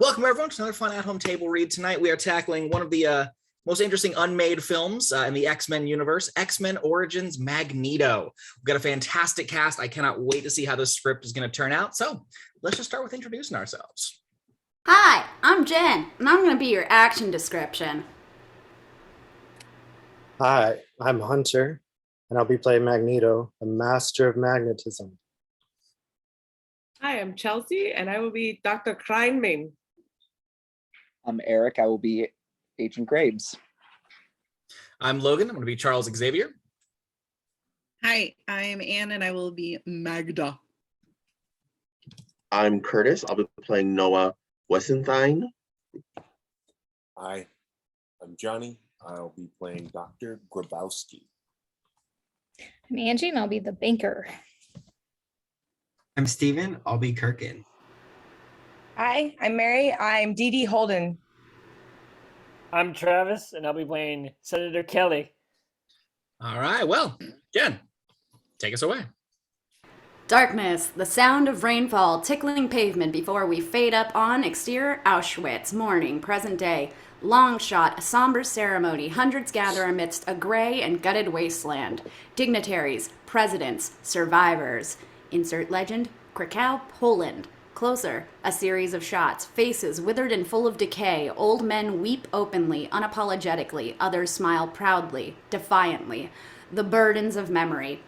Welcome, everyone, to another fun at-home table read. Tonight, we are tackling one of the most interesting unmade films in the X-Men universe, X-Men Origins Magneto. We've got a fantastic cast. I cannot wait to see how this script is going to turn out. So let's just start with introducing ourselves. Hi, I'm Jen, and I'm going to be your action description. Hi, I'm Hunter, and I'll be playing Magneto, the Master of Magnetism. Hi, I'm Chelsea, and I will be Dr. Kleinmein. I'm Erik. I will be Agent Graves. I'm Logan. I'm going to be Charles Xavier. Hi, I'm Anne, and I will be Magda. I'm Curtis. I'll be playing Noah Wesenthein. Hi, I'm Johnny. I'll be playing Dr. Grubowsky. I'm Angie, and I'll be the banker. I'm Steven. I'll be Kirken. Hi, I'm Mary. I'm Dee Dee Holden. I'm Travis, and I'll be playing Senator Kelly. All right, well, Jen, take us away. Darkness, the sound of rainfall tickling pavement before we fade up on exterior Auschwitz, morning, present day. Long shot, a somber ceremony. Hundreds gather amidst a gray and gutted wasteland. Dignitaries, presidents, survivors. Insert legend, Krakow, Poland. Closer, a series of shots. Faces withered and full of decay. Old men weep openly, unapologetically. Others smile proudly, defiantly. The burdens of memory.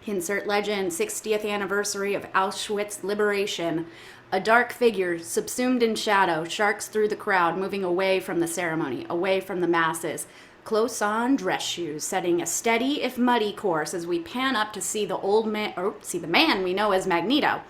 Insert legend, 60th anniversary of Auschwitz liberation. A dark figure, subsumed in shadow, sharks through the crowd, moving away from the ceremony, away from the masses. Close-on dress shoes, setting a steady, if muddy, course as we pan up to see the man we know as Magneto.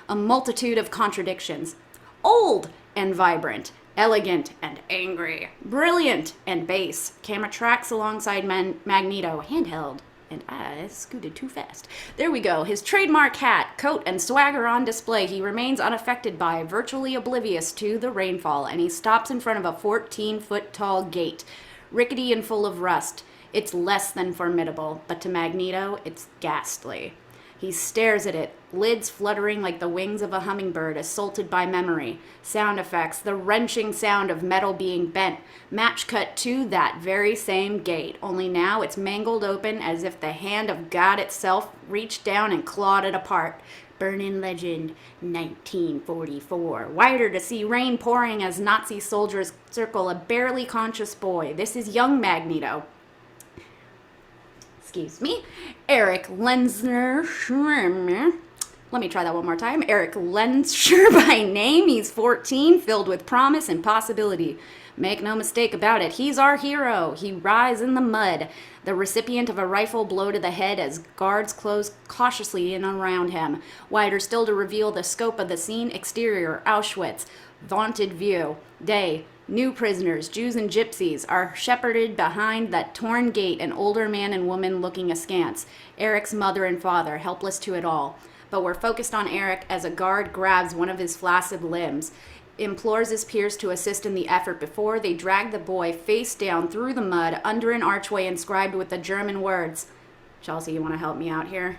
A multitude of contradictions. Old and vibrant, elegant and angry, brilliant and base. Camera tracks alongside Magneto, handheld. And I scooted too fast. There we go. His trademark hat, coat, and swagger on display. He remains unaffected by, virtually oblivious to the rainfall, and he stops in front of a 14-foot-tall gate. Rickety and full of rust. It's less than formidable, but to Magneto, it's ghastly. He stares at it, lids fluttering like the wings of a hummingbird assaulted by memory. Sound effects, the wrenching sound of metal being bent. Match cut to that very same gate, only now it's mangled open as if the hand of God itself reached down and clawed it apart. Burn-in legend, 1944. Wider to see rain pouring as Nazi soldiers circle a barely conscious boy. This is young Magneto. Excuse me. Erik Lenzner. Let me try that one more time. Erik Lenzner by name. He's 14, filled with promise and possibility. Make no mistake about it, he's our hero. He rises in the mud, the recipient of a rifle blow to the head as guards close cautiously in around him. Wider still to reveal the scope of the scene, exterior, Auschwitz, vaunted view. Day, new prisoners, Jews and gypsies, are shepherded behind that torn gate, an older man and woman looking askance. Erik's mother and father, helpless to it all. But we're focused on Erik as a guard grabs one of his flaccid limbs, implores his peers to assist in the effort before they drag the boy face down through the mud under an archway inscribed with the German words. Chelsea, you want to help me out here?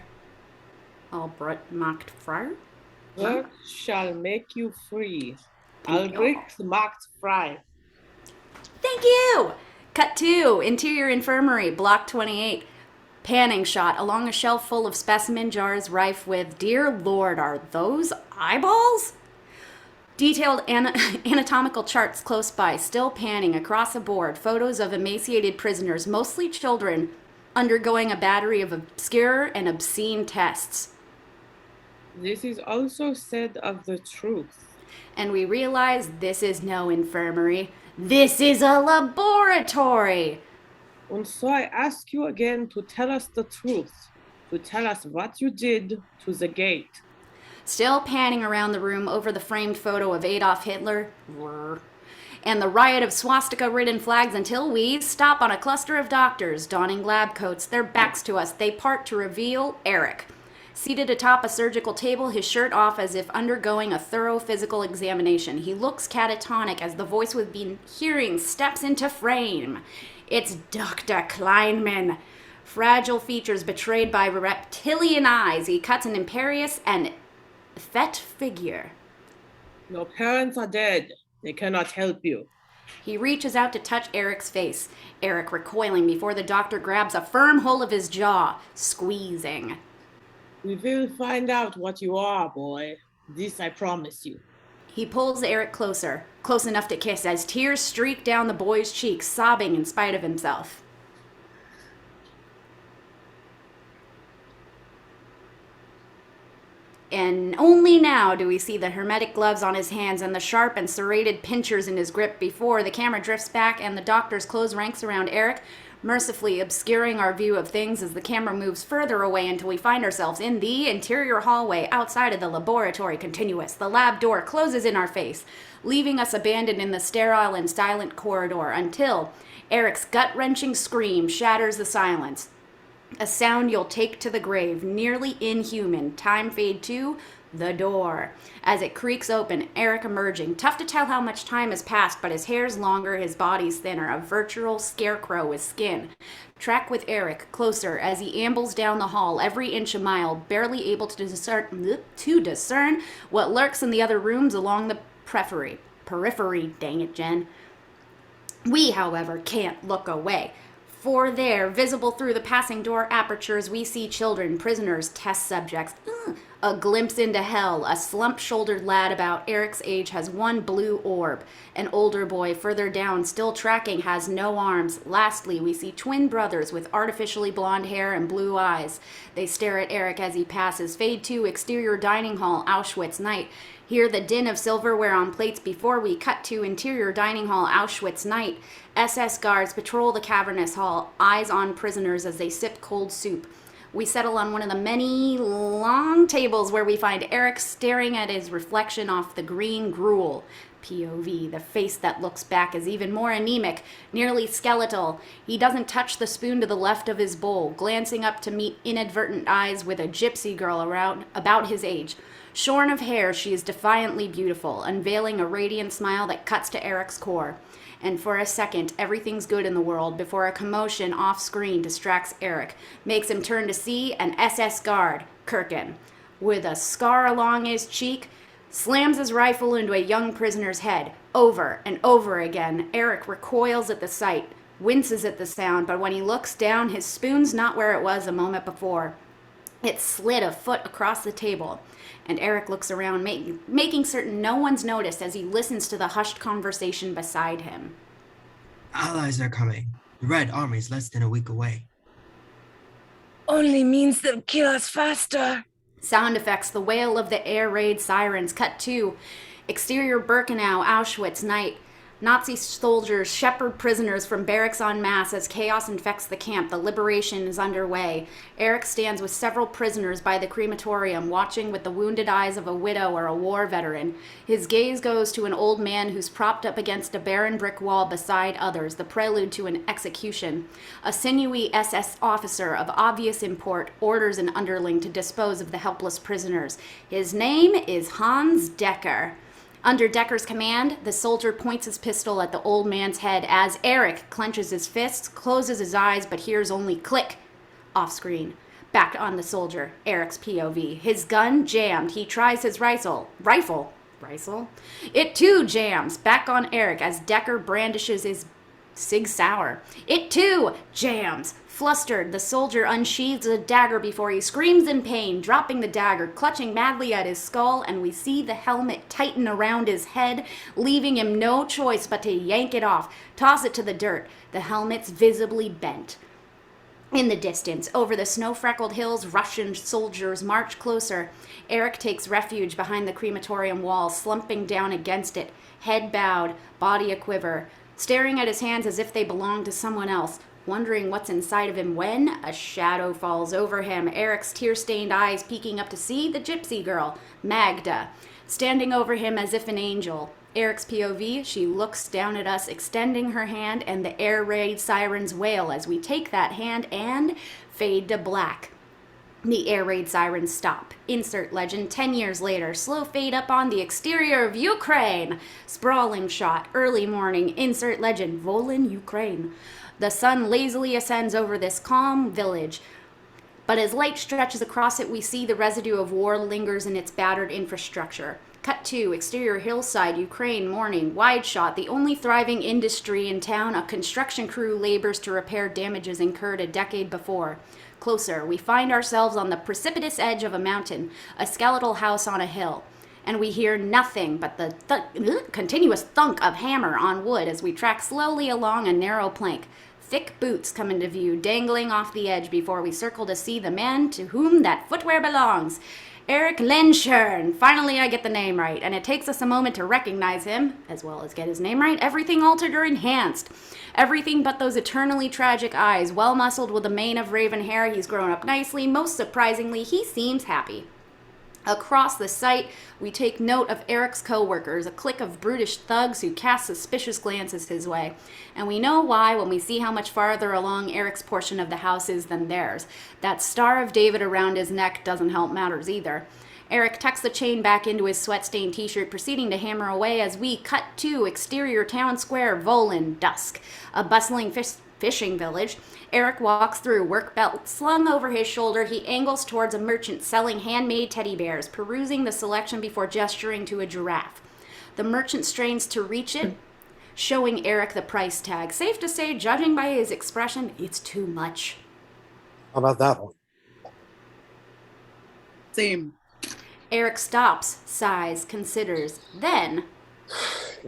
Albrecht macht frei? Work shall make you free. Albrecht macht frei. Thank you! Cut 2, interior infirmary, block 28. Panning shot along a shelf full of specimen jars rife with, dear Lord, are those eyeballs? Detailed anatomical charts close by, still panning across a board, photos of emaciated prisoners, mostly children, undergoing a battery of obscure and obscene tests. This is also said of the truth. And we realize this is no infirmary. This is a laboratory. And so I ask you again to tell us the truth, to tell us what you did to the gate. Still panning around the room over the framed photo of Adolf Hitler and the riot of swastika-ridden flags until we stop on a cluster of doctors donning lab coats, their backs to us. They part to reveal Erik. Seated atop a surgical table, his shirt off as if undergoing a thorough physical examination. He looks catatonic as the voice we've been hearing steps into frame. It's Dr. Kleinmein. Fragile features betrayed by reptilian eyes. He cuts an imperious and effete figure. Your parents are dead. They cannot help you. He reaches out to touch Erik's face, Erik recoiling before the doctor grabs a firm hold of his jaw, squeezing. We will find out what you are, boy. This I promise you. He pulls Erik closer, close enough to kiss, as tears streak down the boy's cheeks, sobbing in spite of himself. And only now do we see the hermetic gloves on his hands and the sharp and serrated pinchers in his grip before the camera drifts back and the doctors close ranks around Erik, mercifully obscuring our view of things as the camera moves further away until we find ourselves in the interior hallway outside of the laboratory continuous. The lab door closes in our face, leaving us abandoned in the sterile and silent corridor until Erik's gut-wrenching scream shatters the silence. A sound you'll take to the grave, nearly inhuman. Time fade to the door. As it creaks open, Erik emerging. Tough to tell how much time has passed, but his hair's longer, his body's thinner, a virtual scarecrow with skin. Track with Erik closer as he ambles down the hall, every inch a mile, barely able to discern what lurks in the other rooms along the periphery, dang it, Jen. We, however, can't look away. For there, visible through the passing door apertures, we see children, prisoners, test subjects. A glimpse into hell. A slump-shouldered lad about Erik's age has one blue orb. An older boy further down, still tracking, has no arms. Lastly, we see twin brothers with artificially blonde hair and blue eyes. They stare at Erik as he passes. Fade to exterior dining hall, Auschwitz night. Hear the din of silverware on plates before we cut to interior dining hall, Auschwitz night. SS guards patrol the cavernous hall, eyes on prisoners as they sip cold soup. We settle on one of the many long tables where we find Erik staring at his reflection off the green gruel. POV, the face that looks back is even more anemic, nearly skeletal. He doesn't touch the spoon to the left of his bowl, glancing up to meet inadvertent eyes with a gypsy girl around about his age. Shorn of hair, she is defiantly beautiful, unveiling a radiant smile that cuts to Erik's core. And for a second, everything's good in the world before a commotion off-screen distracts Erik, makes him turn to see an SS guard, Kirken, with a scar along his cheek, slams his rifle into a young prisoner's head. Over and over again, Erik recoils at the sight, winces at the sound, but when he looks down, his spoon's not where it was a moment before. It slid a foot across the table, and Erik looks around, making certain no one's noticed as he listens to the hushed conversation beside him. Allies are coming. The Red Army's less than a week away. Only means they'll kill us faster. Sound effects, the wail of the air raid sirens. Cut to exterior Birkenau, Auschwitz night. Nazi soldiers shepherd prisoners from barracks en masse as chaos infects the camp. The liberation is underway. Erik stands with several prisoners by the crematorium, watching with the wounded eyes of a widow or a war veteran. His gaze goes to an old man who's propped up against a barren brick wall beside others, the prelude to an execution. A sinewy SS officer of obvious import orders an underling to dispose of the helpless prisoners. His name is Hans Decker. Under Decker's command, the soldier points his pistol at the old man's head as Erik clenches his fists, closes his eyes, but hears only click. Off screen. Back on the soldier, Erik's POV. His gun jammed. He tries his rifle. It too jams. Back on Erik as Decker brandishes his Sig Sauer. It too jams. Flustered, the soldier unsheathes a dagger before he screams in pain, dropping the dagger, clutching madly at his skull, and we see the helmet tighten around his head, leaving him no choice but to yank it off, toss it to the dirt. The helmet's visibly bent. In the distance, over the snow-freckled hills, Russian soldiers march closer. Erik takes refuge behind the crematorium wall, slumping down against it, head bowed, body a-quiver, staring at his hands as if they belonged to someone else. Wondering what's inside of him when a shadow falls over him, Erik's tear-stained eyes peeking up to see the gypsy girl, Magda, standing over him as if an angel. Erik's POV, she looks down at us, extending her hand, and the air raid sirens wail as we take that hand and fade to black. The air raid sirens stop. Insert legend, 10 years later, slow fade up on the exterior of Ukraine. Sprawling shot, early morning, insert legend, Volyn, Ukraine. The sun lazily ascends over this calm village, but as light stretches across it, we see the residue of war lingers in its battered infrastructure. Cut 2, exterior hillside, Ukraine, morning, wide shot, the only thriving industry in town, a construction crew labors to repair damages incurred a decade before. Closer, we find ourselves on the precipitous edge of a mountain, a skeletal house on a hill. And we hear nothing but the continuous thunk of hammer on wood as we track slowly along a narrow plank. Thick boots come into view, dangling off the edge before we circle to see the man to whom that footwear belongs. Erik Lindschern. Finally, I get the name right, and it takes us a moment to recognize him, as well as get his name right. Everything altered or enhanced. Everything but those eternally tragic eyes. Well-muscled with a mane of raven hair, he's grown up nicely. Most surprisingly, he seems happy. Across the site, we take note of Erik's co-workers, a clique of brutish thugs who cast suspicious glances his way. And we know why when we see how much farther along Erik's portion of the house is than theirs. That Star of David around his neck doesn't help matters either. Erik tucks the chain back into his sweat-stained t-shirt, proceeding to hammer away as we cut to exterior town square, Volin, dusk. A bustling fishing village. Erik walks through, work belt slung over his shoulder. He angles towards a merchant selling handmade teddy bears, perusing the selection before gesturing to a giraffe. The merchant strains to reach it, showing Erik the price tag. Safe to say, judging by his expression, it's too much. How about that one? Same. Erik stops, sighs, considers. Then,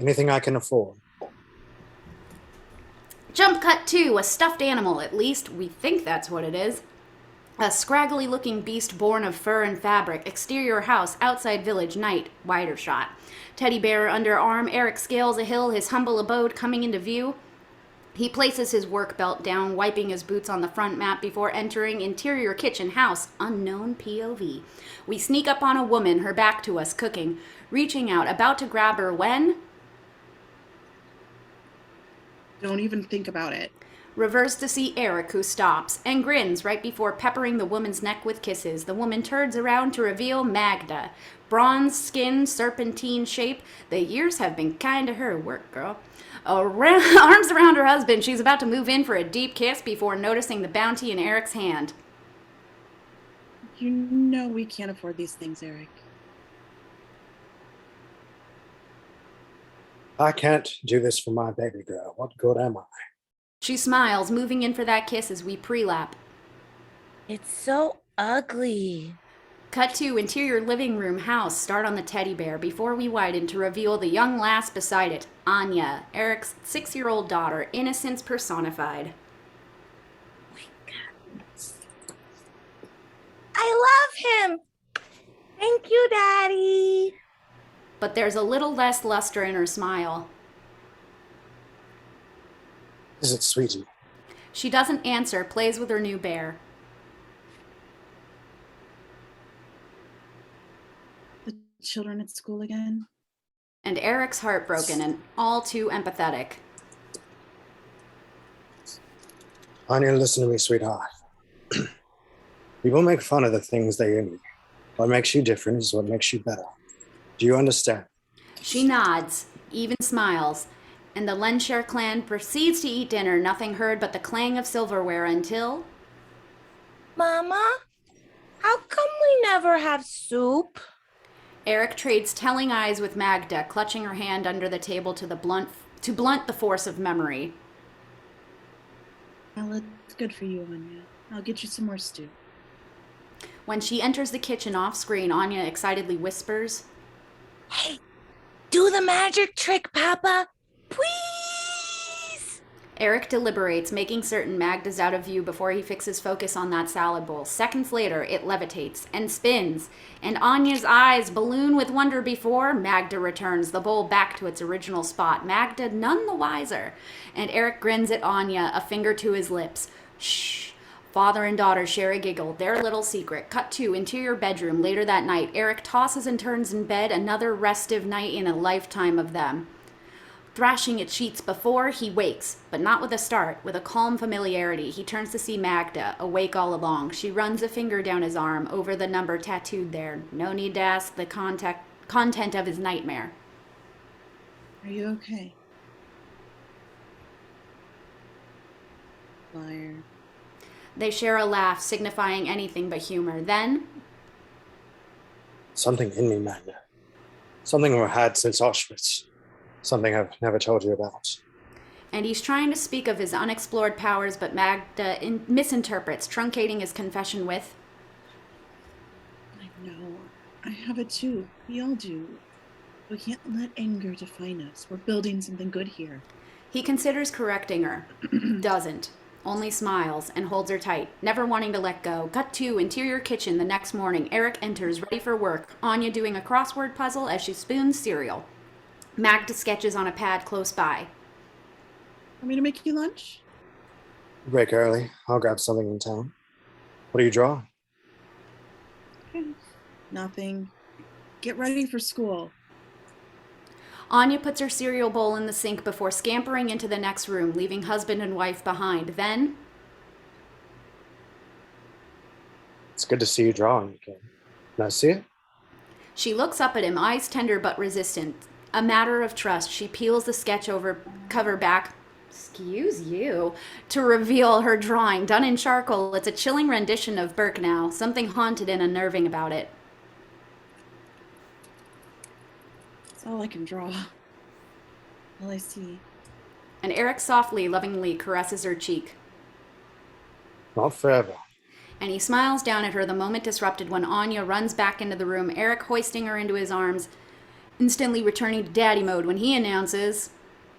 Anything I can afford. jump cut 2, a stuffed animal, at least we think that's what it is. A scraggly looking beast born of fur and fabric. Exterior house, outside village, night, wider shot. Teddy bear under arm, Erik scales a hill, his humble abode coming into view. He places his work belt down, wiping his boots on the front mat before entering interior kitchen house, unknown POV. We sneak up on a woman, her back to us, cooking. Reaching out, about to grab her when... Don't even think about it. Reverse to see Erik, who stops and grins right before peppering the woman's neck with kisses. The woman turns around to reveal Magda. Bronze skin, serpentine shape. The years have been kind to her work, girl. Arms around her husband, she's about to move in for a deep kiss before noticing the bounty in Erik's hand. You know we can't afford these things, Erik. I can't do this for my baby girl. What good am I? She smiles, moving in for that kiss as we pre-lap. It's so ugly. Cut to interior living room house. Start on the teddy bear before we widen to reveal the young lass beside it, Anya, Erik's 6-year-old daughter, innocence personified. I love him. Thank you, Daddy. But there's a little less luster in her smile. Is it, sweetie? She doesn't answer, plays with her new bear. The children at school again. And Erik's heartbroken and all too empathetic. Anya, listen to me, sweetheart. People make fun of the things they envy. What makes you different is what makes you better. Do you understand? She nods, even smiles, and the Lenscher clan proceeds to eat dinner, nothing heard but the clang of silverware until... Mama, how come we never have soup? Erik trades telling eyes with Magda, clutching her hand under the table to blunt the force of memory. Well, it's good for you, Anya. I'll get you some more stew. When she enters the kitchen off-screen, Anya excitedly whispers, Hey, do the magic trick, Papa. Please. Erik deliberates, making certain Magda's out of view before he fixes focus on that salad bowl. Seconds later, it levitates and spins, and Anya's eyes balloon with wonder before Magda returns the bowl back to its original spot. Magda none the wiser, and Erik grins at Anya, a finger to his lips. Shh. Father and daughter share a giggle, their little secret. Cut to interior bedroom later that night. Erik tosses and turns in bed, another restive night in a lifetime of them. Thrashing at sheets before, he wakes, but not with a start, with a calm familiarity. He turns to see Magda, awake all along. She runs a finger down his arm, over the number tattooed there. No need to ask the content of his nightmare. Are you okay? Liar. They share a laugh, signifying anything but humor. Then, Something in me, Magda. Something we've had since Auschwitz. Something I've never told you about. And he's trying to speak of his unexplored powers, but Magda misinterprets, truncating his confession with, I know. I have it too. We all do. We can't let anger define us. We're building something good here. He considers correcting her. Doesn't. Only smiles and holds her tight, never wanting to let go. Cut to interior kitchen the next morning. Erik enters, ready for work. Anya doing a crossword puzzle as she spoons cereal. Magda sketches on a pad close by. Want me to make you lunch? Break early. I'll grab something in town. What do you draw? Nothing. Get ready for school. Anya puts her cereal bowl in the sink before scampering into the next room, leaving husband and wife behind. Then, It's good to see you drawing again. Can I see it? she looks up at him, eyes tender but resistant. A matter of trust, she peels the sketch cover back, excuse you, to reveal her drawing. Done in charcoal, it's a chilling rendition of Birkenau, something haunted and unnerving about it. That's all I can draw. All I see. And Erik softly, lovingly caresses her cheek. Not forever. And he smiles down at her, the moment disrupted when Anya runs back into the room, Erik hoisting her into his arms, instantly returning to daddy mode when he announces,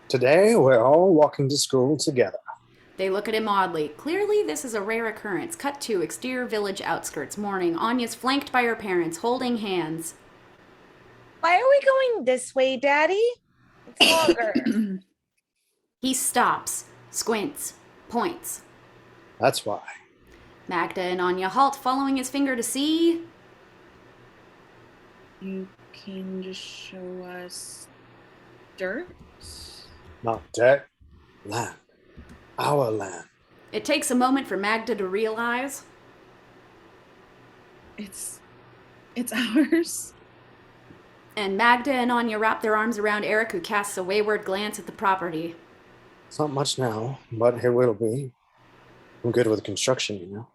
Today, we're all walking to school together. They look at him oddly. Clearly, this is a rare occurrence. Cut to exterior village outskirts. Morning. Anya's flanked by her parents, holding hands. Why are we going this way, Daddy? It's longer. He stops, squints, points. That's why. Magda and Anya halt, following his finger to see. You came to show us dirt? Not debt. Land. Our land. It takes a moment for Magda to realize. It's ours. And Magda and Anya wrap their arms around Erik, who casts a wayward glance at the property. It's not much now, but it will be. I'm good with construction, you know.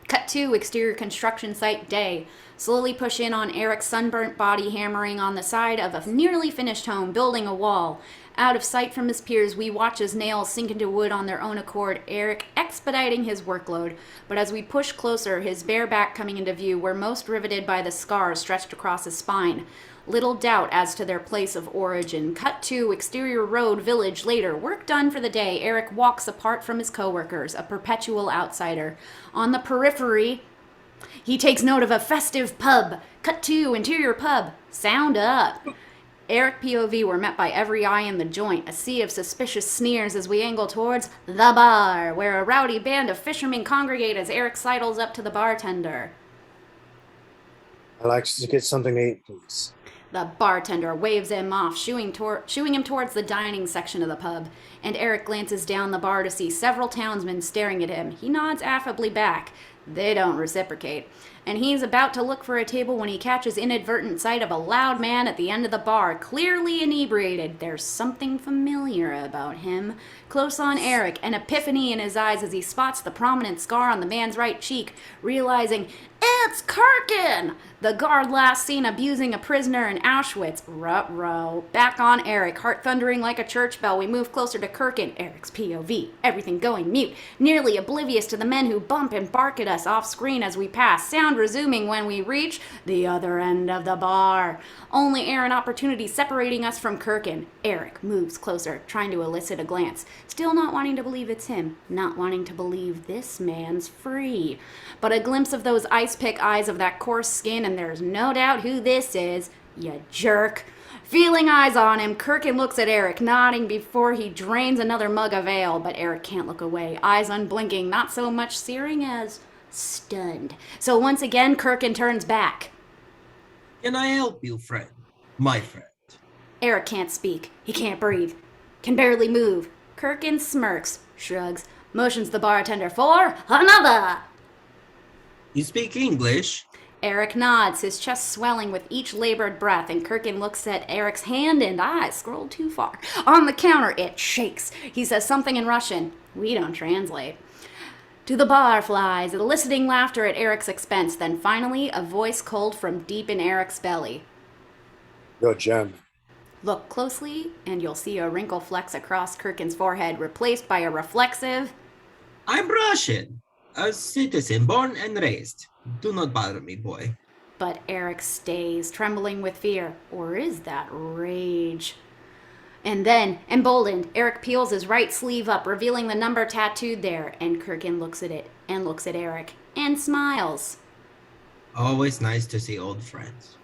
Cut to exterior construction site day. Slowly push in on Erik's sunburnt body, hammering on the side of a nearly finished home, building a wall. Out of sight from his peers, we watch as nails sink into wood on their own accord, Erik expediting his workload. But as we push closer, his bare back coming into view, we're most riveted by the scars stretched across his spine. Little doubt as to their place of origin. Cut to exterior road village later. Work done for the day. Erik walks apart from his coworkers, a perpetual outsider. On the periphery, he takes note of a festive pub. Cut to interior pub. Sound up. Erik POV were met by every eye in the joint, a sea of suspicious sneers as we angle towards the bar, where a rowdy band of fishermen congregate as Erik sidles up to the bartender. I'd like to get something to eat, please. The bartender waves him off, shooing him towards the dining section of the pub, and Erik glances down the bar to see several townsmen staring at him. He nods affably back. They don't reciprocate. And he's about to look for a table when he catches inadvertent sight of a loud man at the end of the bar, clearly inebriated. There's something familiar about him. Close on Erik, an epiphany in his eyes as he spots the prominent scar on the man's right cheek, realizing, it's Kirken! The guard last seen abusing a prisoner in Auschwitz. Ruh-roh. Back on Erik, heart thundering like a church bell, we move closer to Kirken. Erik's POV, everything going mute, nearly oblivious to the men who bump and bark at us off-screen as we pass, sound resuming when we reach the other end of the bar. Only air and opportunity separating us from Kirken. Erik moves closer, trying to elicit a glance. Still not wanting to believe it's him, not wanting to believe this man's free. But a glimpse of those ice-pick eyes of that coarse skin, and there's no doubt who this is, you jerk. Feeling eyes on him, Kirken looks at Erik, nodding before he drains another mug of ale, but Erik can't look away, eyes unblinking, not so much searing as stunned. So once again, Kirken turns back. Can I help you, friend? My friend. Erik can't speak. He can't breathe. Can barely move. Kirken smirks, shrugs, motions the bartender for another. You speak English? Erik nods, his chest swelling with each labored breath, and Kirken looks at Erik's hand and eyes scroll too far. On the counter, it shakes. He says something in Russian. We don't translate. To the bar flies, eliciting laughter at Erik's expense. Then finally, a voice cold from deep in Erik's belly. You're German. Look closely, and you'll see a wrinkle flex across Kirken's forehead, replaced by a reflexive, I'm Russian, a citizen born and raised. Do not bother me, boy. but Erik stays, trembling with fear. Or is that rage? And then, emboldened, Erik peels his right sleeve up, revealing the number tattooed there, and Kirken looks at it, and looks at Erik, and smiles. Always nice to see old friends.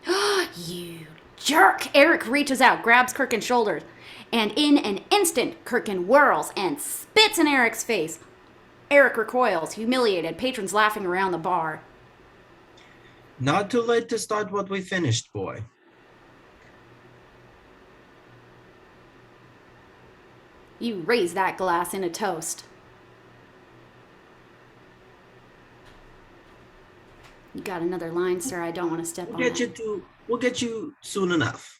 You jerk! Erik reaches out, grabs Kirken's shoulders, and in an instant, Kirken whirls and spits in Erik's face. Erik recoils, humiliated, patrons laughing around the bar. Not too late to start what we finished, boy. You raise that glass in a toast. You got another line, sir. I don't want to step on it. We'll get you soon enough.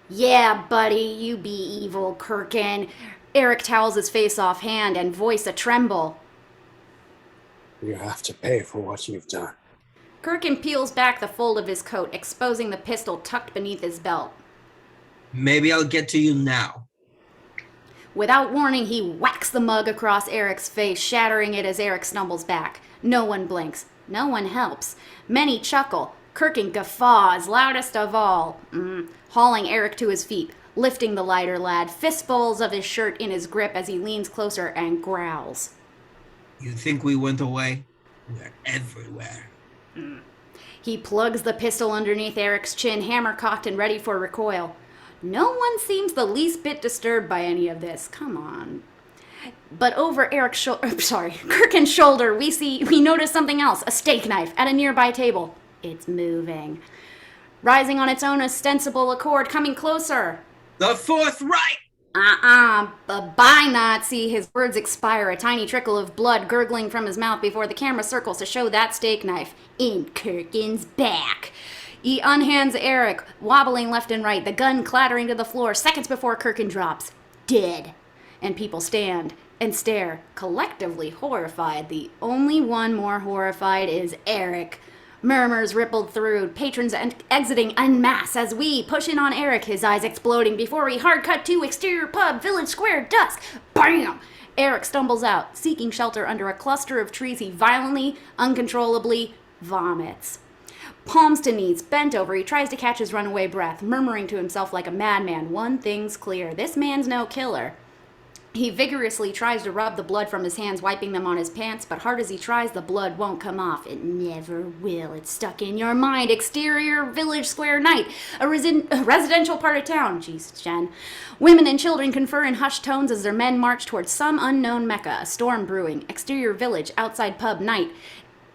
Yeah, buddy, you be evil, Kirken. Erik towels his face offhand and voice a tremble. You have to pay for what you've done. Kirken peels back the fold of his coat, exposing the pistol tucked beneath his belt. Maybe I'll get to you now. Without warning, he whacks the mug across Erik's face, shattering it as Erik stumbles back. No one blinks. No one helps. Many chuckle. Kirken guffaws, loudest of all, hauling Erik to his feet, lifting the lighter lad, fistfuls of his shirt in his grip as he leans closer and growls. You think we went away? We're everywhere. He plugs the pistol underneath Erik's chin, hammer cocked and ready for recoil. No one seems the least bit disturbed by any of this. Come on. But over Kirken's shoulder, we notice something else, a steak knife at a nearby table. It's moving. Rising on its own ostensible accord, coming closer. The Fourth Reich! Bye, Nazi. His words expire, a tiny trickle of blood gurgling from his mouth before the camera circles to show that steak knife in Kirken's back. He unhands Erik, wobbling left and right, the gun clattering to the floor seconds before Kirken drops. Dead. And people stand and stare, collectively horrified. The only one more horrified is Erik. Murmurs rippled through, patrons exiting en masse as we push in on Erik, his eyes exploding before we hard cut to exterior pub, village square, dusk. Bam! Erik stumbles out, seeking shelter under a cluster of trees. He violently, uncontrollably vomits. Palms to knees, bent over, he tries to catch his runaway breath, murmuring to himself like a madman. One thing's clear, this man's no killer. He vigorously tries to rub the blood from his hands, wiping them on his pants, but hard as he tries, the blood won't come off. It never will. It's stuck in your mind. Exterior village square night. A residential part of town. Jesus, Jen. Women and children confer in hushed tones as their men march towards some unknown mecca. A storm brewing. Exterior village. Outside pub night.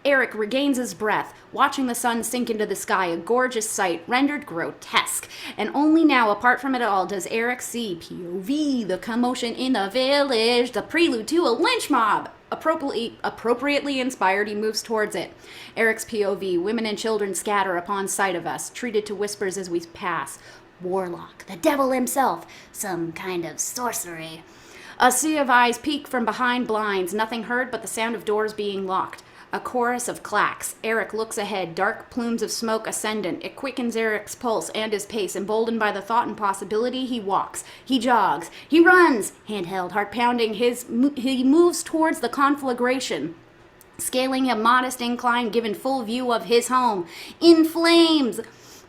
Erik regains his breath, watching the sun sink into the sky, a gorgeous sight, rendered grotesque. And only now, apart from it all, does Erik see POV, the commotion in the village, the prelude to a lynch mob. Appropriately inspired, he moves towards it. Erik's POV, women and children scatter upon sight of us, treated to whispers as we pass. Warlock, the devil himself, some kind of sorcery. A sea of eyes peek from behind blinds, nothing heard but the sound of doors being locked. A chorus of clacks. Erik looks ahead, dark plumes of smoke ascendant. It quickens Erik's pulse and his pace. Emboldened by the thought and possibility, he walks. He jogs. He runs. Handheld, heart pounding, he moves towards the conflagration, scaling a modest incline given full view of his home. In flames!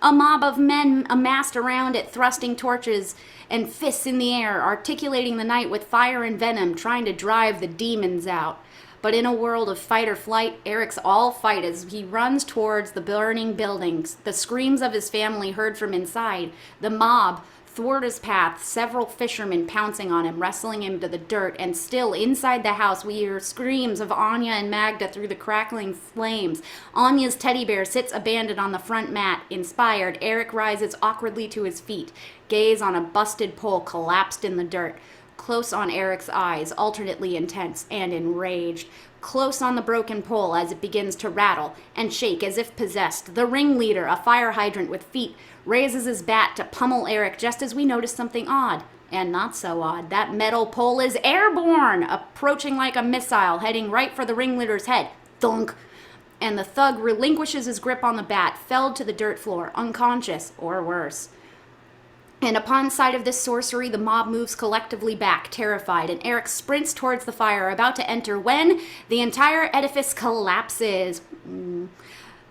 A mob of men amassed around it, thrusting torches and fists in the air, articulating the night with fire and venom, trying to drive the demons out. But in a world of fight or flight, Erik's all fight as he runs towards the burning buildings. The screams of his family heard from inside. The mob thwart his path, several fishermen pouncing on him, wrestling him to the dirt. And still, inside the house, we hear screams of Anya and Magda through the crackling flames. Anya's teddy bear sits abandoned on the front mat. Inspired, Erik rises awkwardly to his feet, gaze on a busted pole collapsed in the dirt. Close on Erik's eyes, alternately intense and enraged. Close on the broken pole as it begins to rattle and shake as if possessed. The ringleader, a fire hydrant with feet, raises his bat to pummel Erik just as we notice something odd. And not so odd. That metal pole is airborne, approaching like a missile, heading right for the ringleader's head. Thunk! And the thug relinquishes his grip on the bat, felled to the dirt floor, unconscious, or worse. And upon sight of this sorcery, the mob moves collectively back, terrified, and Erik sprints towards the fire, about to enter when the entire edifice collapses.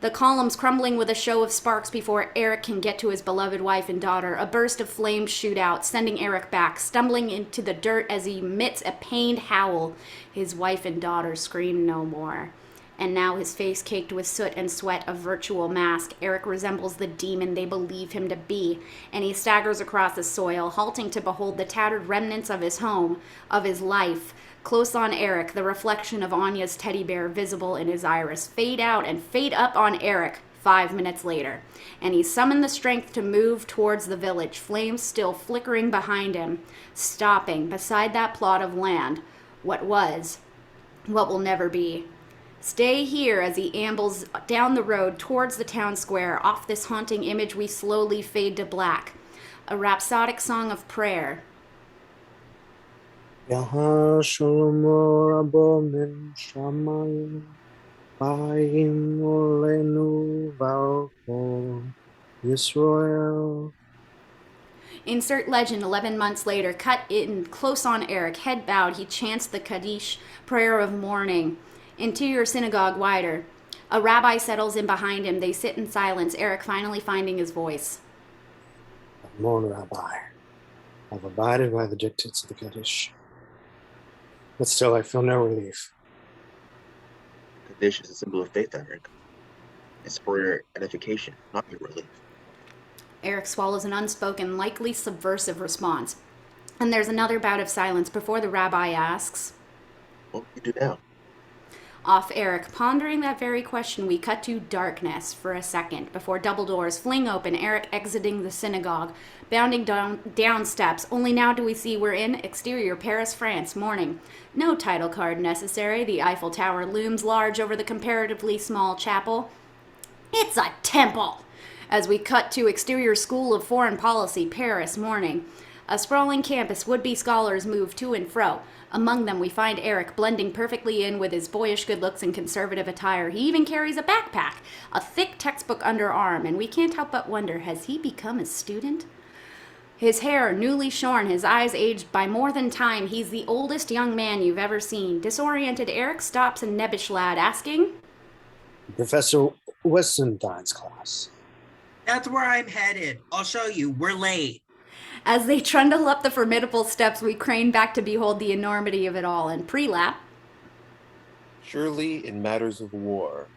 The columns crumbling with a show of sparks before Erik can get to his beloved wife and daughter. A burst of flames shoot out, sending Erik back, stumbling into the dirt as he emits a pained howl. His wife and daughter scream no more. And now his face caked with soot and sweat, a virtual mask, Erik resembles the demon they believe him to be, and he staggers across the soil, halting to behold the tattered remnants of his home, of his life. Close on Erik, the reflection of Anya's teddy bear visible in his iris, fade out and fade up on Erik 5 minutes later. And he summoned the strength to move towards the village, flames still flickering behind him, stopping beside that plot of land. What was, what will never be. Stay here as he ambles down the road towards the town square. Off this haunting image we slowly fade to black. A rhapsodic song of prayer. Yaha Shalom Min Shamayim Bayim Olenu Valko Yisrael. Insert legend 11 months later, cut in close on Erik, head bowed, he chants the Kaddish prayer of mourning. Interior synagogue wider. A rabbi settles in behind him. They sit in silence, Erik finally finding his voice. Mourn, Rabbi. I've abided by the dictates of the Kaddish. But still, I feel no relief. Kaddish is a symbol of faith, Erik. It's for your edification, not your relief. Erik swallows an unspoken, likely subversive response. And there's another bout of silence before the rabbi asks, What will you do now? Off Erik, pondering that very question, we cut to darkness for a second before double doors fling open, Erik exiting the synagogue, bounding down steps. Only now do we see we're in exterior Paris, France, morning. No title card necessary. The Eiffel Tower looms large over the comparatively small chapel. It's a temple! As we cut to exterior School of Foreign Policy, Paris, morning. A sprawling campus, would-be scholars move to and fro. Among them, we find Erik blending perfectly in with his boyish good looks and conservative attire. He even carries a backpack, a thick textbook under arm, and we can't help but wonder, has he become a student? His hair newly shorn, his eyes aged by more than time. He's the oldest young man you've ever seen. Disoriented, Erik stops a nebbish lad, asking, Professor Wesenthine's class. That's where I'm headed. I'll show you. We're late. As they trundle up the formidable steps, we crane back to behold the enormity of it all. And pre-lap, Surely, in matters of war,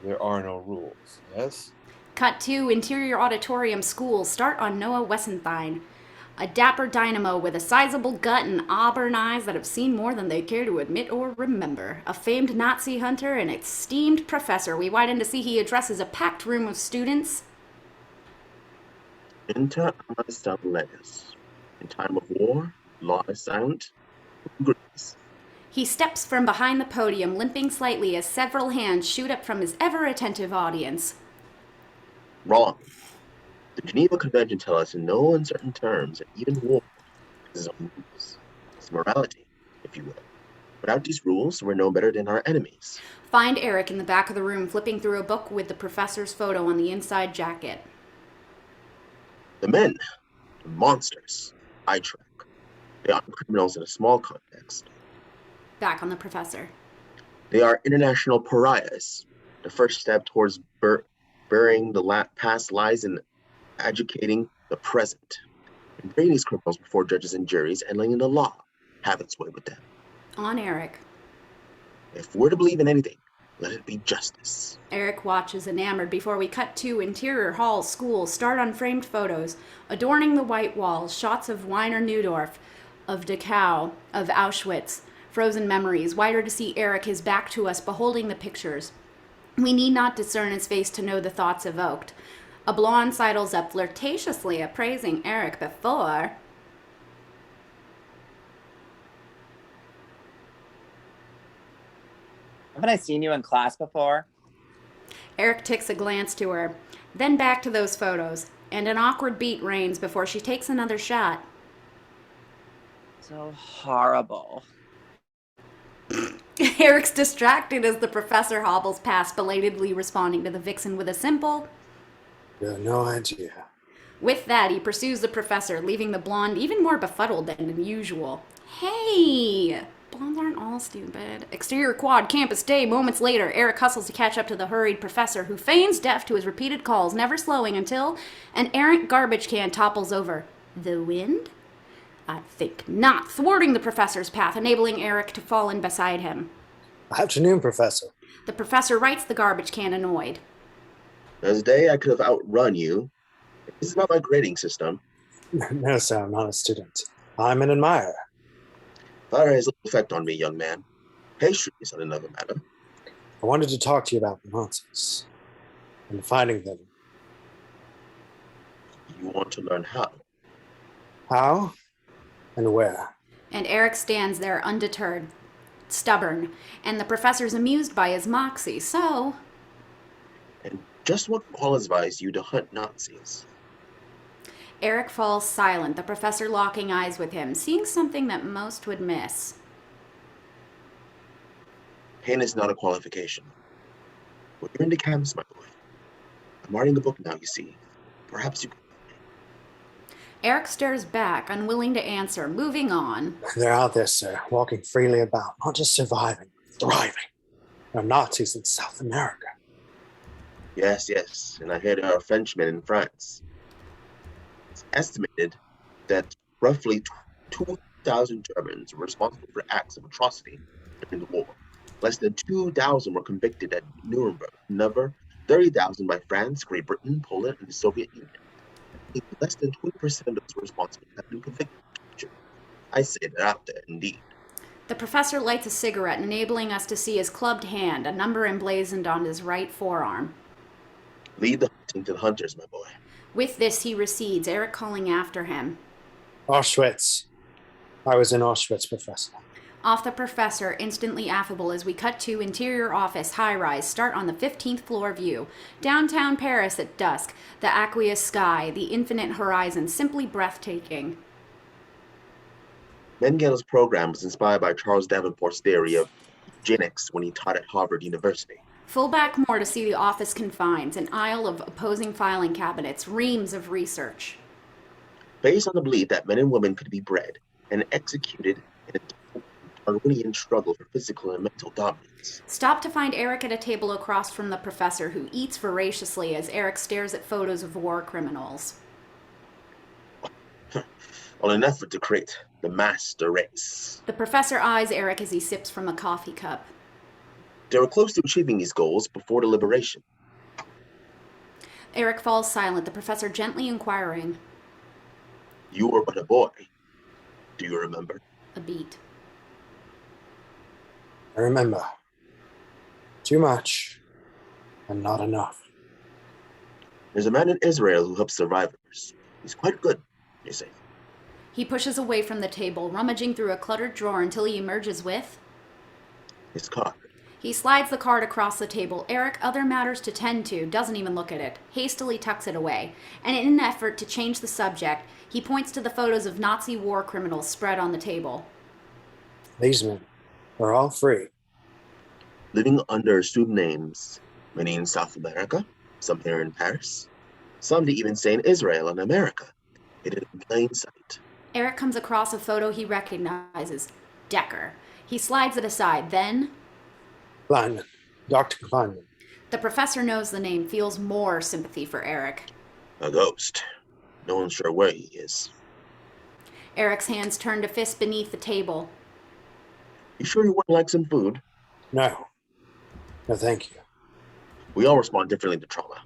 there are no rules, yes? cut to interior auditorium school, start on Noah Wesenthein. A dapper dynamo with a sizable gut and auburn eyes that have seen more than they care to admit or remember. A famed Nazi hunter and esteemed professor. We widen to see he addresses a packed room of students. Inter amas leges. In time of war, law is silent. Grace. He steps from behind the podium, limping slightly as several hands shoot up from his ever-attentive audience. Wrong. The Geneva Convention tells us in no uncertain terms that even war has its own rules. It's morality, if you will. Without these rules, we're no better than our enemies. Find Erik in the back of the room, flipping through a book with the professor's photo on the inside jacket. The men, the monsters, I track. They are criminals in a small context. Back on the professor. They are international pariahs. The first step towards burying the past lies in educating the present. And bringing these criminals before judges and juries and letting the law have its way with them. On Erik. If we're to believe in anything, let it be justice. Erik watches enamored before we cut to interior hall, school, start on framed photos, adorning the white walls, shots of Weiner Neudorf, of Dachau, of Auschwitz, frozen memories, wider to see Erik, his back to us, beholding the pictures. We need not discern his face to know the thoughts evoked. A blonde sidles up, flirtatiously appraising Erik before... Haven't I seen you in class before? Erik takes a glance to her, then back to those photos, and an awkward beat reigns before she takes another shot. So horrible. Erik's distracted as the professor hobbles past, belatedly responding to the vixen with a simple, You have no idea. With that, he pursues the professor, leaving the blonde even more befuddled than usual. Hey! Blondes aren't all stupid. Exterior quad, campus day. Moments later, Erik hustles to catch up to the hurried professor, who feigns deaf to his repeated calls, never slowing until an errant garbage can topples over. The wind? I think not, thwarting the professor's path, enabling Erik to fall in beside him. Afternoon, Professor. The professor rights the garbage can, annoyed. There's a day I could have outrun you. This is not my grading system. No, sir, I'm not a student. I'm an admirer. Fire has little effect on me, young man. Pastry is on another matter. I wanted to talk to you about Brillantes and finding them. You want to learn how? How and where? And Erik stands there undeterred, stubborn, and the professor's amused by his moxie, so... And just what qualifies you to hunt Nazis? Erik falls silent, the professor locking eyes with him, seeing something that most would miss. Pain is not a qualification. Well, you're into camps, my boy. I'm writing a book now, you see. Perhaps you... Erik stares back, unwilling to answer, moving on. They're out there, sir, walking freely about, not just surviving, thriving. There are Nazis in South America. Yes, and I hear there are Frenchmen in France. It's estimated that roughly 2,000 Germans were responsible for acts of atrocity during the war. Less than 2,000 were convicted at Nuremberg. Another 30,000 by France, Great Britain, Poland, and the Soviet Union. Less than 20% of those responsible have been convicted. I say they're out there, indeed. The professor lights a cigarette, enabling us to see his clubbed hand, a number emblazoned on his right forearm. Lead the hunting to the hunters, my boy. With this, he recedes, Erik calling after him. Auschwitz. I was in Auschwitz, Professor. Off the professor, instantly affable as we cut to interior office, high-rise, start on the 15th floor view. Downtown Paris at dusk, the aqueous sky, the infinite horizon, simply breathtaking. Mengele's program was inspired by Charles Davenport's theory of eugenics when he taught at Harvard University. Full back more to see the office confines, an aisle of opposing filing cabinets, reams of research. Based on the belief that men and women could be bred and executed in a Darwinian struggle for physical and mental dominance. Stop to find Erik at a table across from the professor, who eats voraciously as Erik stares at photos of war criminals. On an effort to create the master race. The professor eyes Erik as he sips from a coffee cup. They were close to achieving these goals before the liberation. Erik falls silent, the professor gently inquiring. You were but a boy. Do you remember? A beat. I remember. Too much, and not enough. There's a man in Israel who helps survivors. He's quite good, they say. He pushes away from the table, rummaging through a cluttered drawer until he emerges with... his card. He slides the card across the table. Erik, other matters to tend to, doesn't even look at it, hastily tucks it away. And in an effort to change the subject, he points to the photos of Nazi war criminals spread on the table. These men are all free. Living under assumed names, many in South America, some here in Paris, some to even say in Israel and America, hidden in plain sight. Erik comes across a photo he recognizes. Decker. He slides it aside, then... Kleinmein. Dr. Kleinmein. The professor knows the name, feels more sympathy for Erik. A ghost. No one's sure where he is. Erik's hands turn to fists beneath the table. You sure you wouldn't like some food? No. No, thank you. We all respond differently to trauma.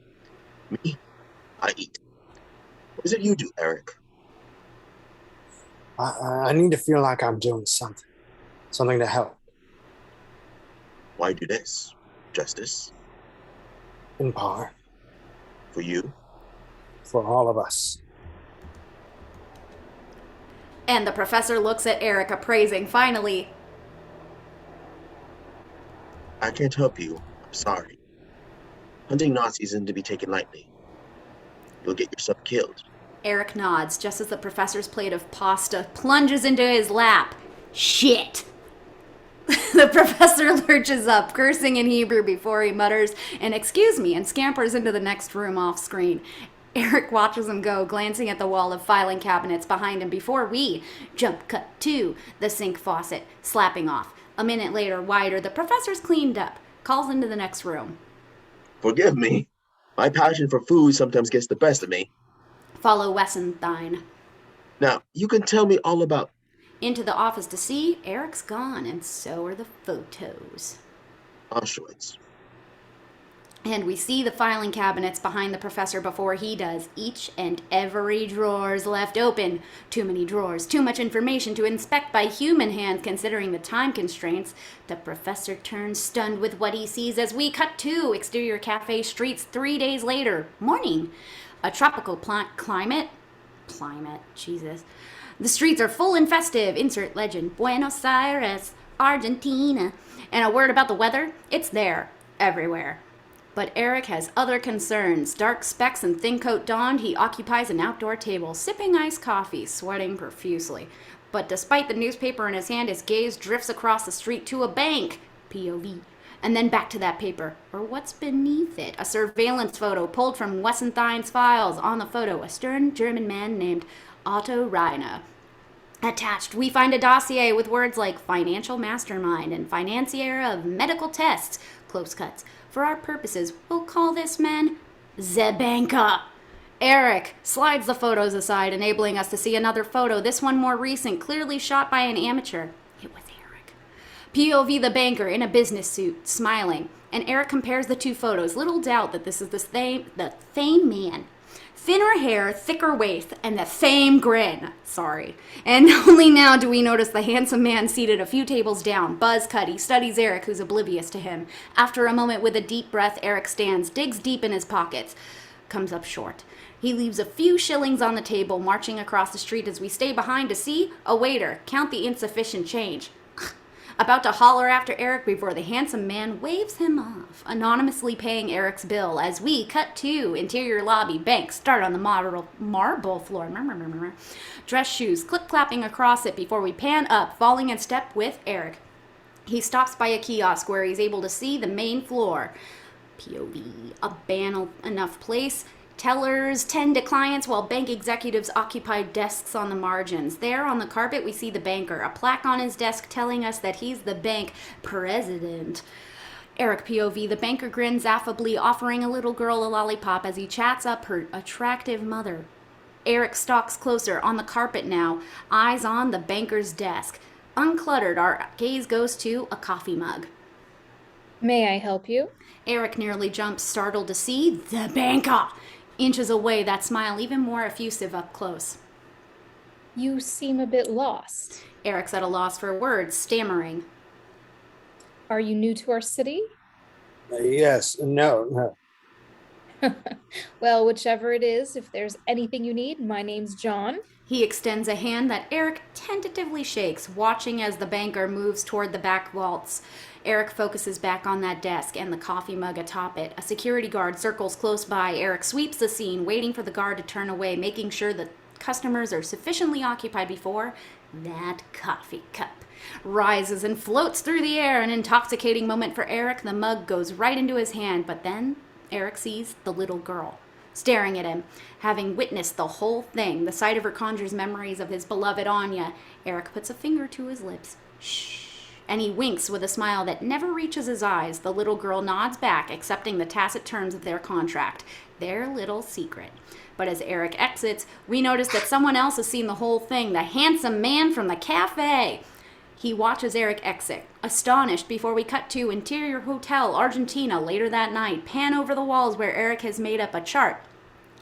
Me, I eat. What is it you do, Erik? I need to feel like I'm doing something. Something to help. Why do this? Justice? In part. For you? For all of us. And the professor looks at Erik, appraising. Finally, I can't help you. I'm sorry. Hunting Nazis isn't to be taken lightly. You'll get yourself killed. Erik nods just as the professor's plate of pasta plunges into his lap. Shit! The professor lurches up, cursing in Hebrew before he mutters an "excuse me" and scampers into the next room off screen. Erik watches him go, glancing at the wall of filing cabinets behind him before we jump cut to the sink faucet, slapping off. A minute later, wider, the professor's cleaned up, calls into the next room. Forgive me. My passion for food sometimes gets the best of me. Follow Wesenthein. Now, you can tell me all about... Into the office to see Erik's gone, and so are the photos. Auschwitz. And we see the filing cabinets behind the professor before he does. Each and every drawer's left open. Too many drawers, too much information to inspect by human hand considering the time constraints. The professor turns stunned with what he sees as we cut to exterior cafe streets 3 days later. Morning. A tropical climate, Jesus. The streets are full and festive. Insert legend. Buenos Aires, Argentina. And a word about the weather? It's there. Everywhere. But Erik has other concerns. Dark specs and thin coat donned, he occupies an outdoor table, sipping iced coffee, sweating profusely. But despite the newspaper in his hand, his gaze drifts across the street to a bank, POV, and then back to that paper, or what's beneath it, a surveillance photo pulled from Wesenthein's files. On the photo, a stern German man named Otto Reiner. Attached, we find a dossier with words like financial mastermind and financier of medical tests, close cuts. For our purposes, we'll call this man Zebanka. Erik slides the photos aside, enabling us to see another photo, this one more recent, clearly shot by an amateur. It was Erik. POV the banker in a business suit, smiling. And Erik compares the two photos. Little doubt that this is the same man. Thinner hair, thicker waist, and the same grin. Sorry. And only now do we notice the handsome man seated a few tables down. Buzz cut. He studies Erik, who's oblivious to him. After a moment, with a deep breath, Erik stands, digs deep in his pockets. Comes up short. He leaves a few shillings on the table, marching across the street as we stay behind to see a waiter count the insufficient change. About to holler after Erik before the handsome man waves him off, anonymously paying Erik's bill as we cut to interior lobby, bank, start on the marble floor. Dress shoes clip-clapping across it before we pan up, falling in step with Erik. He stops by a kiosk where he's able to see the main floor. POV, a ban enough place. Tellers tend to clients while bank executives occupy desks on the margins. There on the carpet we see the banker, a plaque on his desk telling us that he's the bank president. Erik POV, the banker grins affably, offering a little girl a lollipop as he chats up her attractive mother. Erik stalks closer on the carpet now, eyes on the banker's desk. Uncluttered, our gaze goes to a coffee mug. May I help you? Erik nearly jumps, startled to see the banker. Inches away, that smile even more effusive up close. You seem a bit lost. Erik's at a loss for words, stammering. Are you new to our city? Yes, no. Well, whichever it is, if there's anything you need, my name's John. He extends a hand that Erik tentatively shakes, watching as the banker moves toward the back vaults. Erik focuses back on that desk and the coffee mug atop it. A security guard circles close by. Erik sweeps the scene, waiting for the guard to turn away, making sure that customers are sufficiently occupied before that coffee cup rises and floats through the air. An intoxicating moment for Erik. The mug goes right into his hand, but then Erik sees the little girl staring at him, having witnessed the whole thing. The sight of her conjures memories of his beloved Anya. Erik puts a finger to his lips. Shh. And he winks with a smile that never reaches his eyes. The little girl nods back, accepting the tacit terms of their contract, their little secret. But as Erik exits, we notice that someone else has seen the whole thing, the handsome man from the cafe. He watches Erik exit, astonished, before we cut to interior hotel, Argentina, later that night. Pan over the walls where Erik has made up a chart,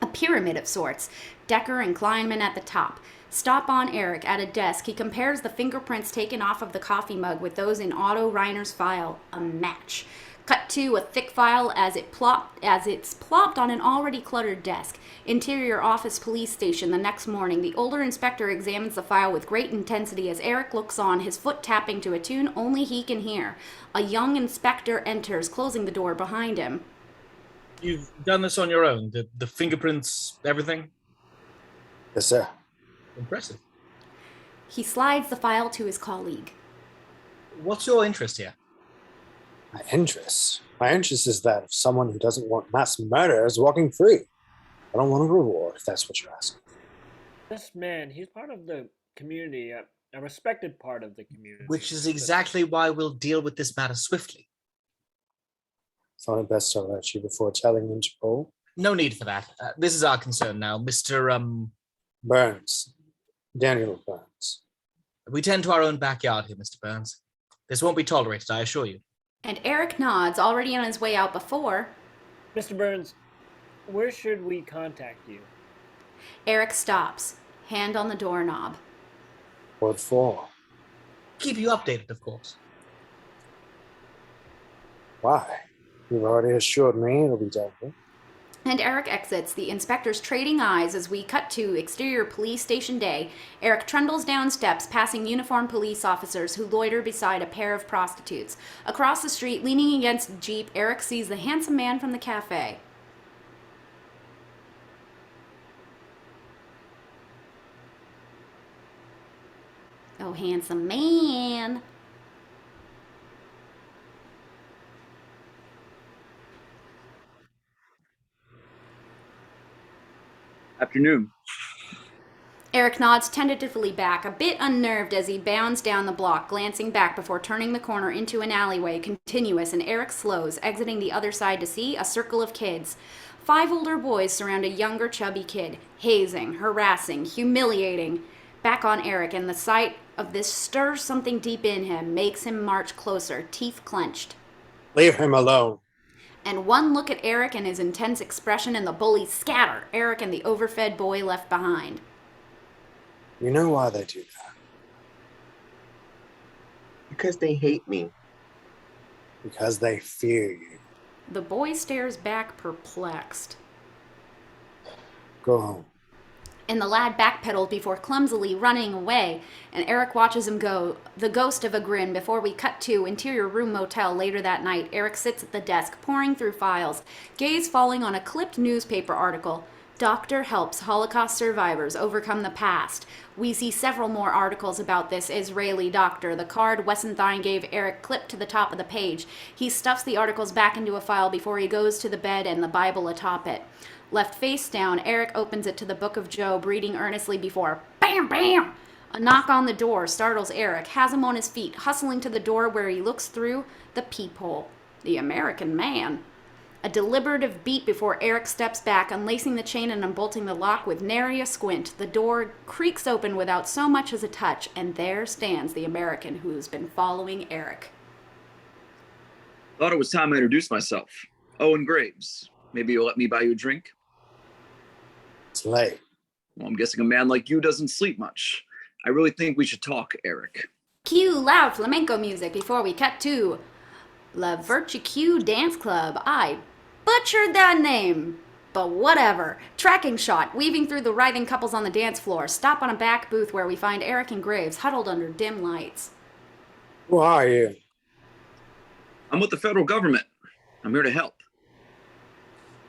a pyramid of sorts, Decker and Kleinmein at the top. Stop on Erik at a desk. He compares the fingerprints taken off of the coffee mug with those in Otto Reiner's file. A match. Cut to a thick file as it's plopped on an already cluttered desk. Interior office police station the next morning. The older inspector examines the file with great intensity as Erik looks on, his foot tapping to a tune only he can hear. A young inspector enters, closing the door behind him. You've done this on your own? The fingerprints, everything? Yes, sir. Impressive. He slides the file to his colleague. What's your interest here? My interest is that of someone who doesn't want mass murderers walking free. I don't want a reward, if that's what you're asking. This man, he's part of the community, a respected part of the community. Which is exactly why we'll deal with this matter swiftly. Thought it best to alert you before telling Interpol. No need for that. This is our concern now, Mr. Burns. Daniel Burns. We tend to our own backyard here, Mr. Burns. This won't be tolerated, I assure you. And Erik nods, already on his way out before. Mr. Burns, where should we contact you? Erik stops, hand on the doorknob. What for? Keep you updated, of course. Why? You've already assured me it'll be dealt with. And Erik exits, the inspector's trading eyes as we cut to exterior police station day. Erik trundles down steps, passing uniformed police officers who loiter beside a pair of prostitutes. Across the street, leaning against a Jeep, Erik sees the handsome man from the cafe. Oh, handsome man. Afternoon. Erik nods tentatively back, a bit unnerved as he bounds down the block, glancing back before turning the corner into an alleyway continuous, and Erik slows, exiting the other side to see a circle of kids. 5 older boys surround a younger, chubby kid, hazing, harassing, humiliating. Back on Erik, and the sight of this stirs something deep in him, makes him march closer, teeth clenched. Leave him alone. And one look at Erik and his intense expression, and the bullies scatter, Erik and the overfed boy left behind. You know why they do that? Because they hate me. Because they fear you. The boy stares back, perplexed. Go home. And the lad backpedals before clumsily running away, and Erik watches him go, the ghost of a grin, before we cut to interior room motel later that night. Erik sits at the desk, poring through files, gaze falling on a clipped newspaper article. Doctor helps Holocaust survivors overcome the past. We see several more articles about this Israeli doctor. The card Wesenthein gave Erik clipped to the top of the page. He stuffs the articles back into a file before he goes to the bed and the Bible atop it. Left face down, Erik opens it to the Book of Job, reading earnestly before bam, bam! A knock on the door startles Erik, has him on his feet, hustling to the door where he looks through the peephole. The American man. A deliberative beat before Erik steps back, unlacing the chain and unbolting the lock with nary a squint. The door creaks open without so much as a touch, and there stands the American who's been following Erik. Thought it was time I introduced myself. Owen Graves. Maybe you'll let me buy you a drink? It's late. Well, I'm guessing a man like you doesn't sleep much. I really think we should talk, Erik. Cue loud flamenco music before we cut to La Virtue Dance Club. I butchered that name, but whatever. Tracking shot, weaving through the writhing couples on the dance floor. Stop on a back booth where we find Erik and Graves huddled under dim lights. Who are you? I'm with the federal government. I'm here to help.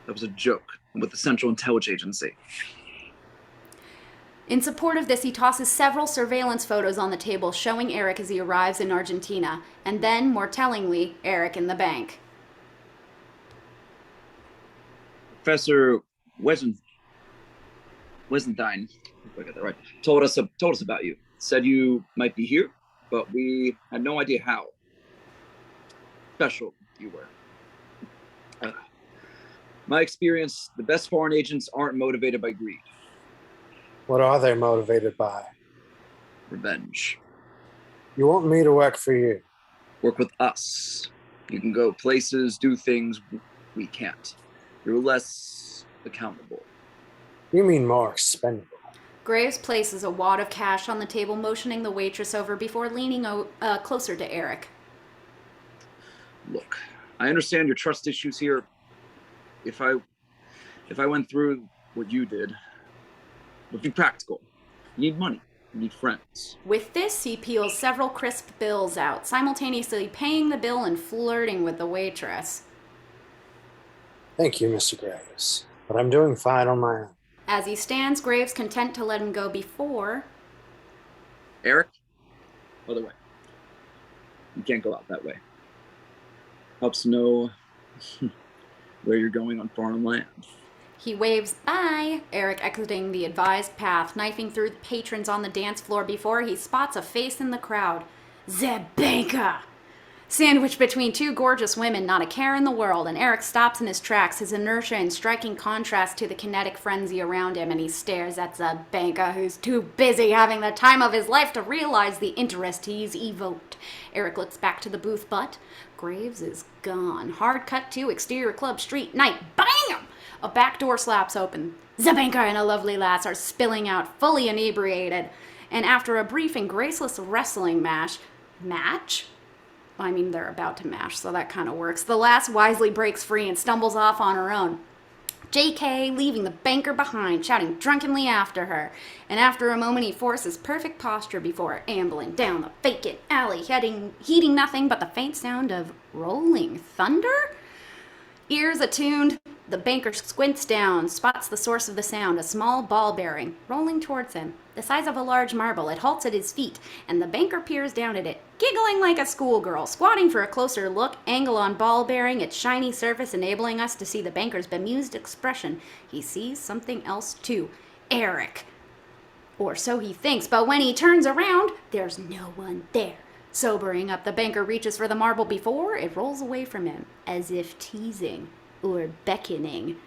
That was a joke. I'm with the Central Intelligence Agency. In support of this, he tosses several surveillance photos on the table, showing Erik as he arrives in Argentina, and then, more tellingly, Erik in the bank. Professor Wesenthein, if I got that right, told us about you. Said you might be here, but we had no idea how special you were. My experience, the best foreign agents aren't motivated by greed. What are they motivated by? Revenge. You want me to work for you? Work with us. You can go places, do things we can't. You're less accountable. You mean more expendable? Graves places a wad of cash on the table, motioning the waitress over before leaning closer to Erik. Look, I understand your trust issues here. If I went through what you did, would be practical. You need money. You need friends. With this, he peels several crisp bills out, simultaneously paying the bill and flirting with the waitress. Thank you, Mr. Graves, but I'm doing fine on my own. As he stands, Graves content to let him go before... Erik, other way. You can't go out that way. Helps know where you're going on foreign land. He waves bye, Erik exiting the advised path, knifing through the patrons on the dance floor before he spots a face in the crowd. The banker! Sandwiched between two gorgeous women, not a care in the world, and Erik stops in his tracks, his inertia in striking contrast to the kinetic frenzy around him, and he stares at the banker, who's too busy having the time of his life to realize the interest he's evoked. Erik looks back to the booth, but Graves is gone. Hard cut to exterior club street night. Bam! A back door slaps open. The banker and a lovely lass are spilling out, fully inebriated, and after a brief and graceless wrestling match? I mean, they're about to mash, so that kind of works. The lass wisely breaks free and stumbles off on her own. JK leaving the banker behind, shouting drunkenly after her. And after a moment, he forces perfect posture before ambling down the vacant alley, heeding nothing but the faint sound of rolling thunder? Ears attuned, the banker squints down, spots the source of the sound, a small ball bearing, rolling towards him. The size of a large marble, it halts at his feet, and the banker peers down at it, giggling like a schoolgirl, squatting for a closer look, angle on ball bearing, its shiny surface enabling us to see the banker's bemused expression. He sees something else too. Erik. Or so he thinks, but when he turns around, there's no one there. Sobering up, the banker reaches for the marble before it rolls away from him, as if teasing or beckoning.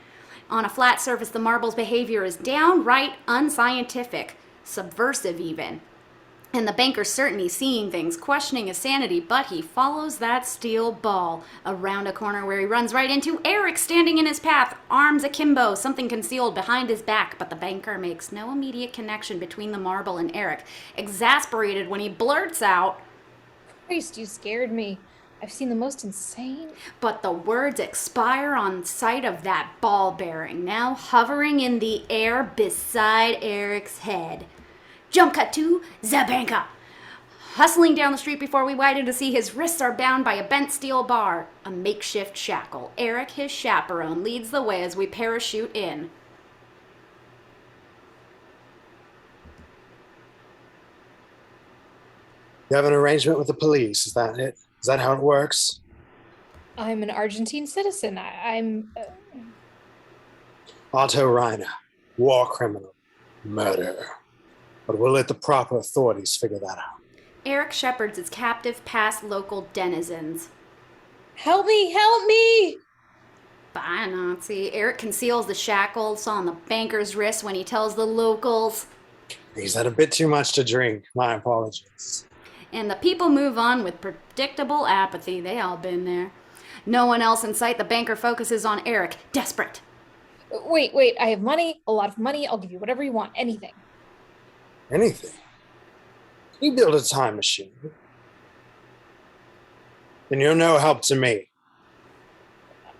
On a flat surface, the marble's behavior is downright unscientific, subversive even. And the banker's certainly seeing things, questioning his sanity, but he follows that steel ball around a corner where he runs right into Erik standing in his path, arms akimbo, something concealed behind his back, but the banker makes no immediate connection between the marble and Erik, exasperated when he blurts out, Christ, you scared me. I've seen the most insane. But the words expire on sight of that ball bearing, now hovering in the air beside Erik's head. Jump cut to the banker. Hustling down the street before we widen to see his wrists are bound by a bent steel bar, a makeshift shackle. Erik, his chaperone, leads the way as we parachute in. You have an arrangement with the police, is that it? Is that how it works? I'm an Argentine citizen. I'm... Otto Reiner, war criminal, murder. But we'll let the proper authorities figure that out. Erik shepherds his captive past local denizens. Help me! Help me! Bye, Nazi. Erik conceals the shackles on the banker's wrist when he tells the locals. He's had a bit too much to drink. My apologies. And the people move on with predictable apathy. They all been there. No one else in sight. The banker focuses on Erik, desperate. Wait. I have money, a lot of money. I'll give you whatever you want. Anything. Anything? You build a time machine. Then you're no help to me.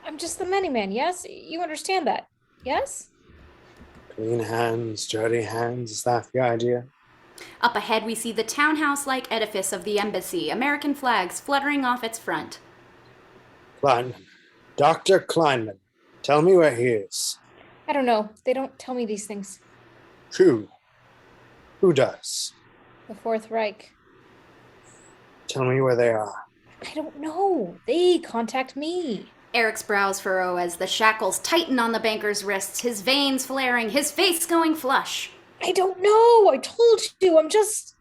I'm just the many man, yes? You understand that, yes? Clean hands, dirty hands, is that the idea? Up ahead, we see the townhouse-like edifice of the embassy, American flags fluttering off its front. Kleinmein. Dr. Kleinmein. Tell me where he is. I don't know. They don't tell me these things. Who? Who does? The Fourth Reich. Tell me where they are. I don't know. They contact me. Erik's brows furrow as the shackles tighten on the banker's wrists, his veins flaring, his face going flush. I don't know. I told you. I'm just...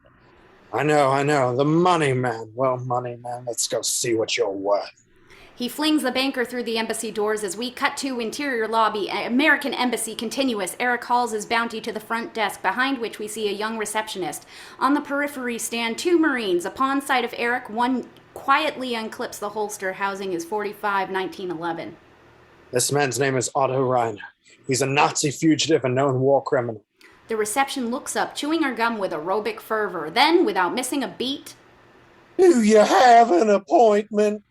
I know. The money man. Well, money man, let's go see what you're worth. He flings the banker through the embassy doors as we cut to interior lobby, American embassy continuous. Erik hauls his bounty to the front desk, behind which we see a young receptionist. On the periphery stand two Marines. Upon sight of Erik, one quietly unclips the holster housing his .45 1911. This man's name is Otto Reiner. He's a Nazi fugitive and known war criminal. The reception looks up, chewing her gum with aerobic fervor. Then, without missing a beat... Do you have an appointment?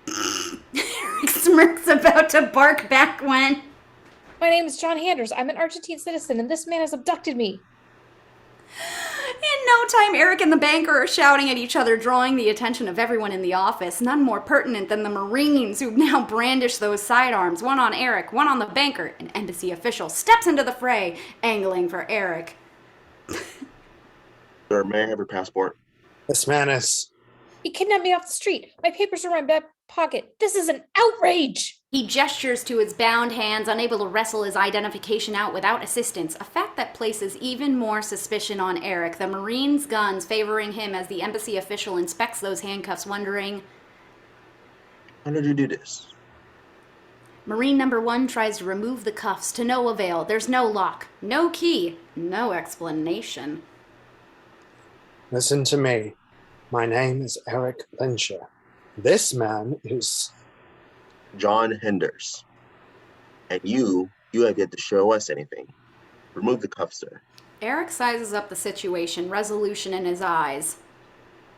Erik smirks, about to bark back when... My name is John Handers. I'm an Argentine citizen, and this man has abducted me. In no time, Erik and the banker are shouting at each other, drawing the attention of everyone in the office. None more pertinent than the Marines, who now brandish those sidearms, one on Erik, one on the banker. An embassy official steps into the fray, angling for Erik. Sir, may I have your passport? This man is... He kidnapped me off the street. My papers are in my back pocket. This is an outrage! He gestures to his bound hands, unable to wrestle his identification out without assistance, a fact that places even more suspicion on Erik, the Marine's guns favoring him as the embassy official inspects those handcuffs, wondering, how did you do this? Marine number 1 tries to remove the cuffs, to no avail. There's no lock, no key, no explanation. Listen to me. My name is Erik Lyncher. This man is John Henders. And you have yet to show us anything. Remove the cuffs, sir. Erik sizes up the situation, resolution in his eyes.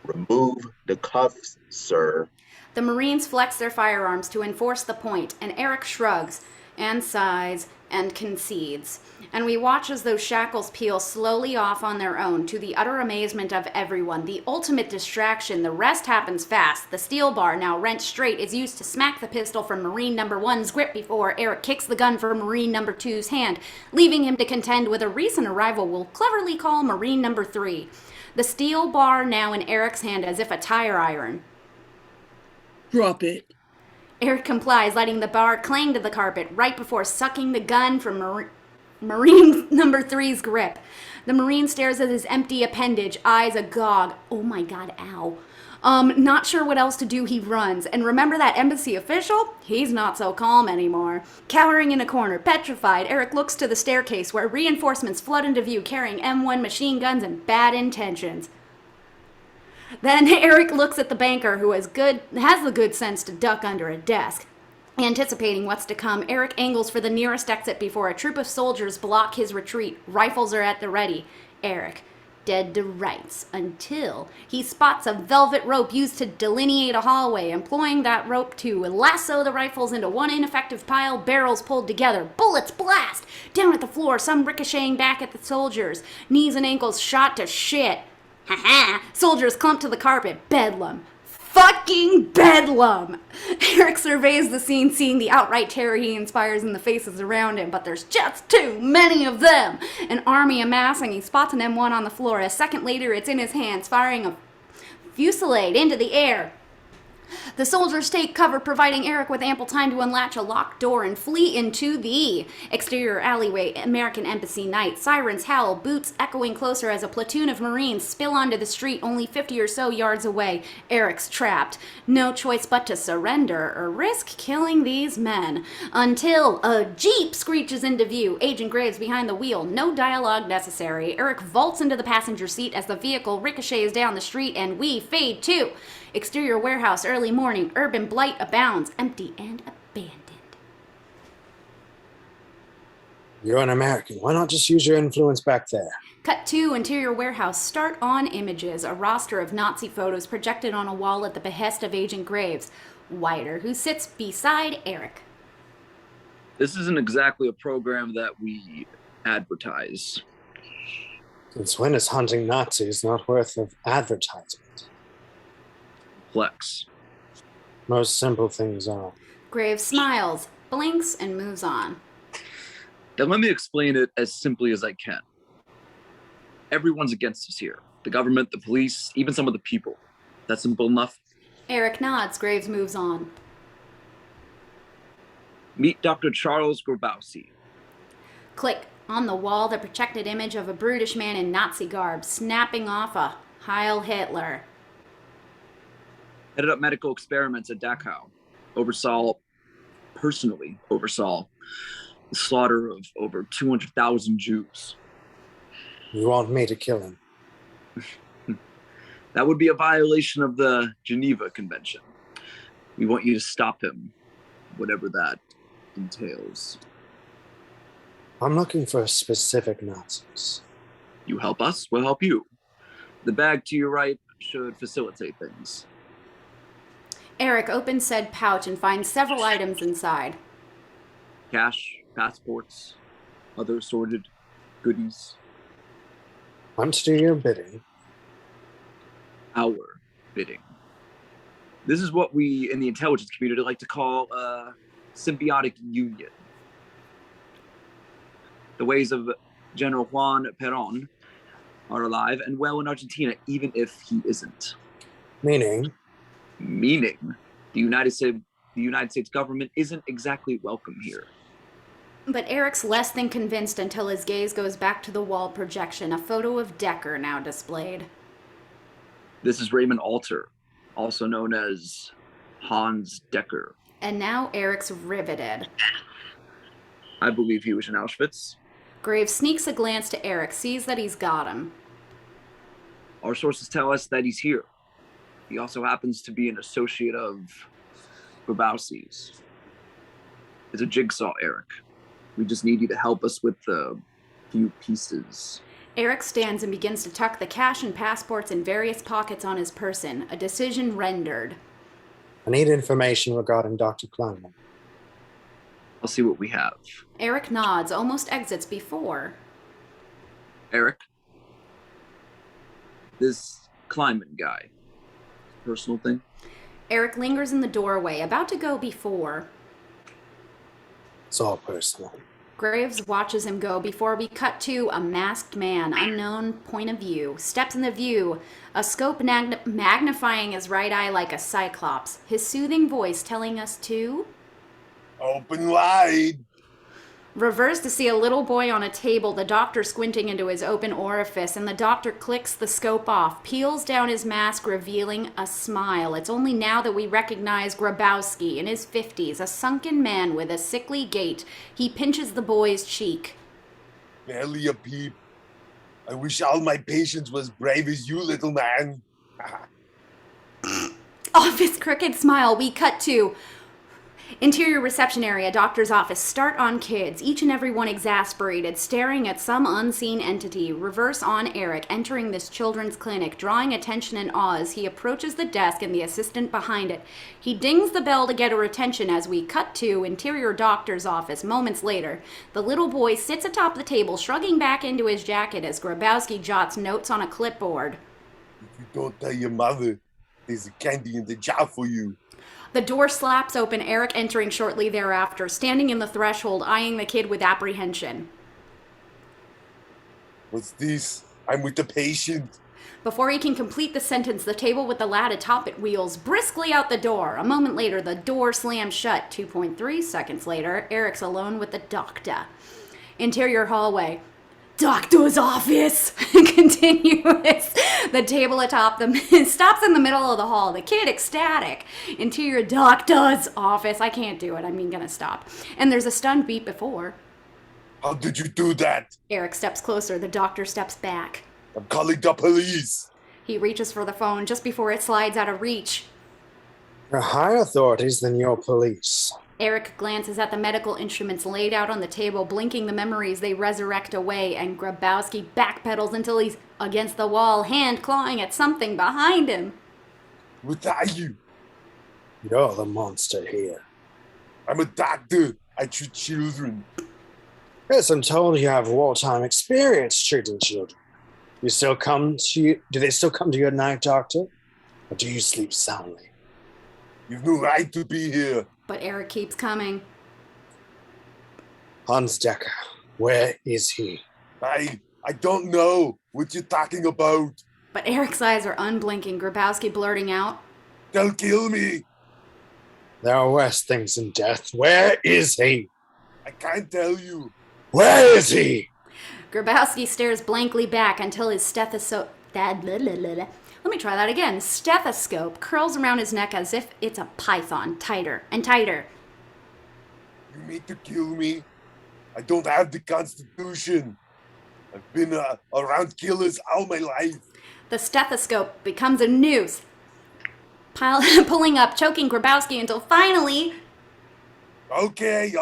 Remove the cuffs, sir. The Marines flex their firearms to enforce the point, and Erik shrugs, and sighs, and concedes. And we watch as those shackles peel slowly off on their own, to the utter amazement of everyone. The ultimate distraction, the rest happens fast. The steel bar, now wrenched straight, is used to smack the pistol from Marine number 1's grip before Erik kicks the gun from Marine number 2's hand, leaving him to contend with a recent arrival we'll cleverly call Marine number 3. The steel bar now in Erik's hand as if a tire iron. Drop it. Erik complies, letting the bar clang to the carpet right before sucking the gun from Marine number 3's grip. The Marine stares at his empty appendage, eyes agog. Oh my god, ow. Not sure what else to do, he runs. And remember that embassy official? He's not so calm anymore. Cowering in a corner, petrified, Erik looks to the staircase where reinforcements flood into view carrying M1 machine guns and bad intentions. Then Erik looks at the banker, who has the good sense to duck under a desk. Anticipating what's to come, Erik angles for the nearest exit before a troop of soldiers block his retreat. Rifles are at the ready. Erik, dead to rights, until he spots a velvet rope used to delineate a hallway, employing that rope to lasso the rifles into one ineffective pile, barrels pulled together, bullets blast! Down at the floor, some ricocheting back at the soldiers, knees and ankles shot to shit. Ha-ha! Soldiers clump to the carpet. Bedlam. Fucking bedlam! Erik surveys the scene, seeing the outright terror he inspires in the faces around him, but there's just too many of them! An army amassing, he spots an M1 on the floor. A second later, it's in his hands, firing a fusillade into the air. The soldiers take cover, providing Erik with ample time to unlatch a locked door and flee into the exterior alleyway. American Embassy night. Sirens howl, boots echoing closer as a platoon of Marines spill onto the street only 50 or so yards away. Erik's trapped. No choice but to surrender or risk killing these men. Until a Jeep screeches into view. Agent Graves behind the wheel. No dialogue necessary. Erik vaults into the passenger seat as the vehicle ricochets down the street, and we fade to exterior warehouse, early morning, urban blight abounds, empty and abandoned. You're an American. Why not just use your influence back there? Cut to interior warehouse. Start on images. A roster of Nazi photos projected on a wall at the behest of Agent Graves. Wider, who sits beside Erik. This isn't exactly a program that we advertise. Since when is hunting Nazis not worth of advertisement? Flex. Most simple things are. Graves smiles, blinks, and moves on. Then let me explain it as simply as I can. Everyone's against us here. The government, the police, even some of the people. That's simple enough? Erik nods. Graves moves on. Meet Dr. Charles Grubowsky. Click. On the wall, the projected image of a brutish man in Nazi garb, snapping off a Heil Hitler. Headed up medical experiments at Dachau. Personally oversaw the slaughter of over 200,000 Jews. You want me to kill him? That would be a violation of the Geneva Convention. We want you to stop him, whatever that entails. I'm looking for specific Nazis. You help us, we'll help you. The bag to your right should facilitate things. Erik opens said pouch and finds several items inside. Cash, passports, other assorted goodies. I'm to do your bidding. Our bidding. This is what we in the intelligence community like to call a symbiotic union. The ways of General Juan Perón are alive and well in Argentina, even if he isn't. Meaning? Meaning, the United the United States government isn't exactly welcome here. But Erik's less than convinced until his gaze goes back to the wall projection, a photo of Decker now displayed. This is Raymond Alter, also known as Hans Decker. And now Erik's riveted. I believe he was in Auschwitz. Graves sneaks a glance to Erik, sees that he's got him. Our sources tell us that he's here. He also happens to be an associate of Grubowski's. It's a jigsaw, Erik. We just need you to help us with the few pieces. Erik stands and begins to tuck the cash and passports in various pockets on his person, a decision rendered. I need information regarding Dr. Kleinmein. I'll see what we have. Erik nods, almost exits before. Erik, this Kleinmein guy, personal thing? Erik lingers in the doorway, about to go before. It's all personal. Graves watches him go before we cut to a masked man, unknown point of view, steps in the view, a scope magnifying his right eye like a cyclops, his soothing voice telling us to open wide. Reverse to see a little boy on a table, the doctor squinting into his open orifice, and the doctor clicks the scope off, peels down his mask, revealing a smile. It's only now that we recognize Grubowsky, in his 50s, a sunken man with a sickly gait. He pinches the boy's cheek. Barely a peep. I wish all my patients was brave as you, little man. Off his crooked smile, we cut to interior reception area, doctor's office, start on kids, each and every one exasperated, staring at some unseen entity. Reverse on Erik, entering this children's clinic, drawing attention and awe as he approaches the desk and the assistant behind it. He dings the bell to get her attention as we cut to interior doctor's office. Moments later, the little boy sits atop the table, shrugging back into his jacket as Grubowsky jots notes on a clipboard. If you don't tell your mother, there's a candy in the jar for you. The door slaps open, Erik entering shortly thereafter, standing in the threshold, eyeing the kid with apprehension. What's this? I'm with the patient. Before he can complete the sentence, the table with the lad atop it wheels briskly out the door. A moment later, the door slams shut. 2.3 seconds later, Erik's alone with the doctor. Interior hallway. Doctor's office! Continuous. The table atop them stops in the middle of the hall. The kid ecstatic. Interior doctor's office. I can't do it. I'm gonna stop. And there's a stunned beat before. How did you do that? Erik steps closer. The doctor steps back. I'm calling the police. He reaches for the phone just before it slides out of reach. There are higher authorities than your police. Erik glances at the medical instruments laid out on the table, blinking the memories they resurrect away, and Grubowsky backpedals until he's against the wall, hand clawing at something behind him. What are you? You're the monster here. I'm a doctor. I treat children. Yes, I'm told you have wartime experience treating children. Do they still come to you at night, doctor? Or do you sleep soundly? You've no right to be here. But Erik keeps coming. Hans Decker, where is he? I don't know what you're talking about. But Erik's eyes are unblinking, Grubowsky blurting out. They'll kill me. There are worse things than death. Where is he? I can't tell you. Where is he? Grubowsky stares blankly back until his stethoscope... Let me try that again. Stethoscope curls around his neck as if it's a python, tighter and tighter. You mean to kill me? I don't have the Constitution. I've been around killers all my life. The stethoscope becomes a noose, pulling up, choking Grubowsky until finally... Okay,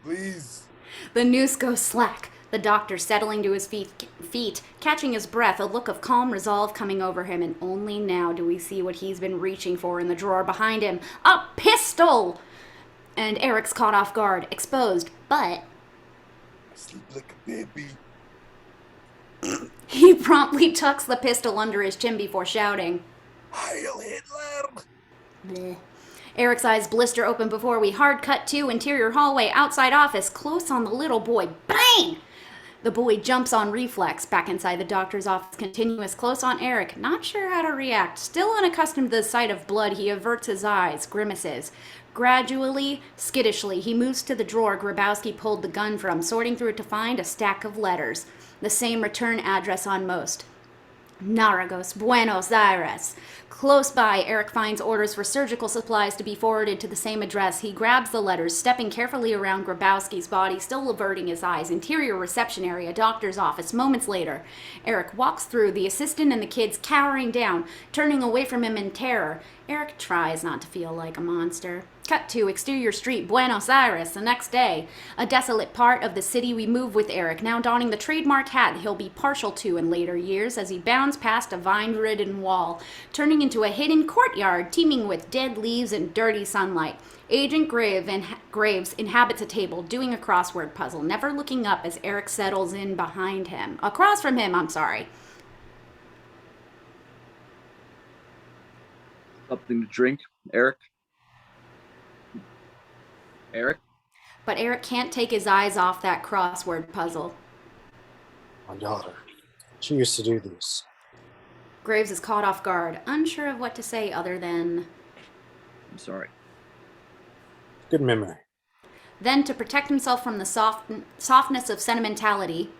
please. The noose goes slack. The doctor settling to his feet, catching his breath, a look of calm resolve coming over him, and only now do we see what he's been reaching for in the drawer behind him. A pistol! And Erik's caught off guard, exposed, but... I sleep like a baby. He promptly tucks the pistol under his chin before shouting, Heil Hitler! Bleh. Erik's eyes blister open before we hard cut to interior hallway, outside office, close on the little boy. Bang! The boy jumps on reflex. Back inside the doctor's office, continuous close on Erik, not sure how to react. Still unaccustomed to the sight of blood, he averts his eyes, grimaces. Gradually, skittishly, he moves to the drawer Grubowsky pulled the gun from, sorting through it to find a stack of letters. The same return address on most. Naragos, Buenos Aires. Close by, Erik finds orders for surgical supplies to be forwarded to the same address. He grabs the letters, stepping carefully around Grubowsky's body, still averting his eyes. Interior reception area, doctor's office. Moments later, Erik walks through, the assistant and the kids cowering down, turning away from him in terror. Erik tries not to feel like a monster. Cut to exterior street, Buenos Aires, the next day. A desolate part of the city we move with Erik, now donning the trademark hat he'll be partial to in later years as he bounds past a vine-ridden wall, turning into a hidden courtyard teeming with dead leaves and dirty sunlight. Agent Graves inhabits a table, doing a crossword puzzle, never looking up as Erik settles in behind him. Across from him, I'm sorry. Something to drink, Erik? Erik? But Erik can't take his eyes off that crossword puzzle. My daughter. She used to do these. Graves is caught off guard, unsure of what to say other than... I'm sorry. Good memory. Then, to protect himself from the softness of sentimentality...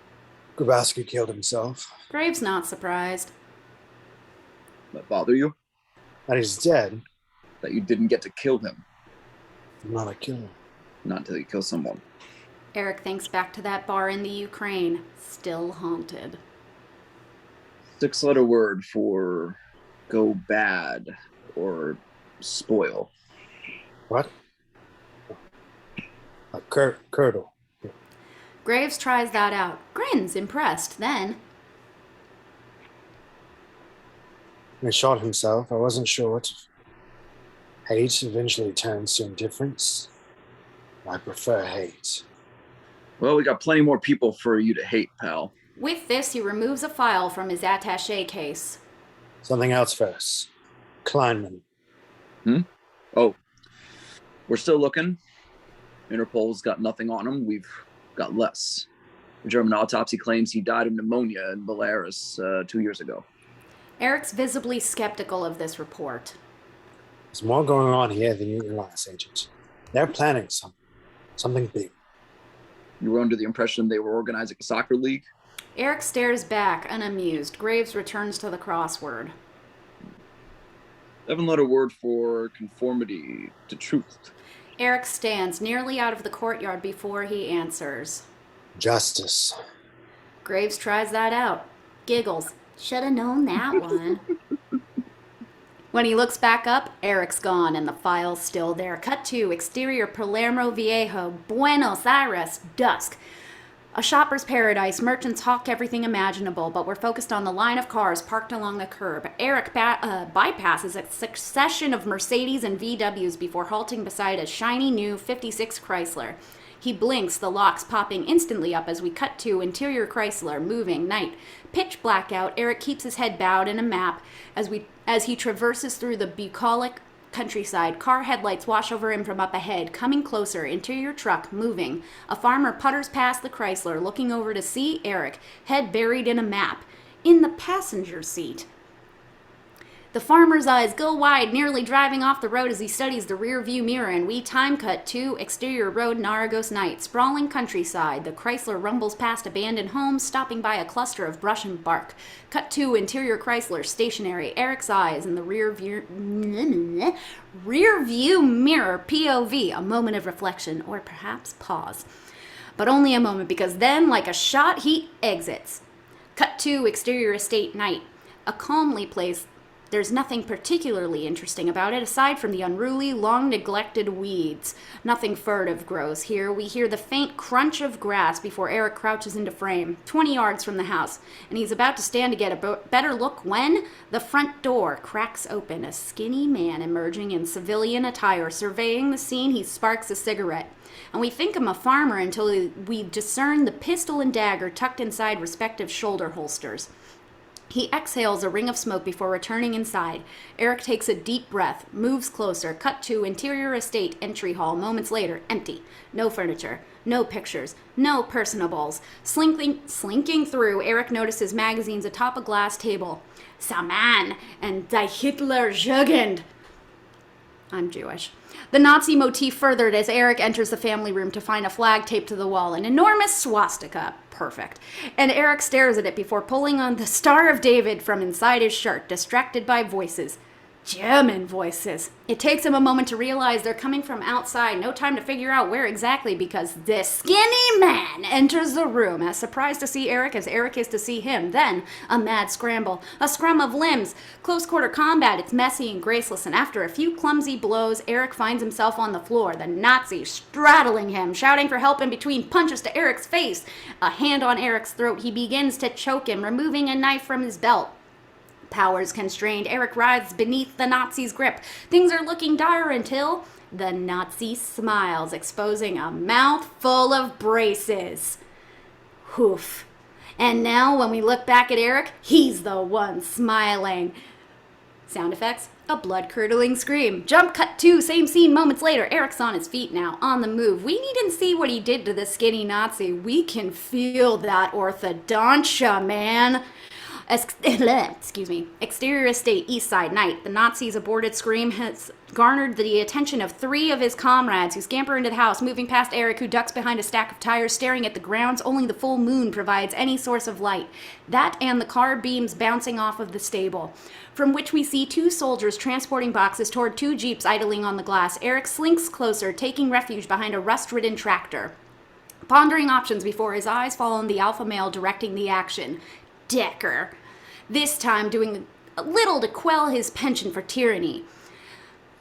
Grubowsky killed himself. Graves not surprised. That bother you? That he's dead. That you didn't get to kill him. I'm not a killer. Not until you kill someone. Erik thinks back to that bar in the Ukraine, still haunted. 6-letter word for go bad or spoil. What? A curdle. Graves tries that out, grins, impressed, then... When he shot himself, I wasn't sure what hate eventually turns to indifference. I prefer hate. Well, we got plenty more people for you to hate, pal. With this, he removes a file from his attaché case. Something else first. Kleinmein. Oh, we're still looking. Interpol's got nothing on him. We've got less. The German autopsy claims he died of pneumonia in Belarus 2 years ago. Erik's visibly skeptical of this report. There's more going on here than you realize, Agent. They're planning something big. You were under the impression they were organizing a soccer league? Erik stares back, unamused. Graves returns to the crossword. 7-letter word for conformity to truth. Erik stands nearly out of the courtyard before he answers. Justice. Graves tries that out. Giggles. Should have known that one. When he looks back up, Erik's gone and the file's still there. Cut to exterior Palermo Viejo, Buenos Aires, dusk. A shopper's paradise. Merchants hawk everything imaginable, but we're focused on the line of cars parked along the curb. Erik bypasses a succession of Mercedes and VWs before halting beside a shiny new 56 Chrysler. He blinks, the locks popping instantly up as we cut to interior Chrysler, moving, night. Pitch blackout, Erik keeps his head bowed in a map as he traverses through the bucolic countryside. Car headlights wash over him from up ahead, coming closer, interior truck, moving. A farmer putters past the Chrysler, looking over to see Erik, head buried in a map, in the passenger seat. The farmer's eyes go wide, nearly driving off the road as he studies the rear view mirror, and we time cut to exterior road, Naragos night, sprawling countryside. The Chrysler rumbles past abandoned homes, stopping by a cluster of brush and bark. Cut to interior Chrysler, stationary. Erik's eyes in the rear view mirror, POV, a moment of reflection, or perhaps pause. But only a moment, because then, like a shot, he exits. Cut to exterior estate night, a calmly placed. There's nothing particularly interesting about it, aside from the unruly, long-neglected weeds. Nothing furtive grows here. We hear the faint crunch of grass before Erik crouches into frame, 20 yards from the house, and he's about to stand to get a better look when the front door cracks open. A skinny man emerging in civilian attire, surveying the scene, he sparks a cigarette. And we think him a farmer until we discern the pistol and dagger tucked inside respective shoulder holsters. He exhales a ring of smoke before returning inside. Erik takes a deep breath, moves closer, cut to interior estate entry hall moments later, empty. No furniture, no pictures, no personables. Slinking through, Erik notices magazines atop a glass table. Saman and Die Hitler Jugend. I'm Jewish. The Nazi motif furthered as Erik enters the family room to find a flag taped to the wall, an enormous swastika. Perfect. And Erik stares at it before pulling on the Star of David from inside his shirt, distracted by voices. German voices. It takes him a moment to realize they're coming from outside. No time to figure out where exactly, because this skinny man enters the room, as surprised to see Erik as Erik is to see him. Then, a mad scramble. A scrum of limbs. Close quarter combat. It's messy and graceless, and after a few clumsy blows, Erik finds himself on the floor, the Nazi straddling him, shouting for help in between punches to Erik's face. A hand on Erik's throat, he begins to choke him, removing a knife from his belt. Powers constrained, Erik writhes beneath the Nazi's grip. Things are looking dire until the Nazi smiles, exposing a mouth full of braces. Hoof. And now, when we look back at Erik, he's the one smiling. Sound effects? A blood-curdling scream. Jump cut to, same scene moments later. Erik's on his feet now, on the move. We needn't see what he did to the skinny Nazi. We can feel that orthodontia, man. Excuse me. Exterior estate, east side, night. The Nazi's aborted scream has garnered the attention of 3 of his comrades who scamper into the house, moving past Erik, who ducks behind a stack of tires, staring at the grounds. Only the full moon provides any source of light. That and the car beams bouncing off of the stable, from which we see 2 soldiers transporting boxes toward 2 jeeps idling on the glass. Erik slinks closer, taking refuge behind a rust-ridden tractor, pondering options before his eyes fall on the alpha male directing the action. Decker, this time doing a little to quell his penchant for tyranny.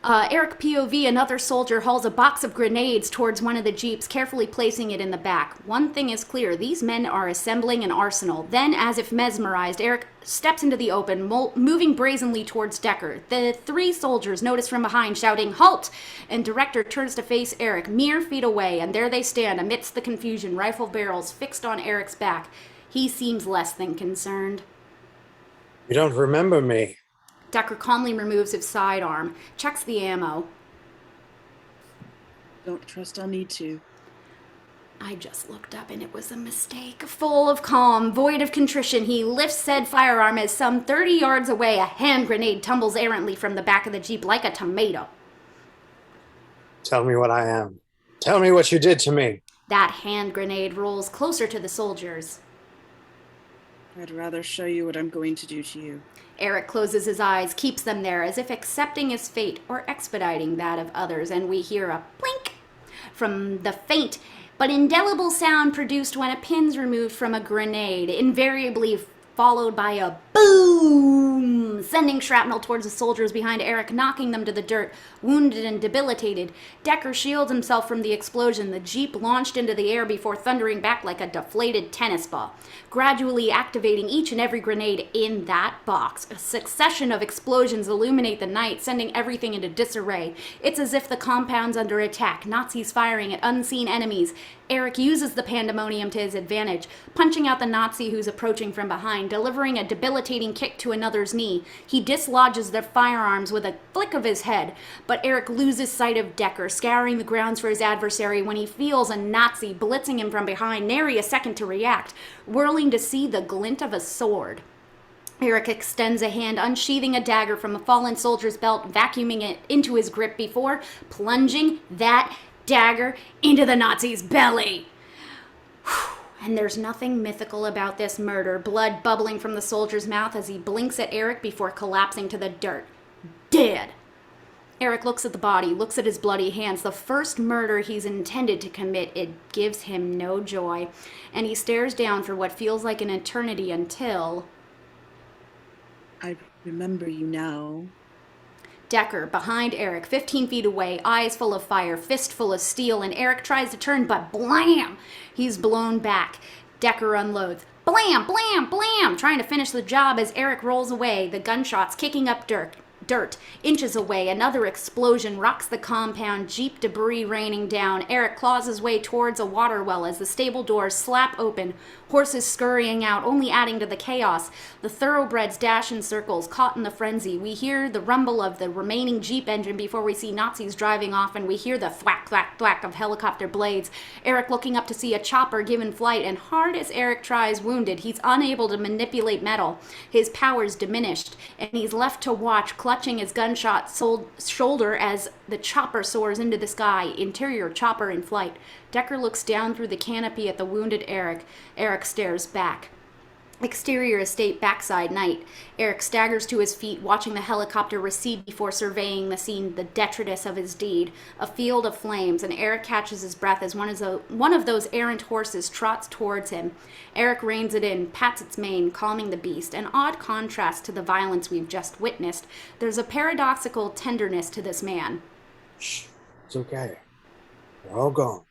Erik POV, another soldier, hauls a box of grenades towards one of the jeeps, carefully placing it in the back. One thing is clear, these men are assembling an arsenal. Then, as if mesmerized, Erik steps into the open, moving brazenly towards Decker. The 3 soldiers notice from behind, shouting, "Halt!" And Director turns to face Erik, mere feet away, and there they stand amidst the confusion, rifle barrels fixed on Erik's back. He seems less than concerned. You don't remember me. Decker calmly removes his sidearm, checks the ammo. Don't trust I'll need to. I just looked up and it was a mistake. Full of calm, void of contrition, he lifts said firearm as some 30 yards away, a hand grenade tumbles errantly from the back of the Jeep like a tomato. Tell me what I am. Tell me what you did to me. That hand grenade rolls closer to the soldiers. I'd rather show you what I'm going to do to you. Erik closes his eyes, keeps them there, as if accepting his fate or expediting that of others, and we hear a blink from the faint but indelible sound produced when a pin's removed from a grenade, invariably followed by a boom, sending shrapnel towards the soldiers behind Erik, knocking them to the dirt, wounded and debilitated. Decker shields himself from the explosion. The Jeep launched into the air before thundering back like a deflated tennis ball, gradually activating each and every grenade in that box. A succession of explosions illuminate the night, sending everything into disarray. It's as if the compound's under attack, Nazis firing at unseen enemies. Erik uses the pandemonium to his advantage, punching out the Nazi who's approaching from behind, delivering a debilitating kick to another's knee. He dislodges their firearms with a flick of his head, but Erik loses sight of Decker, scouring the grounds for his adversary when he feels a Nazi blitzing him from behind, nary a second to react, whirling to see the glint of a sword. Erik extends a hand, unsheathing a dagger from a fallen soldier's belt, vacuuming it into his grip before plunging that dagger into the Nazi's belly. And there's nothing mythical about this murder, blood bubbling from the soldier's mouth as he blinks at Erik before collapsing to the dirt. Dead. Erik looks at the body, looks at his bloody hands. The first murder he's intended to commit, it gives him no joy. And he stares down for what feels like an eternity until... I remember you now. Decker, behind Erik, 15 feet away, eyes full of fire, fist full of steel, and Erik tries to turn, but blam! He's blown back. Decker unloads. Blam, blam, blam! Trying to finish the job as Erik rolls away, the gunshots kicking up dirt. dirt. Inches away, another explosion rocks the compound, Jeep debris raining down. Erik claws his way towards a water well as the stable doors slap open, horses scurrying out, only adding to the chaos. The thoroughbreds dash in circles, caught in the frenzy. We hear the rumble of the remaining Jeep engine before we see Nazis driving off, and we hear the thwack, thwack, thwack of helicopter blades. Erik looking up to see a chopper given flight, and hard as Erik tries, wounded, he's unable to manipulate metal. His powers diminished, and he's left to watch, clutching his gunshot shoulder as the chopper soars into the sky. Interior chopper in flight. Decker looks down through the canopy at the wounded Erik. Erik stares back. Exterior estate backside night. Erik staggers to his feet, watching the helicopter recede before surveying the scene, the detritus of his deed. A field of flames, and Erik catches his breath as one of those errant horses trots towards him. Erik reins it in, pats its mane, calming the beast. An odd contrast to the violence we've just witnessed. There's a paradoxical tenderness to this man. Shh, it's okay. They're all gone.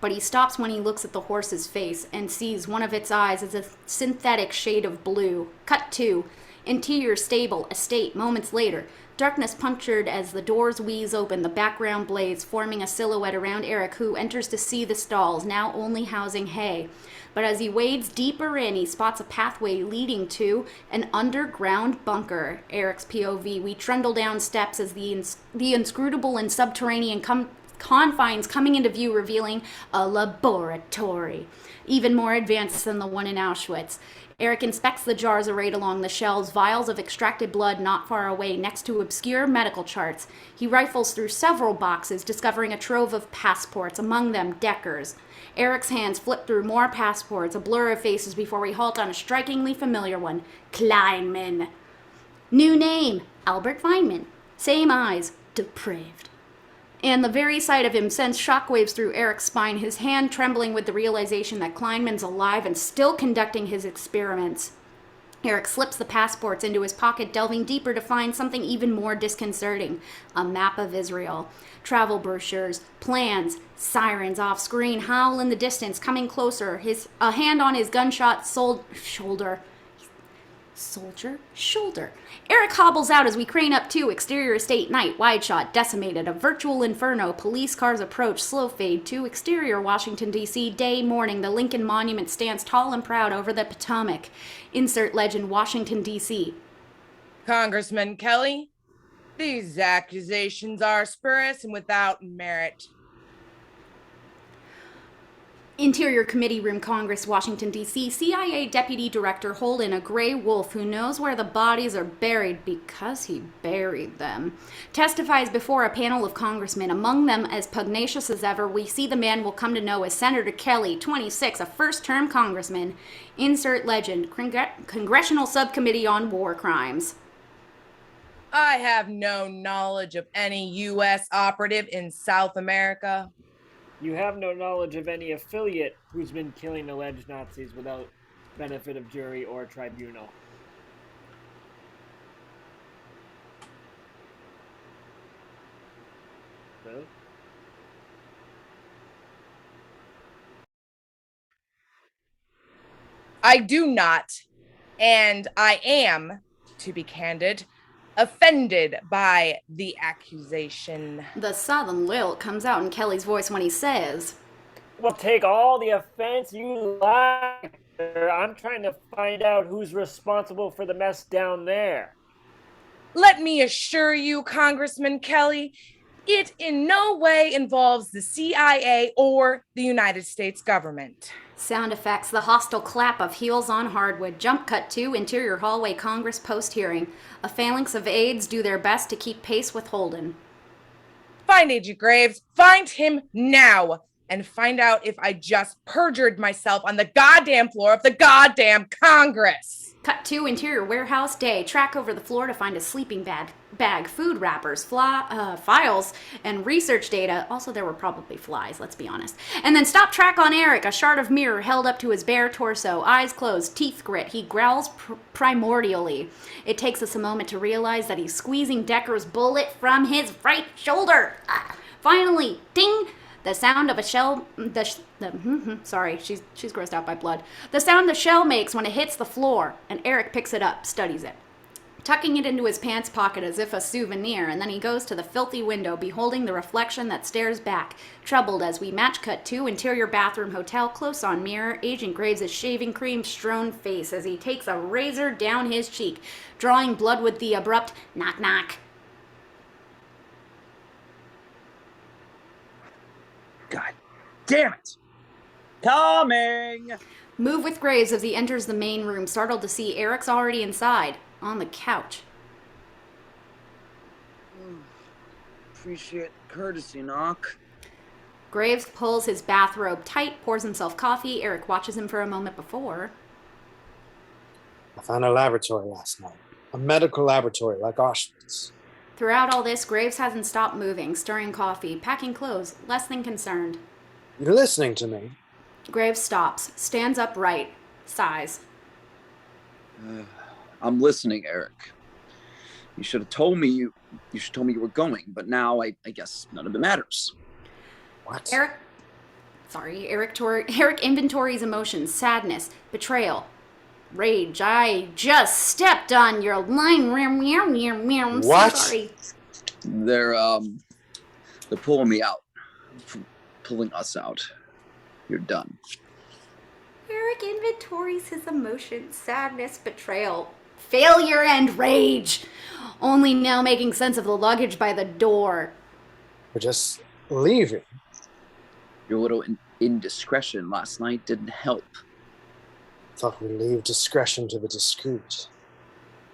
But he stops when he looks at the horse's face and sees one of its eyes as a synthetic shade of blue. Cut to interior stable, estate, moments later. Darkness punctured as the doors wheeze open, the background blades forming a silhouette around Erik, who enters to see the stalls, now only housing hay. But as he wades deeper in, he spots a pathway leading to an underground bunker. Erik's POV. We trundle down steps as the inscrutable and subterranean confines coming into view, revealing a laboratory, even more advanced than the one in Auschwitz. Erik inspects the jars arrayed along the shelves, vials of extracted blood not far away next to obscure medical charts. He rifles through several boxes, discovering a trove of passports, among them Decker's. Erik's hands flip through more passports, a blur of faces before we halt on a strikingly familiar one. Kleinmein. New name, Albert Feynman. Same eyes, depraved. And the very sight of him sends shockwaves through Erik's spine, his hand trembling with the realization that Kleinmein's alive and still conducting his experiments. Erik slips the passports into his pocket, delving deeper to find something even more disconcerting. A map of Israel. Travel brochures, plans, sirens off screen howl in the distance, coming closer, a hand on his gunshot shoulder. Erik hobbles out as we crane up to exterior estate night, wide shot, decimated, a virtual inferno, police cars approach, slow fade to exterior Washington, D.C., day, morning, the Lincoln Monument stands tall and proud over the Potomac. Insert legend, Washington, D.C. Congressman Kelly, these accusations are spurious and without merit. Interior Committee Room, Congress, Washington, D.C., CIA Deputy Director Holden, a gray wolf who knows where the bodies are buried because he buried them, testifies before a panel of congressmen. Among them, as pugnacious as ever, we see the man we'll come to know as Senator Kelly, 26, a first-term congressman. Insert legend, Congressional Subcommittee on War Crimes. I have no knowledge of any U.S. operative in South America. You have no knowledge of any affiliate who's been killing alleged Nazis without benefit of jury or tribunal. No? I do not, and I am, to be candid, offended by the accusation. The southern lilt comes out in Kelly's voice when he says, "Well, take all the offense you like. I'm trying to find out who's responsible for the mess down there." Let me assure you, Congressman Kelly, it in no way involves the CIA or the United States government. Sound effects, the hostile clap of heels on hardwood. Jump cut to interior hallway, Congress post-hearing. A phalanx of aides do their best to keep pace with Holden. Find Agent Graves. Find him now. And find out if I just perjured myself on the goddamn floor of the goddamn Congress. Cut to interior warehouse day. Track over the floor to find a sleeping bag, food wrappers, files, and research data. Also, there were probably flies, let's be honest. And then stop track on Erik, a shard of mirror held up to his bare torso. Eyes closed, teeth grit. He growls primordially. It takes us a moment to realize that he's squeezing Decker's bullet from his right shoulder. Finally, ding! The sound of a shell, sorry, she's grossed out by blood. The sound the shell makes when it hits the floor, and Erik picks it up, studies it. tucking it into his pants pocket as if a souvenir, and then he goes to the filthy window, beholding the reflection that stares back. Troubled as we match cut to interior bathroom hotel, close on mirror, Agent Graves' shaving cream strewn face as he takes a razor down his cheek, drawing blood with the abrupt knock knock. God damn it! Coming! Move with Graves as he enters the main room, startled to see Erik's already inside, on the couch. Appreciate courtesy, Knock. Graves pulls his bathrobe tight, pours himself coffee. Erik watches him for a moment before. I found a laboratory last night. A medical laboratory like Auschwitz. Throughout all this, Graves hasn't stopped moving, stirring coffee, packing clothes, less than concerned. You're listening to me. Graves stops, stands upright, sighs. I'm listening, Erik. You should have told me you should tell me you were going, but now I guess none of it matters. What? Erik inventories emotions, sadness, betrayal, rage. I just stepped on your line. I'm What? so sorry. They're pulling me out. Pulling us out. You're done. Erik inventories his emotions, sadness, betrayal, failure, and rage. Only now making sense of the luggage by the door. We're just leaving. Your little indiscretion last night didn't help. Thought we leave discretion to the discreet.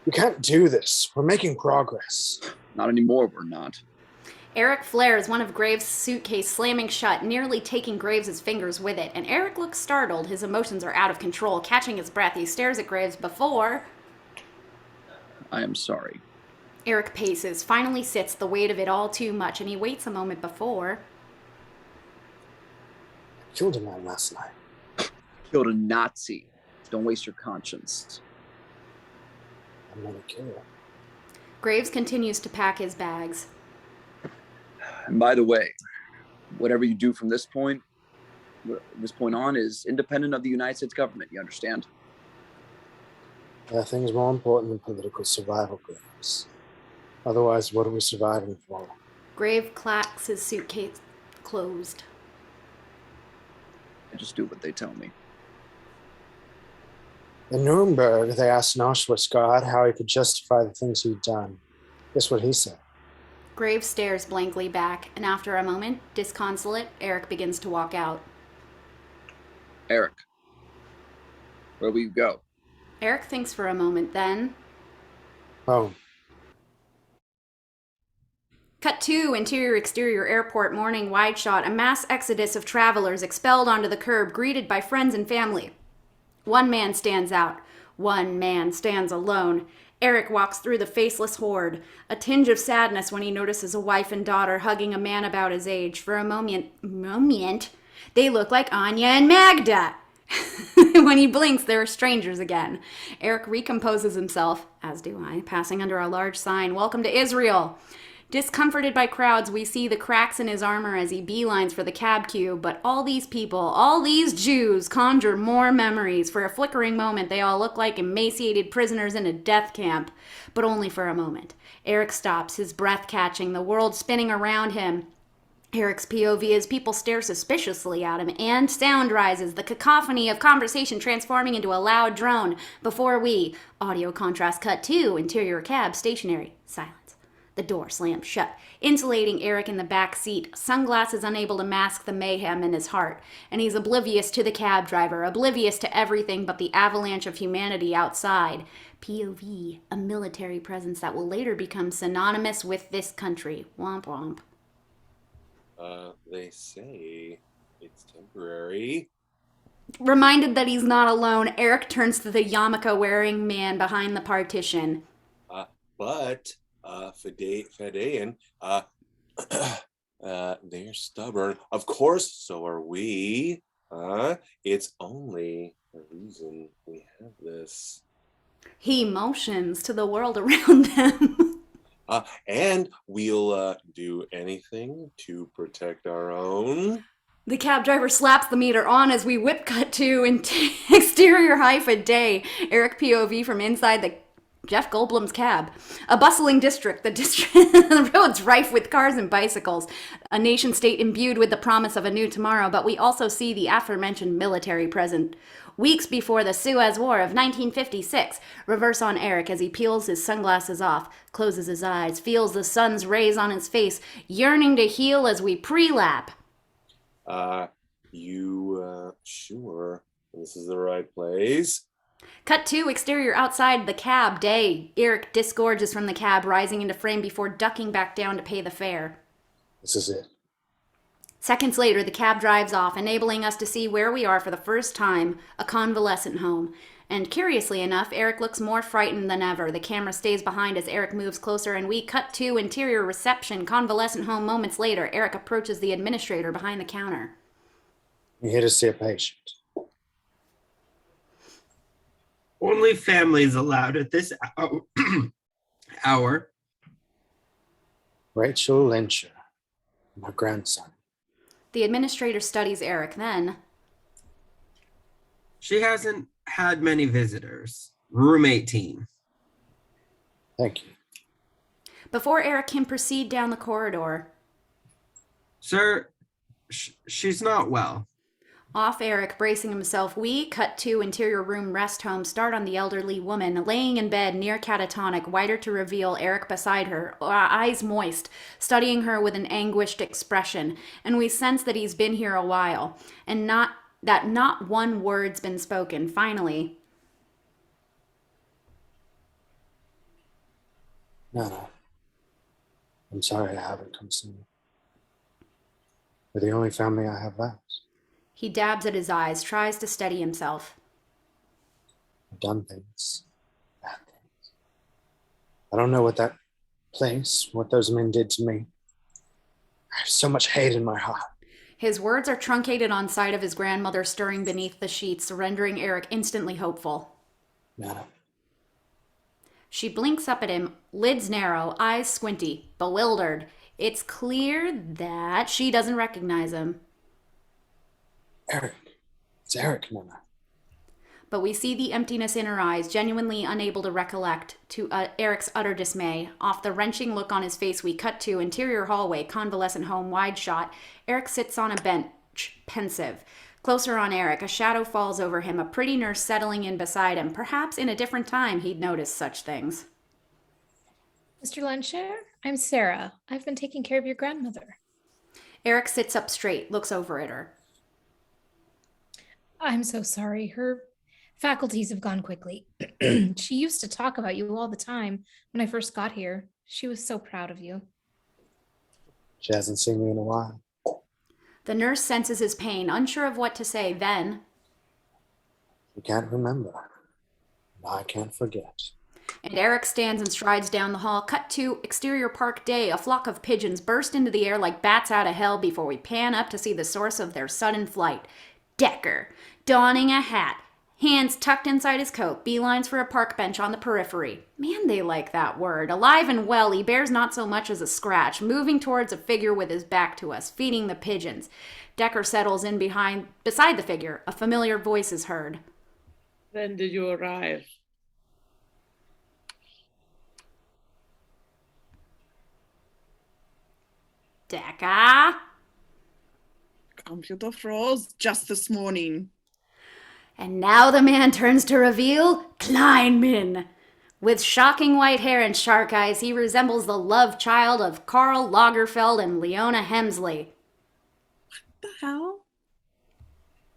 You can't do this. We're making progress. Not anymore, we're not. Erik flares one of Graves' suitcase slamming shut, nearly taking Graves' fingers with it, and Erik looks startled. His emotions are out of control. Catching his breath, he stares at Graves before... I am sorry. Erik paces, finally sits, the weight of it all too much, and he waits a moment before... I killed a man last night. Killed a Nazi. Don't waste your conscience. I'm not a killer. Graves continues to pack his bags. And by the way, whatever you do from this point on is independent of the United States government, you understand? There are things more important than political survival, Graves. Otherwise, what are we surviving for? Graves clacks his suitcase closed. I just do what they tell me. In Nuremberg, they asked an Auschwitz guard how he could justify the things he'd done. Guess what he said? Graves stares blankly back, and after a moment, disconsolate, Erik begins to walk out. Erik, where will you go? Erik thinks for a moment, then... Home. Cut to interior-exterior airport morning wide shot, a mass exodus of travelers expelled onto the curb, greeted by friends and family. One man stands out. One man stands alone. Erik walks through the faceless horde, a tinge of sadness when he notices a wife and daughter hugging a man about his age. For a moment, they look like Anya and Magda. When he blinks, they're strangers again. Erik recomposes himself, as do I, passing under a large sign, "Welcome to Israel." Discomforted by crowds, we see the cracks in his armor as he beelines for the cab queue, but all these people, all these Jews, conjure more memories. For a flickering moment, they all look like emaciated prisoners in a death camp, but only for a moment. Erik stops, his breath catching, the world spinning around him. Erik's POV as people stare suspiciously at him, and sound rises, the cacophony of conversation transforming into a loud drone, before we, audio contrast cut to, interior cab, stationary, silence. The door slams shut, insulating Erik in the back seat, sunglasses unable to mask the mayhem in his heart. And he's oblivious to the cab driver, oblivious to everything but the avalanche of humanity outside. POV, a military presence that will later become synonymous with this country. Womp womp. They say it's temporary. Reminded that he's not alone, Erik turns to the yarmulke-wearing man behind the partition. But Fadaean, they're stubborn. Of course, so are we. It's only the reason we have this. He motions to the world around them. And we'll do anything to protect our own. The cab driver slaps the meter on as we whip cut to exterior Haifa day. Erik POV from inside the Jeff Goldblum's cab. A bustling district, the roads rife with cars and bicycles. A nation state imbued with the promise of a new tomorrow, but we also see the aforementioned military present. Weeks before the Suez War of 1956, reverse on Erik as he peels his sunglasses off, closes his eyes, feels the sun's rays on his face, yearning to heal as we pre-lap. Sure this is the right place? Cut to exterior outside the cab, day. Erik disgorges from the cab, rising into frame before ducking back down to pay the fare. This is it. Seconds later, the cab drives off, enabling us to see where we are for the first time, a convalescent home. And curiously enough, Erik looks more frightened than ever. The camera stays behind as Erik moves closer, and we cut to interior reception, convalescent home moments later. Erik approaches the administrator behind the counter. I'm here to see a patient. Only families allowed at this hour. Rachel Lyncher, my grandson. The administrator studies Erik, then. She hasn't had many visitors. Room 18. Thank you. Before Erik can proceed down the corridor. Sir, she's not well. Off Erik, bracing himself, we cut to interior room rest home, start on the elderly woman, laying in bed, near catatonic, whiter to reveal Erik beside her, eyes moist, studying her with an anguished expression, and we sense that he's been here a while, and not one word's been spoken. Finally. No. I'm sorry I haven't come sooner. We're the only family I have left. He dabs at his eyes, tries to steady himself. I've done things. Bad things. I don't know what that place, what those men did to me. I have so much hate in my heart. His words are truncated on sight of his grandmother stirring beneath the sheets, rendering Erik instantly hopeful. Nana. She blinks up at him, lids narrow, eyes squinty, bewildered. It's clear that she doesn't recognize him. Erik. It's Erik, Nana. But we see the emptiness in her eyes, genuinely unable to recollect, to Erik's utter dismay. Off the wrenching look on his face, we cut to interior hallway, convalescent home, wide shot. Erik sits on a bench, pensive. Closer on Erik, a shadow falls over him, a pretty nurse settling in beside him. Perhaps in a different time he'd noticed such things. Mr. Lyncher, I'm Sarah. I've been taking care of your grandmother. Erik sits up straight, looks over at her. I'm so sorry. Her faculties have gone quickly. She used to talk about you all the time when I first got here. She was so proud of you. She hasn't seen me in a while. The nurse senses his pain, unsure of what to say. Then, You can't remember. And I can't forget. And Erik stands and strides down the hall. Cut to exterior park day. A flock of pigeons burst into the air like bats out of hell before we pan up to see the source of their sudden flight. Decker, donning a hat, hands tucked inside his coat, beelines for a park bench on the periphery. Man, they like that word. Alive and well, he bears not so much as a scratch, moving towards a figure with his back to us, feeding the pigeons. Decker settles in beside the figure. A familiar voice is heard. When did you arrive? Decker? Computer froze just this morning. And now the man turns to reveal Kleinmein. With shocking white hair and shark eyes, he resembles the love child of Karl Lagerfeld and Leona Hemsley. What the hell?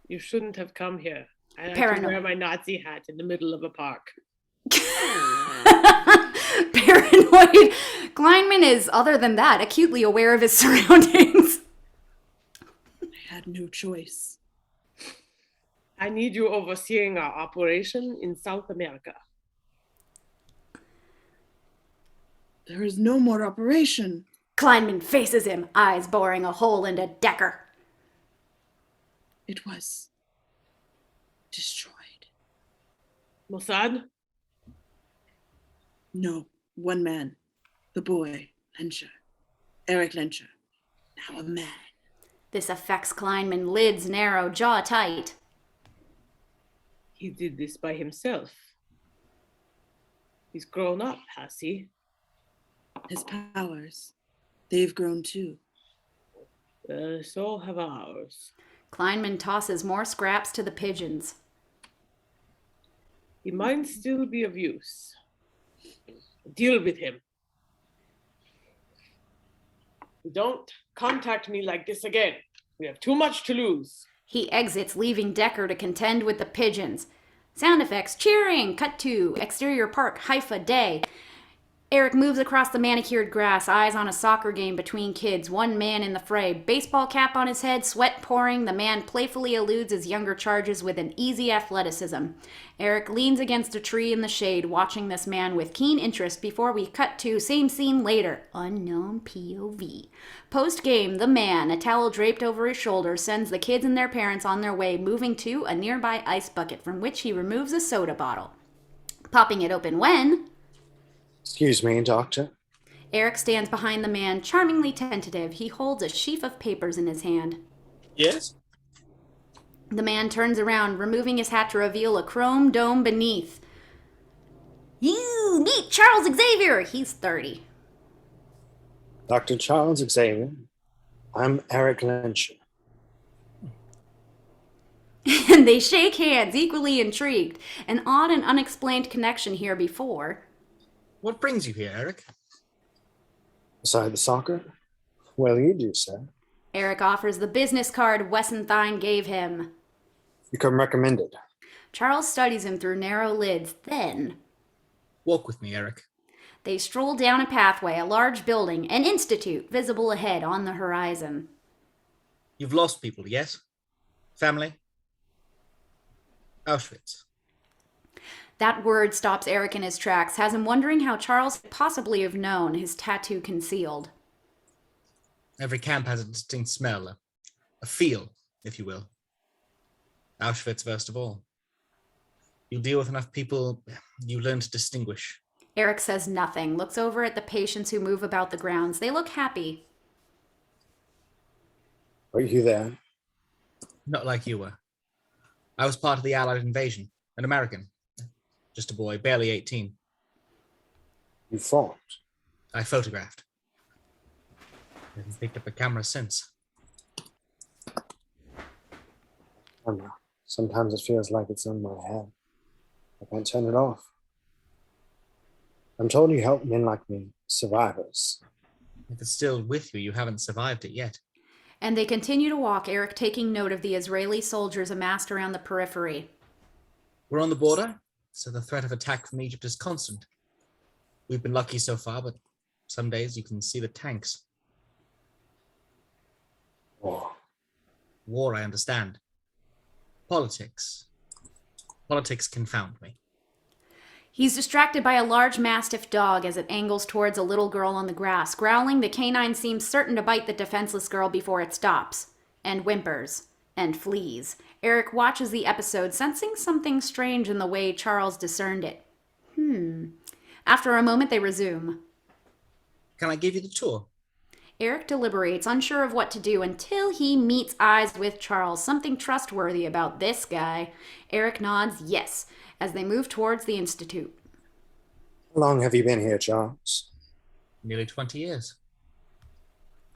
You shouldn't have come here. I Paranoid. can wear my Nazi hat in the middle of a park. Paranoid. Kleinmein is, other than that, acutely aware of his surroundings. I had no choice. I need you overseeing our operation in South America. There is no more operation. Kleinmein faces him, eyes boring a hole into Decker. It was destroyed. Mossad? No, one man. The boy, Lyncher. Erik Lyncher. Now a man. This affects Kleinmein, lids narrow, jaw tight. He did this by himself. He's grown up, has he? His powers, they've grown too. So have ours. Kleinmein tosses more scraps to the pigeons. He might still be of use. Deal with him. Don't contact me like this again. We have too much to lose. He exits, leaving Decker to contend with the pigeons. Sound effects, cheering, cut to, exterior park, Haifa, day. Erik moves across the manicured grass, eyes on a soccer game between kids, one man in the fray. Baseball cap on his head, sweat pouring, the man playfully eludes his younger charges with an easy athleticism. Erik leans against a tree in the shade, watching this man with keen interest before we cut to same scene later. Unknown POV. Post-game, the man, a towel draped over his shoulders, sends the kids and their parents on their way, moving to a nearby ice bucket from which he removes a soda bottle. Popping it open when... Excuse me, Doctor. Erik stands behind the man, charmingly tentative. He holds a sheaf of papers in his hand. Yes? The man turns around, removing his hat to reveal a chrome dome beneath. You meet Charles Xavier! He's 30. Dr. Charles Xavier. I'm Erik Lynch. And they shake hands, equally intrigued. An odd and unexplained connection here before. What brings you here, Erik? Beside the soccer? Well, you do, sir. Erik offers the business card Wesenthein gave him. You come recommended. Charles studies him through narrow lids, then... Walk with me, Erik. They stroll down a pathway, a large building, an institute, visible ahead on the horizon. You've lost people, yes? Family? Auschwitz. That word stops Erik in his tracks, has him wondering how Charles could possibly have known, his tattoo concealed. Every camp has a distinct smell, a feel, if you will. Auschwitz, first of all. You deal with enough people, you learn to distinguish. Erik says nothing, looks over at the patients who move about the grounds. They look happy. Were you there? Not like you were. I was part of the Allied invasion, an American. Just a boy, barely 18. You fought? I photographed. I haven't picked up a camera since. I don't know. Sometimes it feels like it's in my head. I can't turn it off. I'm told you help men like me, survivors. If it's still with you, you haven't survived it yet. And they continue to walk, Erik taking note of the Israeli soldiers amassed around the periphery. We're on the border, so the threat of attack from Egypt is constant. We've been lucky so far, but some days you can see the tanks. War. War, I understand. Politics. Politics confound me. He's distracted by a large mastiff dog as it angles towards a little girl on the grass. Growling, the canine seems certain to bite the defenseless girl before it stops, and whimpers, and flees. Erik watches the episode, sensing something strange in the way Charles discerned it. After a moment, they resume. Can I give you the tour? Erik deliberates, unsure of what to do, until he meets eyes with Charles. Something trustworthy about this guy. Erik nods yes, as they move towards the institute. How long have you been here, Charles? Nearly 20 years.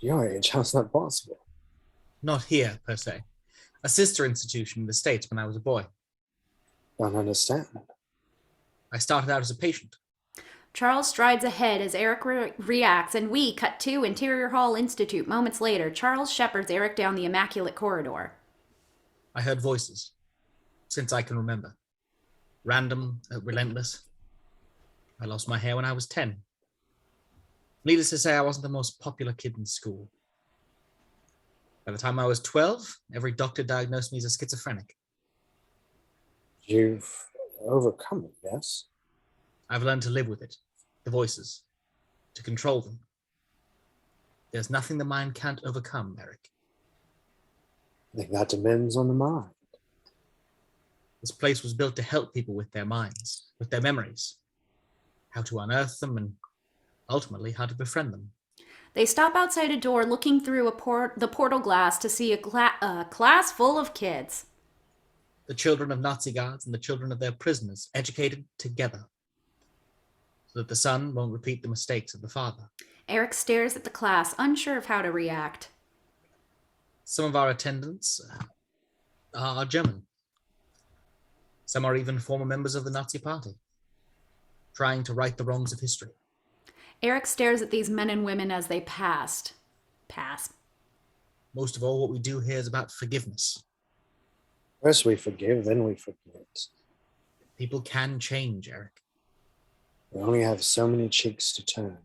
Your age, how's that possible? Not here, per se. A sister institution in the States when I was a boy. Don't understand. I started out as a patient. Charles strides ahead as Erik reacts, and we cut to Interior Hall Institute. Moments later, Charles shepherds Erik down the immaculate corridor. I heard voices, since I can remember. Random, relentless. I lost my hair when I was 10. Needless to say, I wasn't the most popular kid in school. By the time I was 12, every doctor diagnosed me as a schizophrenic. You've overcome it, yes? I've learned to live with it, the voices, to control them. There's nothing the mind can't overcome, Erik. I think that depends on the mind. This place was built to help people with their minds, with their memories, how to unearth them, and ultimately how to befriend them. They stop outside a door, looking through the portal glass to see a class full of kids. The children of Nazi guards and the children of their prisoners, educated together. so that the son won't repeat the mistakes of the father. Erik stares at the class, unsure of how to react. Some of our attendants are German. Some are even former members of the Nazi Party, trying to right the wrongs of history. Erik stares at these men and women as they pass. Most of all, what we do here is about forgiveness. First we forgive, then we forget. People can change, Erik. We only have so many cheeks to turn.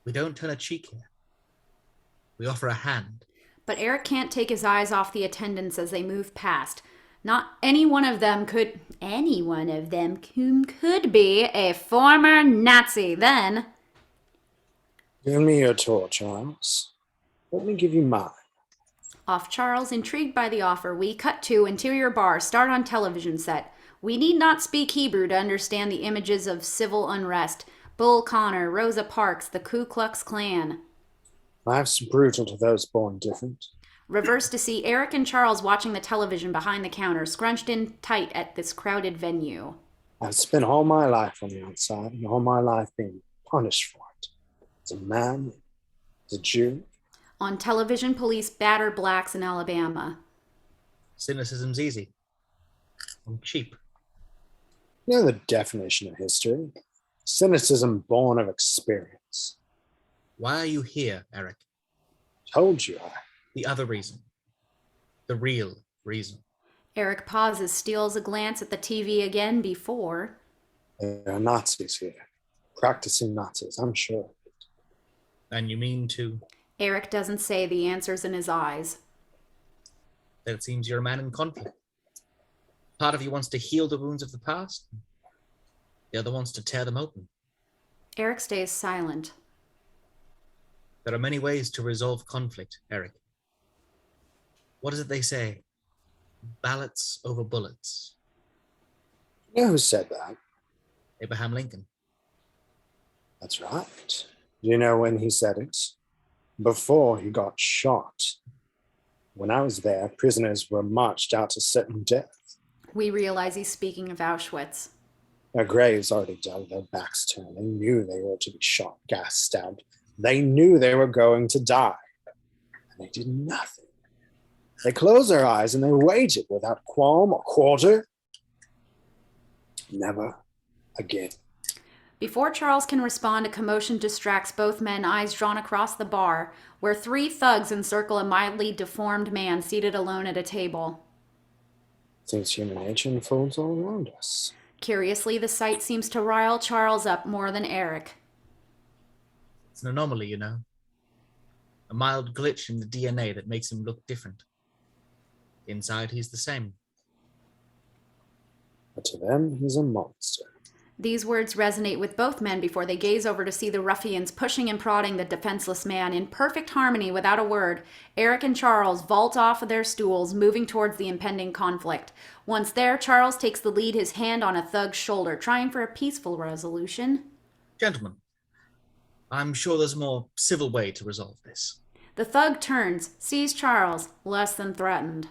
We don't turn a cheek here. We offer a hand. But Erik can't take his eyes off the attendants as they move past. Not any one of them could be a former Nazi. Then, give me your tour, Charles. Let me give you mine. Off Charles, intrigued by the offer, we cut to interior bar, start on television set. We need not speak Hebrew to understand the images of civil unrest. Bull Connor, Rosa Parks, the Ku Klux Klan. Life's brutal to those born different. Reverse to see Erik and Charles watching the television behind the counter, scrunched in tight at this crowded venue. I've spent all my life on the outside and all my life being punished for it. As a man, as a Jew. On television, police batter blacks in Alabama. Cynicism's easy. And cheap. You know the definition of history. Cynicism born of experience. Why are you here, Erik? Told you. The other reason. The real reason. Erik pauses, steals a glance at the TV again before. There are Nazis here. Practicing Nazis, I'm sure of it. And you mean to? Erik doesn't say, the answer's in his eyes. Then it seems you're a man in conflict. Part of you wants to heal the wounds of the past. The other wants to tear them open. Erik stays silent. There are many ways to resolve conflict, Erik. What is it they say? Ballots over bullets. You know who said that? Abraham Lincoln. That's right. Do you know when he said it? Before he got shot. When I was there, prisoners were marched out to certain death. We realize he's speaking of Auschwitz. Their graves already dug, their backs turned. They knew they were to be shot, gassed, stabbed. They knew they were going to die. And they did nothing. They closed their eyes and they waited without qualm or quarter. Never again. Before Charles can respond, a commotion distracts both men, eyes drawn across the bar, where three thugs encircle a mildly deformed man seated alone at a table. Seems human nature unfolds all around us. Curiously, the sight seems to rile Charles up more than Erik. It's an anomaly, you know. A mild glitch in the DNA that makes him look different. Inside, he's the same. But to them, he's a monster. These words resonate with both men before they gaze over to see the ruffians pushing and prodding the defenseless man. In perfect harmony, without a word, Erik and Charles vault off of their stools, moving towards the impending conflict. Once there, Charles takes the lead, his hand on a thug's shoulder, trying for a peaceful resolution. Gentlemen, I'm sure there's a more civil way to resolve this. The thug turns, sees Charles, less than threatened.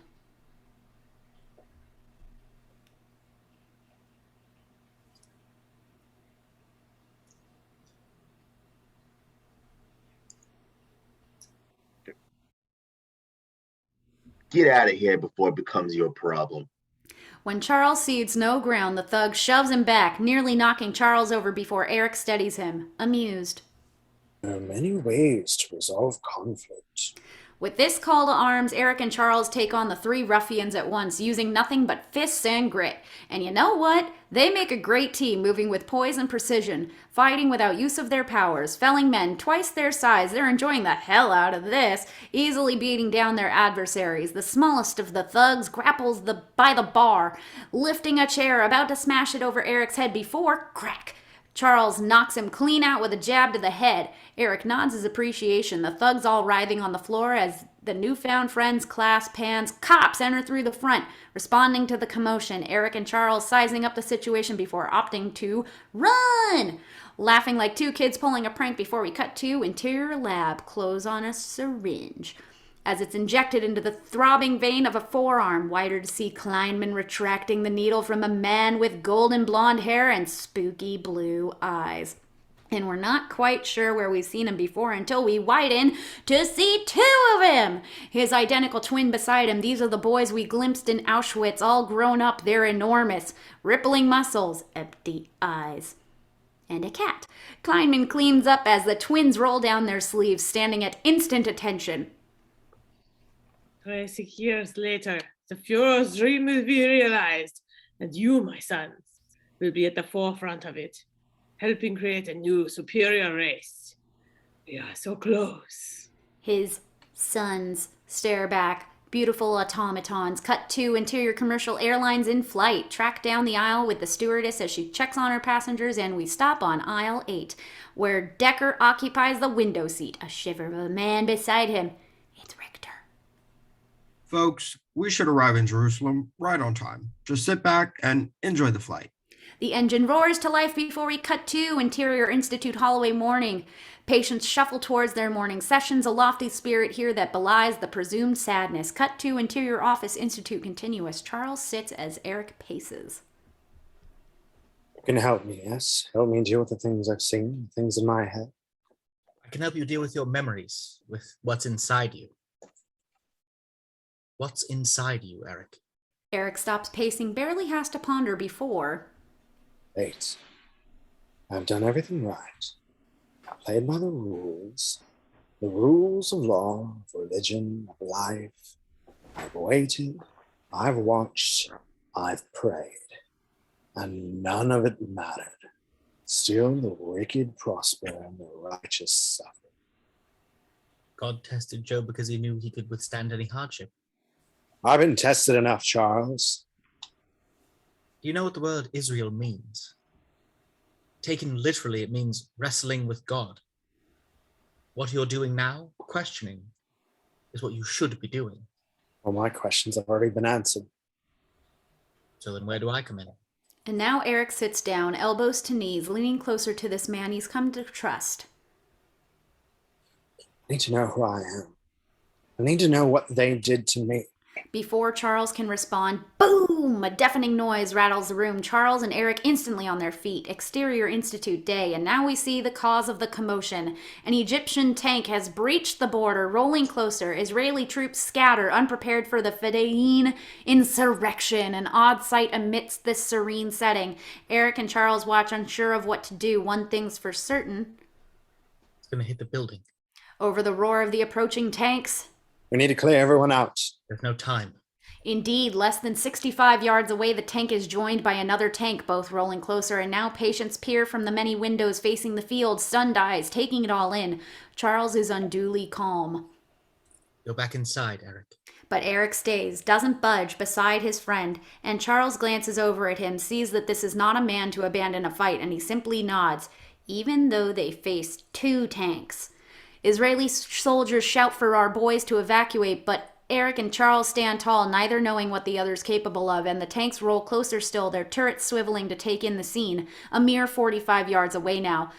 Get out of here before it becomes your problem. When Charles cedes no ground, the thug shoves him back, nearly knocking Charles over before Erik steadies him, amused. There are many ways to resolve conflict. With this call to arms, Erik and Charles take on the three ruffians at once, using nothing but fists and grit. And you know what? They make a great team, moving with poise and precision, fighting without use of their powers, felling men twice their size. They're enjoying the hell out of this, easily beating down their adversaries. The smallest of the thugs grapples by the bar, lifting a chair, about to smash it over Erik's head before, crack! Charles knocks him clean out with a jab to the head. Erik nods his appreciation, the thugs all writhing on the floor as the newfound friends clasp hands. Cops enter through the front, responding to the commotion. Erik and Charles sizing up the situation before opting to run. Laughing like two kids pulling a prank before we cut to interior lab, close on a syringe. As it's injected into the throbbing vein of a forearm, wider to see Kleinmein retracting the needle from a man with golden blonde hair and spooky blue eyes. And we're not quite sure where we've seen him before until we widen to see two of him. His identical twin beside him. These are the boys we glimpsed in Auschwitz, all grown up. They're enormous. Rippling muscles, empty eyes. And a cat. Kleinmein cleans up as the twins roll down their sleeves, standing at instant attention. 26 years later, the Fuhrer's dream will be realized, and you, my sons, will be at the forefront of it, helping create a new, superior race. We are so close. His sons stare back. Beautiful automatons. Cut to interior commercial airlines in flight. Track down the aisle with the stewardess as she checks on her passengers, and we stop on aisle 8, where Decker occupies the window seat. A shiver of a man beside him. It's Richter. Folks, we should arrive in Jerusalem right on time. Just sit back and enjoy the flight. The engine roars to life before we cut to Interior Institute hallway morning. Patients shuffle towards their morning sessions, a lofty spirit here that belies the presumed sadness. Cut to Interior Office Institute continuous. Charles sits as Erik paces. You can help me, yes? Help me deal with the things I've seen, things in my head. I can help you deal with your memories, with what's inside you. What's inside you, Erik? Erik stops pacing, barely has to ponder before. 8. I've done everything right. I've played by the rules of law, of religion, of life. I've waited, I've watched, I've prayed, and none of it mattered. Still the wicked prosper and the righteous suffer. God tested Job because he knew he could withstand any hardship. I've been tested enough, Charles. Do you know what the word Israel means? Taken literally, it means wrestling with God. What you're doing now, questioning, is what you should be doing. Well, my questions have already been answered. So then where do I come in? And now Erik sits down, elbows to knees, leaning closer to this man he's come to trust. I need to know who I am. I need to know what they did to me. Before Charles can respond, boom! A deafening noise rattles the room. Charles and Erik instantly on their feet. Exterior Institute day, and now we see the cause of the commotion. An Egyptian tank has breached the border, rolling closer. Israeli troops scatter, unprepared for the Fedayeen insurrection. An odd sight amidst this serene setting. Erik and Charles watch, unsure of what to do. One thing's for certain. It's going to hit the building. Over the roar of the approaching tanks, we need to clear everyone out. There's no time. Indeed, less than 65 yards away, the tank is joined by another tank, both rolling closer, and now patients peer from the many windows facing the field, stunned eyes, taking it all in. Charles is unduly calm. Go back inside, Erik. But Erik stays, doesn't budge, beside his friend, and Charles glances over at him, sees that this is not a man to abandon a fight, and he simply nods, even though they face 2 tanks. Israeli soldiers shout for our boys to evacuate, but Erik and Charles stand tall, neither knowing what the other's capable of, and the tanks roll closer still, their turrets swiveling to take in the scene, a mere 45 yards away now.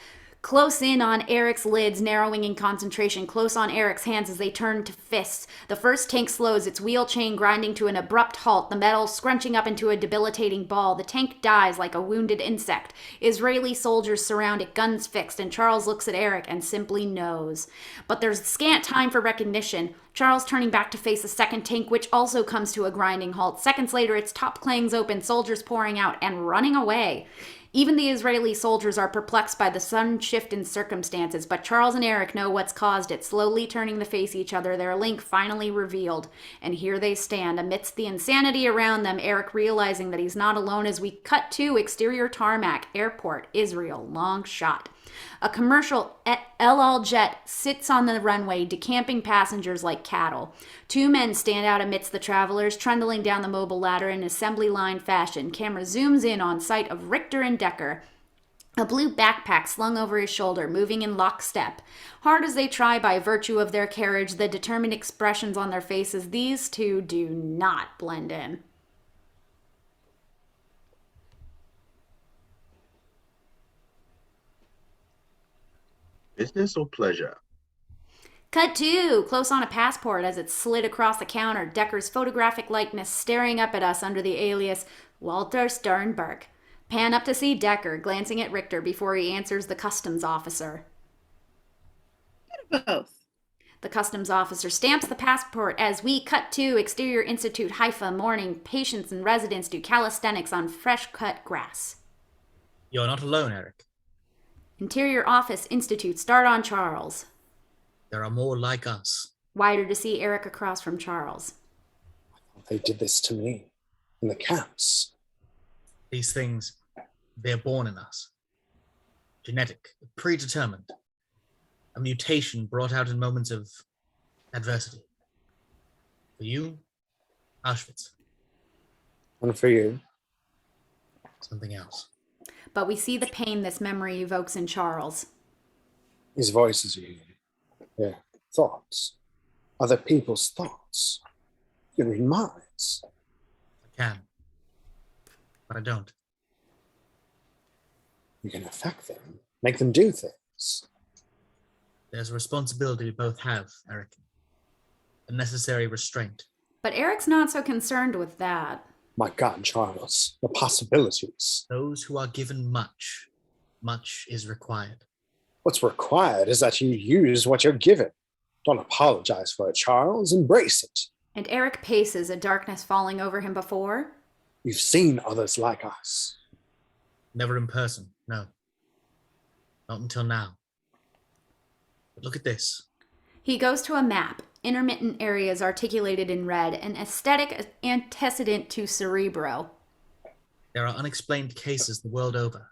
Close in on Erik's lids, narrowing in concentration, close on Erik's hands as they turn to fists. The first tank slows, its wheel chain grinding to an abrupt halt, the metal scrunching up into a debilitating ball. The tank dies like a wounded insect. Israeli soldiers surround it, guns fixed, and Charles looks at Erik and simply knows. But there's scant time for recognition. Charles turning back to face the second tank, which also comes to a grinding halt. Seconds later, its top clangs open, soldiers pouring out and running away. Even the Israeli soldiers are perplexed by the sudden shift in circumstances, but Charles and Erik know what's caused it, slowly turning to face each other, their link finally revealed. And here they stand, amidst the insanity around them, Erik realizing that he's not alone as we cut to exterior tarmac, airport, Israel, long shot. A commercial El Al jet sits on the runway, decamping passengers like cattle. 2 men stand out amidst the travelers, trundling down the mobile ladder in assembly line fashion. Camera zooms in on sight of Richter and Decker, a blue backpack slung over his shoulder, moving in lockstep. Hard as they try by virtue of their carriage, the determined expressions on their faces, these 2 do not blend in. Business or pleasure? Cut 2, close on a passport as it slid across the counter, Decker's photographic likeness staring up at us under the alias Walter Sternberg. Pan up to see Decker, glancing at Richter before he answers the customs officer. Both. The customs officer stamps the passport as we cut to Exterior Institute Haifa morning. Patients and residents do calisthenics on fresh-cut grass. You're not alone, Erik. Interior Office Institute start on Charles. There are more like us. Wider to see Erik across from Charles. They did this to me in the camps. These things, they're born in us. Genetic, predetermined. A mutation brought out in moments of adversity. For you, Auschwitz. And for you? Something else. But we see the pain this memory evokes in Charles. These voices you hear, their thoughts, other people's thoughts. You read minds. I can, but I don't. You can affect them, make them do things. There's a responsibility we both have, Erik. A necessary restraint. But Erik's not so concerned with that. My God, Charles, the possibilities. Those who are given much, much is required. What's required is that you use what you're given. Don't apologize for it, Charles. Embrace it. And Erik paces, a darkness falling over him before. You've seen others like us. Never in person, no. Not until now. But look at this. He goes to a map, intermittent areas articulated in red, an aesthetic antecedent to Cerebro. There are unexplained cases the world over,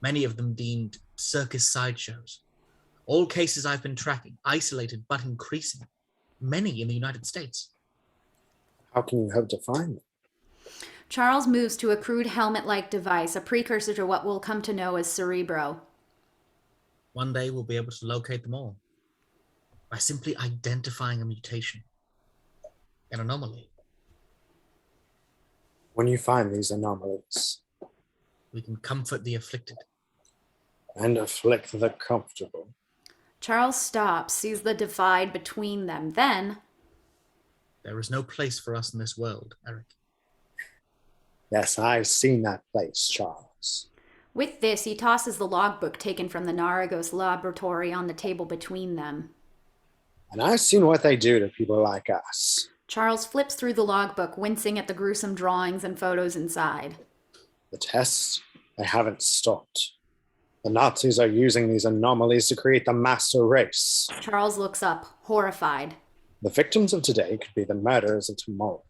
many of them deemed circus sideshows. All cases I've been tracking, isolated but increasing, many in the United States. How can you hope to find them? Charles moves to a crude helmet-like device, a precursor to what we'll come to know as Cerebro. One day we'll be able to locate them all by simply identifying a mutation, an anomaly. When you find these anomalies, we can comfort the afflicted and afflict the comfortable. Charles stops, sees the divide between them. Then, there is no place for us in this world, Erik. Yes, I've seen that place, Charles. With this, he tosses the logbook taken from the Naragos laboratory on the table between them. And I've seen what they do to people like us. Charles flips through the logbook, wincing at the gruesome drawings and photos inside. The tests, they haven't stopped. The Nazis are using these anomalies to create the master race. Charles looks up, horrified. The victims of today could be the murderers of tomorrow.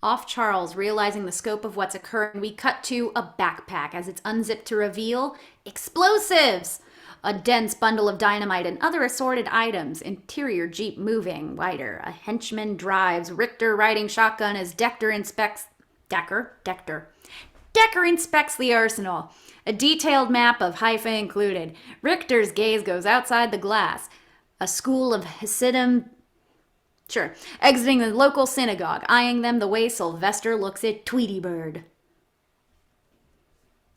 Off Charles, realizing the scope of what's occurring, we cut to a backpack as it's unzipped to reveal explosives! A dense bundle of dynamite and other assorted items. Interior Jeep moving. Wider. A henchman drives. Richter riding shotgun as Decker inspects the arsenal. A detailed map of Haifa included. Richter's gaze goes outside the glass. A school of Hasidim. Exiting the local synagogue, eyeing them the way Sylvester looks at Tweety Bird.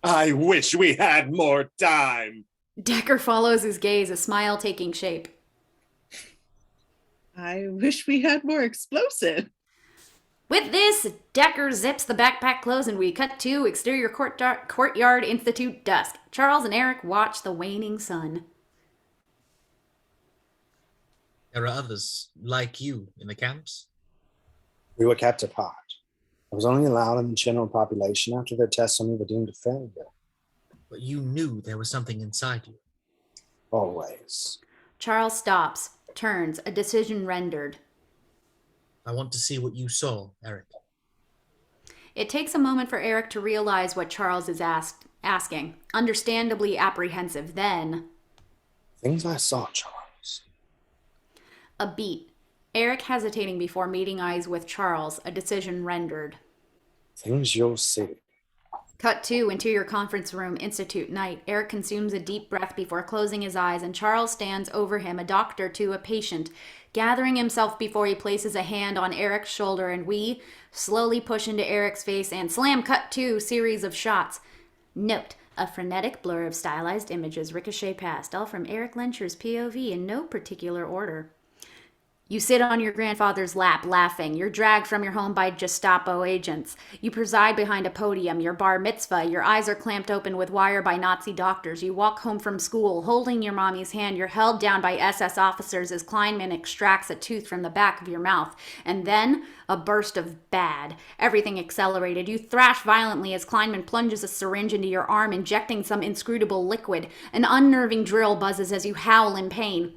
I wish we had more time. Decker follows his gaze, a smile taking shape. I wish we had more explosive. With this, Decker zips the backpack closed and we cut to Exterior Courtyard Institute dusk. Charles and Erik watch the waning sun. There are others like you in the camps? We were kept apart. I was only allowed in the general population after their tests on me were deemed a failure. But you knew there was something inside you. Always. Charles stops, turns, a decision rendered. I want to see what you saw, Erik. It takes a moment for Erik to realize what Charles is asking, understandably apprehensive. Then, things I saw, Charles. A beat. Erik hesitating before meeting eyes with Charles, a decision rendered. Things you'll see. Cut to Interior Conference Room, Institute night. Erik consumes a deep breath before closing his eyes, and Charles stands over him, a doctor to a patient, gathering himself before he places a hand on Erik's shoulder, and we slowly push into Erik's face and slam cut to series of shots. Note, a frenetic blur of stylized images ricochet past, all from Erik Lencher's POV in no particular order. You sit on your grandfather's lap, laughing. You're dragged from your home by Gestapo agents. You preside behind a podium, your bar mitzvah. Your eyes are clamped open with wire by Nazi doctors. You walk home from school, holding your mommy's hand. You're held down by SS officers as Kleinmein extracts a tooth from the back of your mouth. And then, a burst of bad. Everything accelerated. You thrash violently as Kleinmein plunges a syringe into your arm, injecting some inscrutable liquid. An unnerving drill buzzes as you howl in pain.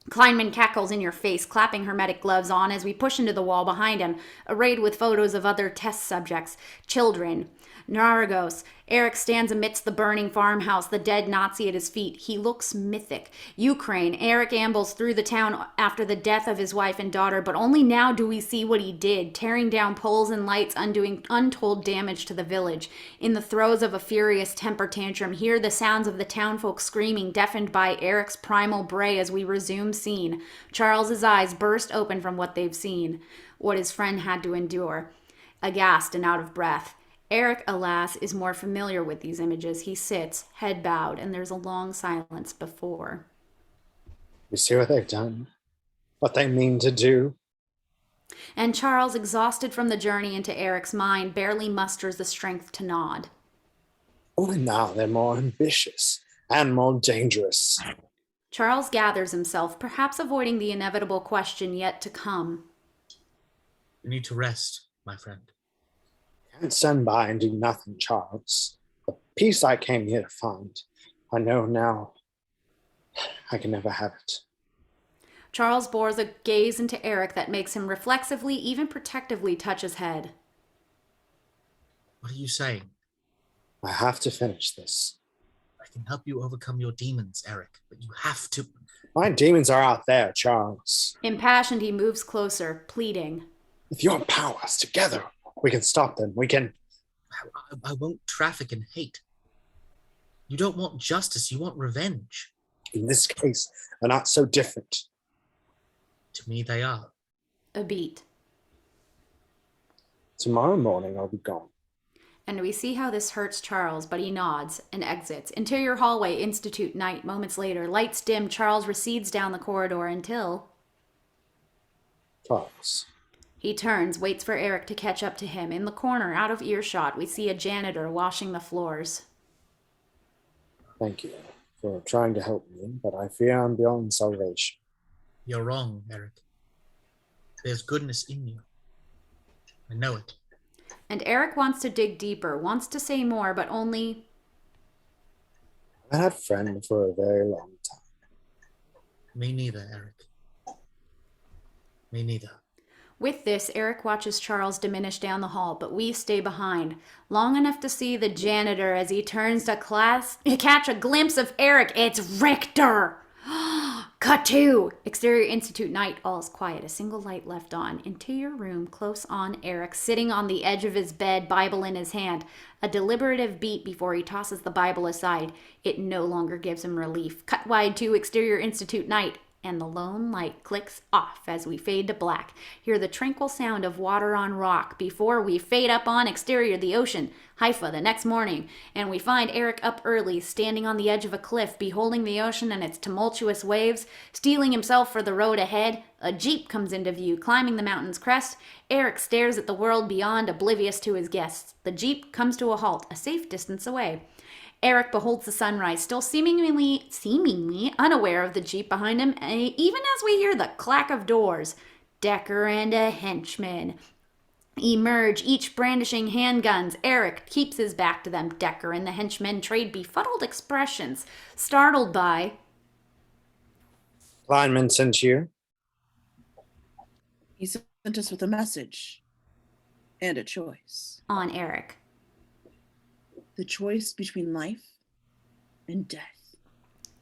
Kleinmein cackles in your face, clapping hermetic gloves on as we push into the wall behind him, arrayed with photos of other test subjects, children. Naragos. Erik stands amidst the burning farmhouse, the dead Nazi at his feet. He looks mythic. Ukraine. Erik ambles through the town after the death of his wife and daughter, but only now do we see what he did, tearing down poles and lights, undoing untold damage to the village. In the throes of a furious temper tantrum, hear the sounds of the townfolk screaming, deafened by Erik's primal bray as we resume scene. Charles's eyes burst open from what they've seen, what his friend had to endure. Aghast and out of breath. Erik, alas, is more familiar with these images. He sits, head bowed, and there's a long silence before. You see what they've done? What they mean to do? And Charles, exhausted from the journey into Erik's mind, barely musters the strength to nod. Only now they're more ambitious and more dangerous. Charles gathers himself, perhaps avoiding the inevitable question yet to come. You need to rest, my friend. Can't stand by and do nothing, Charles. The peace I came here to find, I know now I can never have it. Charles bores a gaze into Erik that makes him reflexively, even protectively, touch his head. What are you saying? I have to finish this. I can help you overcome your demons, Erik, but you have to. My demons are out there, Charles. Impassioned, he moves closer, pleading. With your powers together, we can stop them. We can. I won't traffic in hate. You don't want justice, you want revenge. In this case, they're not so different. To me, they are. A beat. Tomorrow morning, I'll be gone. And we see how this hurts Charles, but he nods and exits. Interior hallway, Institute night. Moments later, lights dim, Charles recedes down the corridor until... Charles. He turns, waits for Erik to catch up to him. In the corner, out of earshot, we see a janitor washing the floors. Thank you for trying to help me, but I fear I'm beyond salvation. You're wrong, Erik. There's goodness in you. I know it. And Erik wants to dig deeper, wants to say more, but only... I've had a friend for a very long time. Me neither, Erik. Me neither. With this, Erik watches Charles diminish down the hall, but we stay behind, long enough to see the janitor as he turns to catch a glimpse of Erik. It's Richter! Cut to! Exterior Institute night, all is quiet, a single light left on. Interior room, close on Erik, sitting on the edge of his bed, Bible in his hand. A deliberative beat before he tosses the Bible aside. It no longer gives him relief. Cut wide to Exterior Institute night. And the lone light clicks off as we fade to black. Hear the tranquil sound of water on rock before we fade up on exterior the ocean, Haifa, the next morning. And we find Erik up early, standing on the edge of a cliff, beholding the ocean and its tumultuous waves. Steeling himself for the road ahead, a jeep comes into view, climbing the mountain's crest. Erik stares at the world beyond, oblivious to his guests. The jeep comes to a halt, a safe distance away. Erik beholds the sunrise, still seemingly unaware of the jeep behind him, even as we hear the clack of doors. Decker and a henchman emerge, each brandishing handguns. Erik keeps his back to them. Decker and the henchman trade befuddled expressions, startled by... Kleinmein sent you? He sent us with a message and a choice. On Erik. The choice between life and death.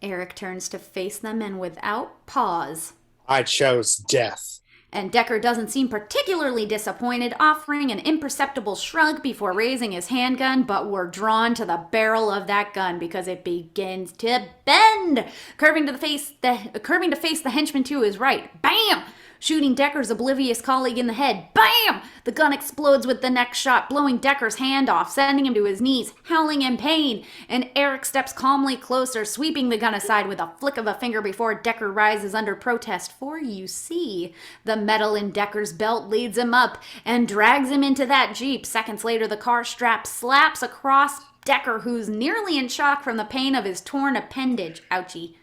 Erik turns to face them and without pause. I chose death. And Decker doesn't seem particularly disappointed, offering an imperceptible shrug before raising his handgun, but we're drawn to the barrel of that gun because it begins to bend. Curving to face the henchman to his right. Bam! shooting Decker's oblivious colleague in the head. Bam! The gun explodes with the next shot, blowing Decker's hand off, sending him to his knees, howling in pain. And Erik steps calmly closer, sweeping the gun aside with a flick of a finger before Decker rises under protest. For you see, the metal in Decker's belt leads him up and drags him into that Jeep. Seconds later, the car strap slaps across Decker, who's nearly in shock from the pain of his torn appendage. Ouchie.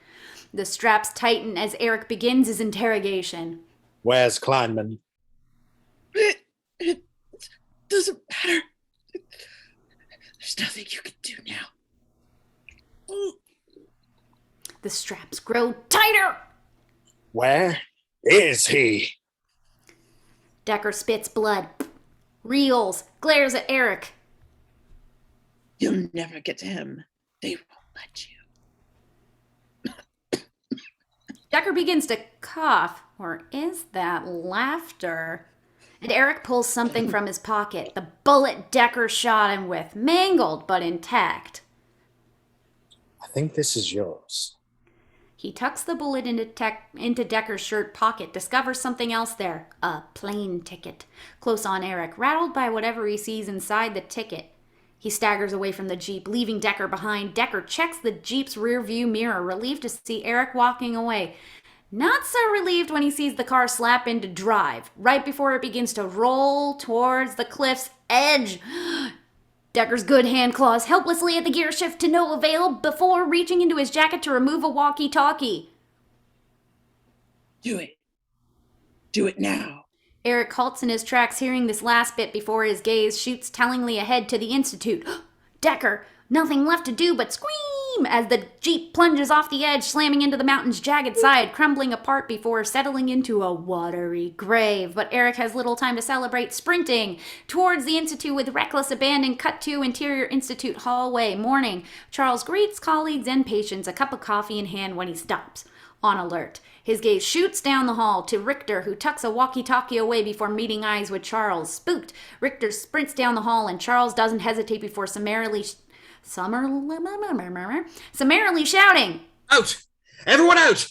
The straps tighten as Erik begins his interrogation. Where's Kleinmein? It doesn't matter. There's nothing you can do now. The straps grow tighter. Where is he? Decker spits blood, reels, glares at Erik. You'll never get to him. They won't let you. Decker begins to cough, or is that laughter? And Erik pulls something from his pocket. The bullet Decker shot him with, mangled but intact. I think this is yours. He tucks the bullet into Decker's shirt pocket, discovers something else there. A plane ticket. Close on Erik, rattled by whatever he sees inside the ticket. He staggers away from the Jeep, leaving Decker behind. Decker checks the Jeep's rearview mirror, relieved to see Erik walking away. Not so relieved when he sees the car slap into drive, right before it begins to roll towards the cliff's edge. Decker's good hand claws helplessly at the gear shift to no avail before reaching into his jacket to remove a walkie-talkie. Do it. Do it now. Erik halts in his tracks, hearing this last bit before his gaze shoots tellingly ahead to the Institute. Decker, nothing left to do but scream as the Jeep plunges off the edge, slamming into the mountain's jagged side, crumbling apart before settling into a watery grave. But Erik has little time to celebrate, sprinting towards the Institute with reckless abandon. Cut to interior Institute hallway. Morning. Charles greets colleagues and patients, a cup of coffee in hand when he stops. On alert. His gaze shoots down the hall to Richter, who tucks a walkie-talkie away before meeting eyes with Charles. Spooked, Richter sprints down the hall, and Charles doesn't hesitate before summarily shouting, "Out! Everyone out!"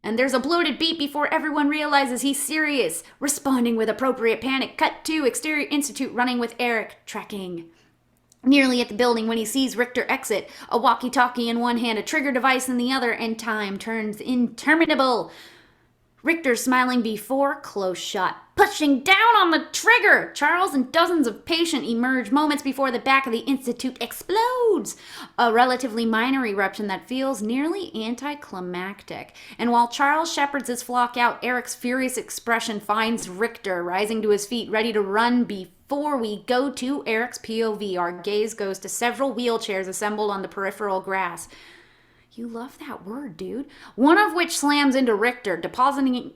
And there's a bloated beat before everyone realizes he's serious. Responding with appropriate panic, cut to exterior Institute running with Erik, tracking. Nearly at the building when he sees Richter exit, a walkie-talkie in one hand, a trigger device in the other, and time turns interminable. Richter smiling before close shot, pushing down on the trigger. Charles and dozens of patients emerge moments before the back of the Institute explodes. A relatively minor eruption that feels nearly anticlimactic. And while Charles shepherds his flock out, Erik's furious expression finds Richter rising to his feet, ready to run before we go to Erik's POV. Our gaze goes to several wheelchairs assembled on the peripheral grass. You love that word, dude. One of which slams into Richter, depositing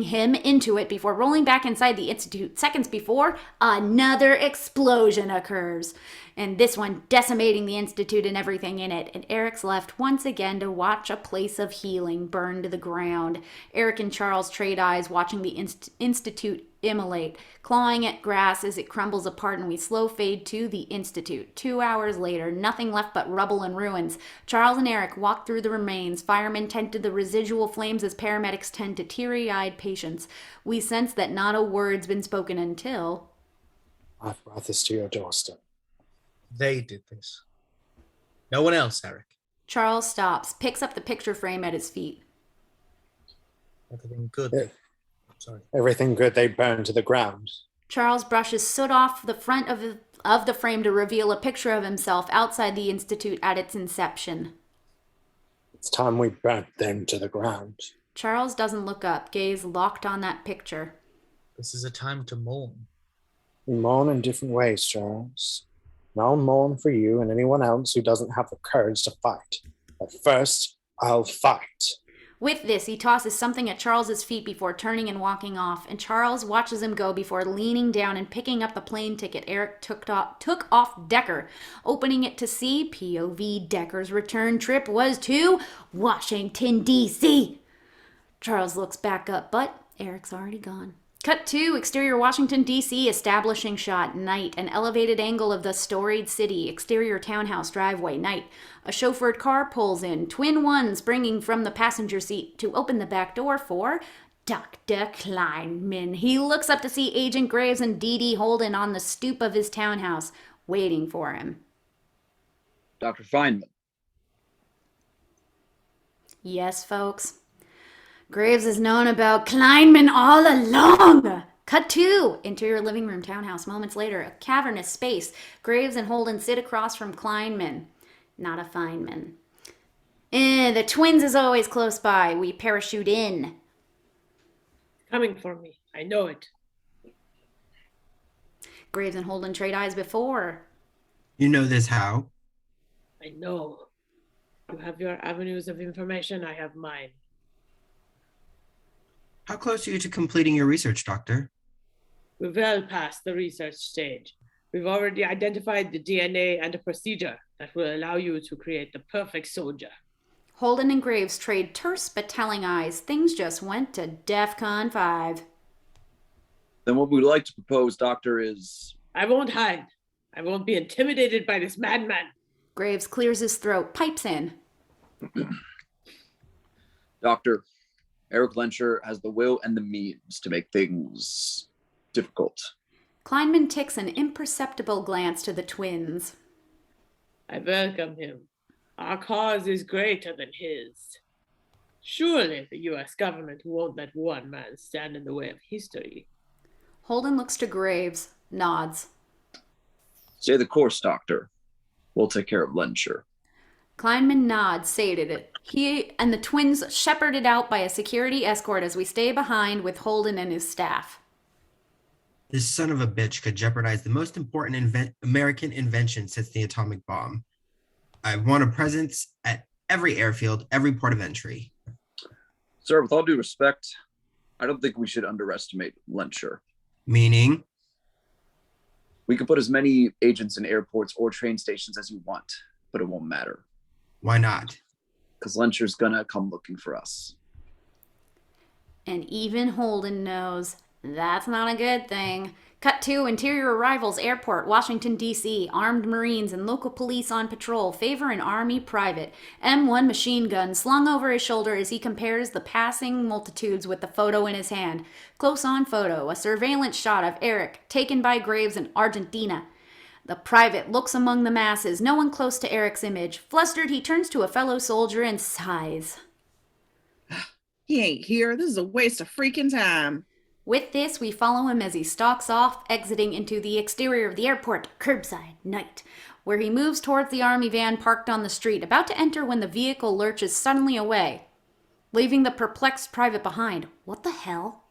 him into it before rolling back inside the Institute. Seconds before, another explosion occurs. And this one decimating the Institute and everything in it. And Erik's left once again to watch a place of healing burn to the ground. Erik and Charles trade eyes, watching the Institute immolate, clawing at grass as it crumbles apart, and we slow fade to the Institute. 2 hours later, nothing left but rubble and ruins. Charles and Erik walk through the remains. Firemen tend to the residual flames as paramedics tend to teary-eyed patients. We sense that not a word's been spoken until... I've brought this to your doorstep. They did this. No one else, Erik. Charles stops, picks up the picture frame at his feet. Everything good? Yeah. Sorry. Everything good, they burned to the ground. Charles brushes soot off the front of the frame to reveal a picture of himself outside the Institute at its inception. It's time we burnt them to the ground. Charles doesn't look up, gaze locked on that picture. This is a time to mourn. We mourn in different ways, Charles. And I'll mourn for you and anyone else who doesn't have the courage to fight. But first, I'll fight. With this, he tosses something at Charles's feet before turning and walking off, and Charles watches him go before leaning down and picking up the plane ticket Erik took off Decker, opening it to see POV Decker's return trip was to Washington, D.C. Charles looks back up, but Erik's already gone. Cut to exterior Washington, D.C. establishing shot, night, an elevated angle of the storied city, exterior townhouse driveway, night. A chauffeured car pulls in, twin ones springing from the passenger seat to open the back door for Dr. Kleinmein. He looks up to see Agent Graves and D.D. Holden on the stoop of his townhouse, waiting for him. Dr. Feynman. Yes, folks. Graves has known about Kleinmein all along. Cut to interior living room townhouse. Moments later, a cavernous space. Graves and Holden sit across from Kleinmein. Not a Feynman. The twins is always close by. We parachute in. Coming for me. I know it. Graves and Holden trade eyes before. You know this how? I know. You have your avenues of information, I have mine. How close are you to completing your research, Doctor? We're well past the research stage. We've already identified the DNA and a procedure that will allow you to create the perfect soldier. Holden and Graves trade terse but telling eyes. Things just went to DEFCON 5. Then what we'd like to propose, Doctor, is... I won't hide. I won't be intimidated by this madman. Graves clears his throat, pipes in. Doctor, Erik Lenscher has the will and the means to make things difficult. Kleinmein ticks an imperceptible glance to the twins. I welcome him. Our cause is greater than his. Surely the U.S. government won't let one man stand in the way of history. Holden looks to Graves, nods. Stay the course, Doctor. We'll take care of Lenscher. Kleinmein nods, sated. He and the twins shepherded out by a security escort as we stay behind with Holden and his staff. This son of a bitch could jeopardize the most important American invention since the atomic bomb. I want a presence at every airfield, every port of entry. Sir, with all due respect, I don't think we should underestimate Lenscher. Meaning? We can put as many agents in airports or train stations as you want, but it won't matter. Why not? Because Lenscher's gonna come looking for us. And even Holden knows that's not a good thing. Cut to interior arrivals airport, Washington, D.C. Armed Marines and local police on patrol favor an Army private. M1 machine gun slung over his shoulder as he compares the passing multitudes with the photo in his hand. Close on photo, a surveillance shot of Erik, taken by Graves in Argentina. The private looks among the masses, no one close to Erik's image. Flustered, he turns to a fellow soldier and sighs. He ain't here. This is a waste of freaking time. With this, we follow him as he stalks off, exiting into the exterior of the airport, curbside, night, where he moves towards the Army van parked on the street, about to enter when the vehicle lurches suddenly away, leaving the perplexed private behind. What the hell?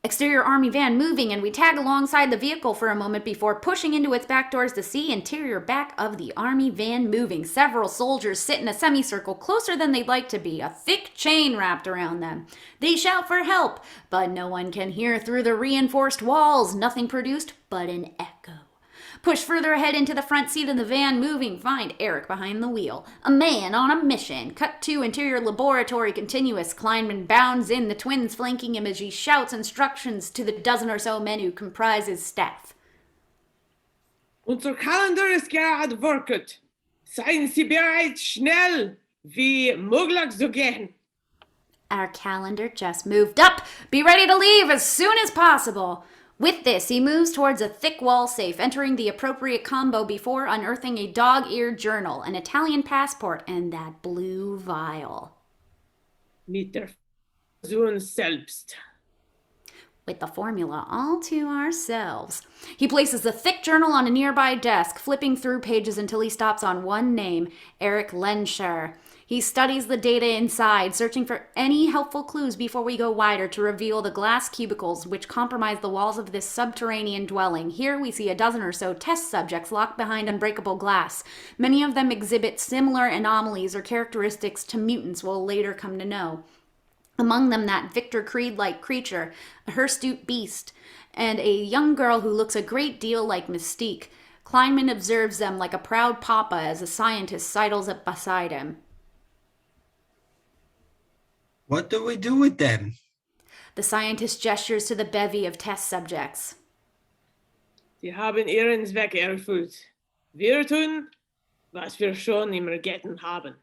Exterior Army van moving, and we tag alongside the vehicle for a moment before pushing into its back doors to see interior back of the Army van moving. Several soldiers sit in a semicircle closer than they'd like to be, a thick chain wrapped around them. They shout for help, but no one can hear through the reinforced walls. Nothing produced but an echo. Push further ahead into the front seat of the van, moving, find Erik behind the wheel. A man on a mission. Cut to interior laboratory continuous. Kleinmein bounds in, the twins flanking him as he shouts instructions to the dozen or so men who comprise his staff. Unser Kalender ist gerade worket. Seien Sie bereit, schnell, wie möglich zu gehen. Our calendar just moved up. Be ready to leave as soon as possible. With this, he moves towards a thick wall safe, entering the appropriate combo before unearthing a dog-eared journal, an Italian passport, and that blue vial. Mit der Person selbst. With the formula all to ourselves. He places the thick journal on a nearby desk, flipping through pages until he stops on one name, Erik Lenscher. He studies the data inside, searching for any helpful clues before we go wider to reveal the glass cubicles which comprise the walls of this subterranean dwelling. Here we see a dozen or so test subjects locked behind unbreakable glass. Many of them exhibit similar anomalies or characteristics to mutants we'll later come to know. Among them that Victor Creed-like creature, a hirsute beast, and a young girl who looks a great deal like Mystique. Kleinmein observes them like a proud papa as a scientist sidles up beside him. What do we do with them? The scientist gestures to the bevy of test subjects. Sie haben ihren Zweck erfüllt. Wir tun, was wir schon immer getan haben.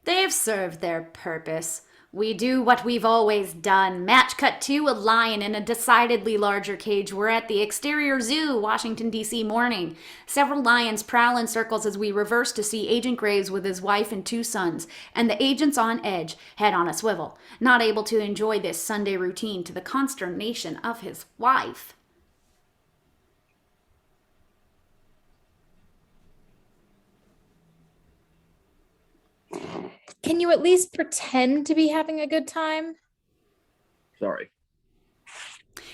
They've served their purpose. We do what we've always done. Match cut to a lion in a decidedly larger cage. We're at the exterior zoo, Washington, D.C. morning. Several lions prowl in circles as we reverse to see Agent Graves with his wife and 2 sons, and the agent's on edge, head on a swivel, not able to enjoy this Sunday routine to the consternation of his wife. Can you at least pretend to be having a good time? Sorry.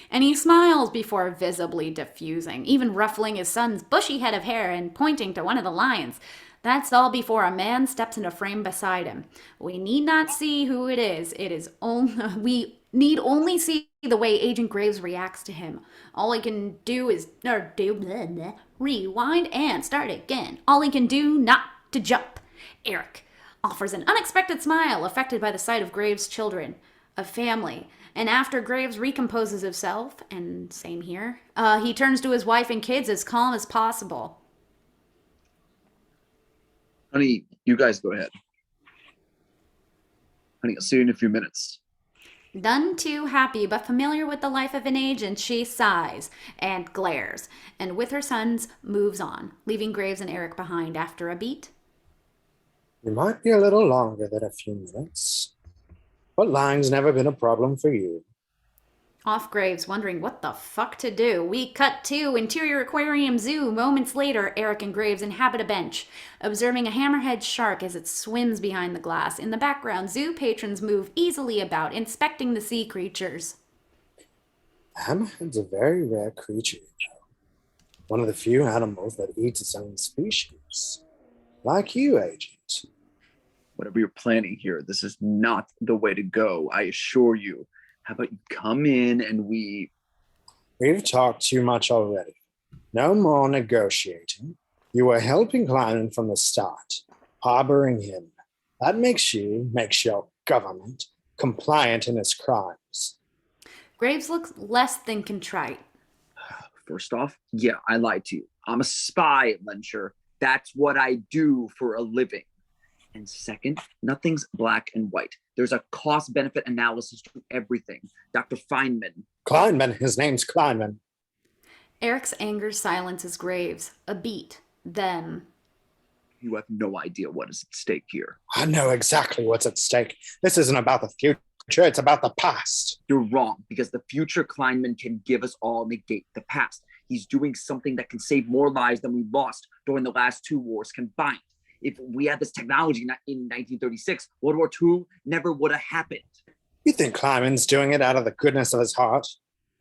And he smiles before visibly diffusing, even ruffling his son's bushy head of hair and pointing to one of the lions. That's all before a man steps into frame beside him. We need not see who it is. We need only see the way Agent Graves reacts to him. All he can do is rewind and start again. All he can do not to jump. Erik offers an unexpected smile, affected by the sight of Graves' children, a family. And after Graves recomposes himself, and same here, he turns to his wife and kids as calm as possible. Honey, you guys go ahead. Honey, I'll see you in a few minutes. None too happy but familiar with the life of an agent, she sighs and glares, and with her sons moves on, leaving Graves and Erik behind after a beat. You might be a little longer than a few minutes, but lying's never been a problem for you. Off Graves, wondering what the fuck to do. We cut to Interior Aquarium Zoo. Moments later, Erik and Graves inhabit a bench, observing a hammerhead shark as it swims behind the glass. In the background, zoo patrons move easily about, inspecting the sea creatures. Hammerhead's a very rare creature, you know. One of the few animals that eats its own species. Like you, Agent. Whatever you're planning here, this is not the way to go, I assure you. How about you come in and We've talked too much already. No more negotiating. You were helping Kleinmein from the start, harboring him. That makes your government, compliant in its crimes. Graves looks less than contrite. First off, yeah, I lied to you. I'm a spy, Lensher. That's what I do for a living. And second, nothing's black and white. There's a cost-benefit analysis to everything. Dr. Kleinmein, his name's Kleinmein. Erik's anger silences Graves. A beat. Then. You have no idea what is at stake here. I know exactly what's at stake. This isn't about the future, it's about the past. You're wrong, because the future Kleinmein can give us all negate the past. He's doing something that can save more lives than we lost during the last 2 wars combined. If we had this technology in 1936, World War II never would have happened. You think Kleinmein's doing it out of the goodness of his heart?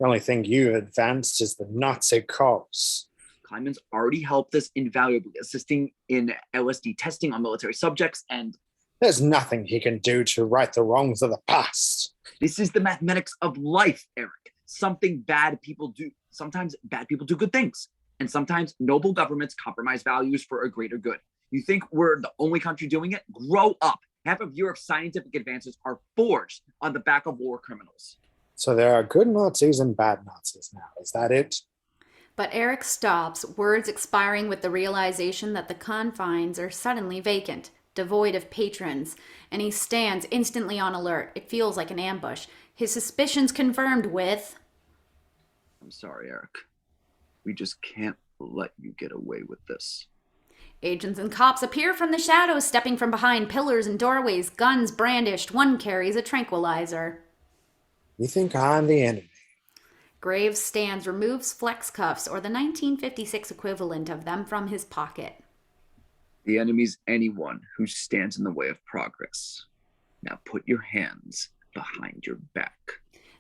The only thing you advanced is the Nazi cause. Kleinmein's already helped us invaluably, assisting in LSD testing on military subjects, and there's nothing he can do to right the wrongs of the past. This is the mathematics of life, Erik. Something bad people do. Sometimes bad people do good things, and sometimes noble governments compromise values for a greater good. You think we're the only country doing it? Grow up. Half of Europe's scientific advances are forged on the back of war criminals. So there are good Nazis and bad Nazis now. Is that it? But Erik stops, words expiring with the realization that the confines are suddenly vacant, devoid of patrons, and he stands instantly on alert. It feels like an ambush. His suspicions confirmed with... I'm sorry, Erik. We just can't let you get away with this. Agents and cops appear from the shadows, stepping from behind pillars and doorways, guns brandished. One carries a tranquilizer. You think I'm the enemy? Graves stands, removes flex cuffs, or the 1956 equivalent of them, from his pocket. The enemy's anyone who stands in the way of progress. Now put your hands behind your back.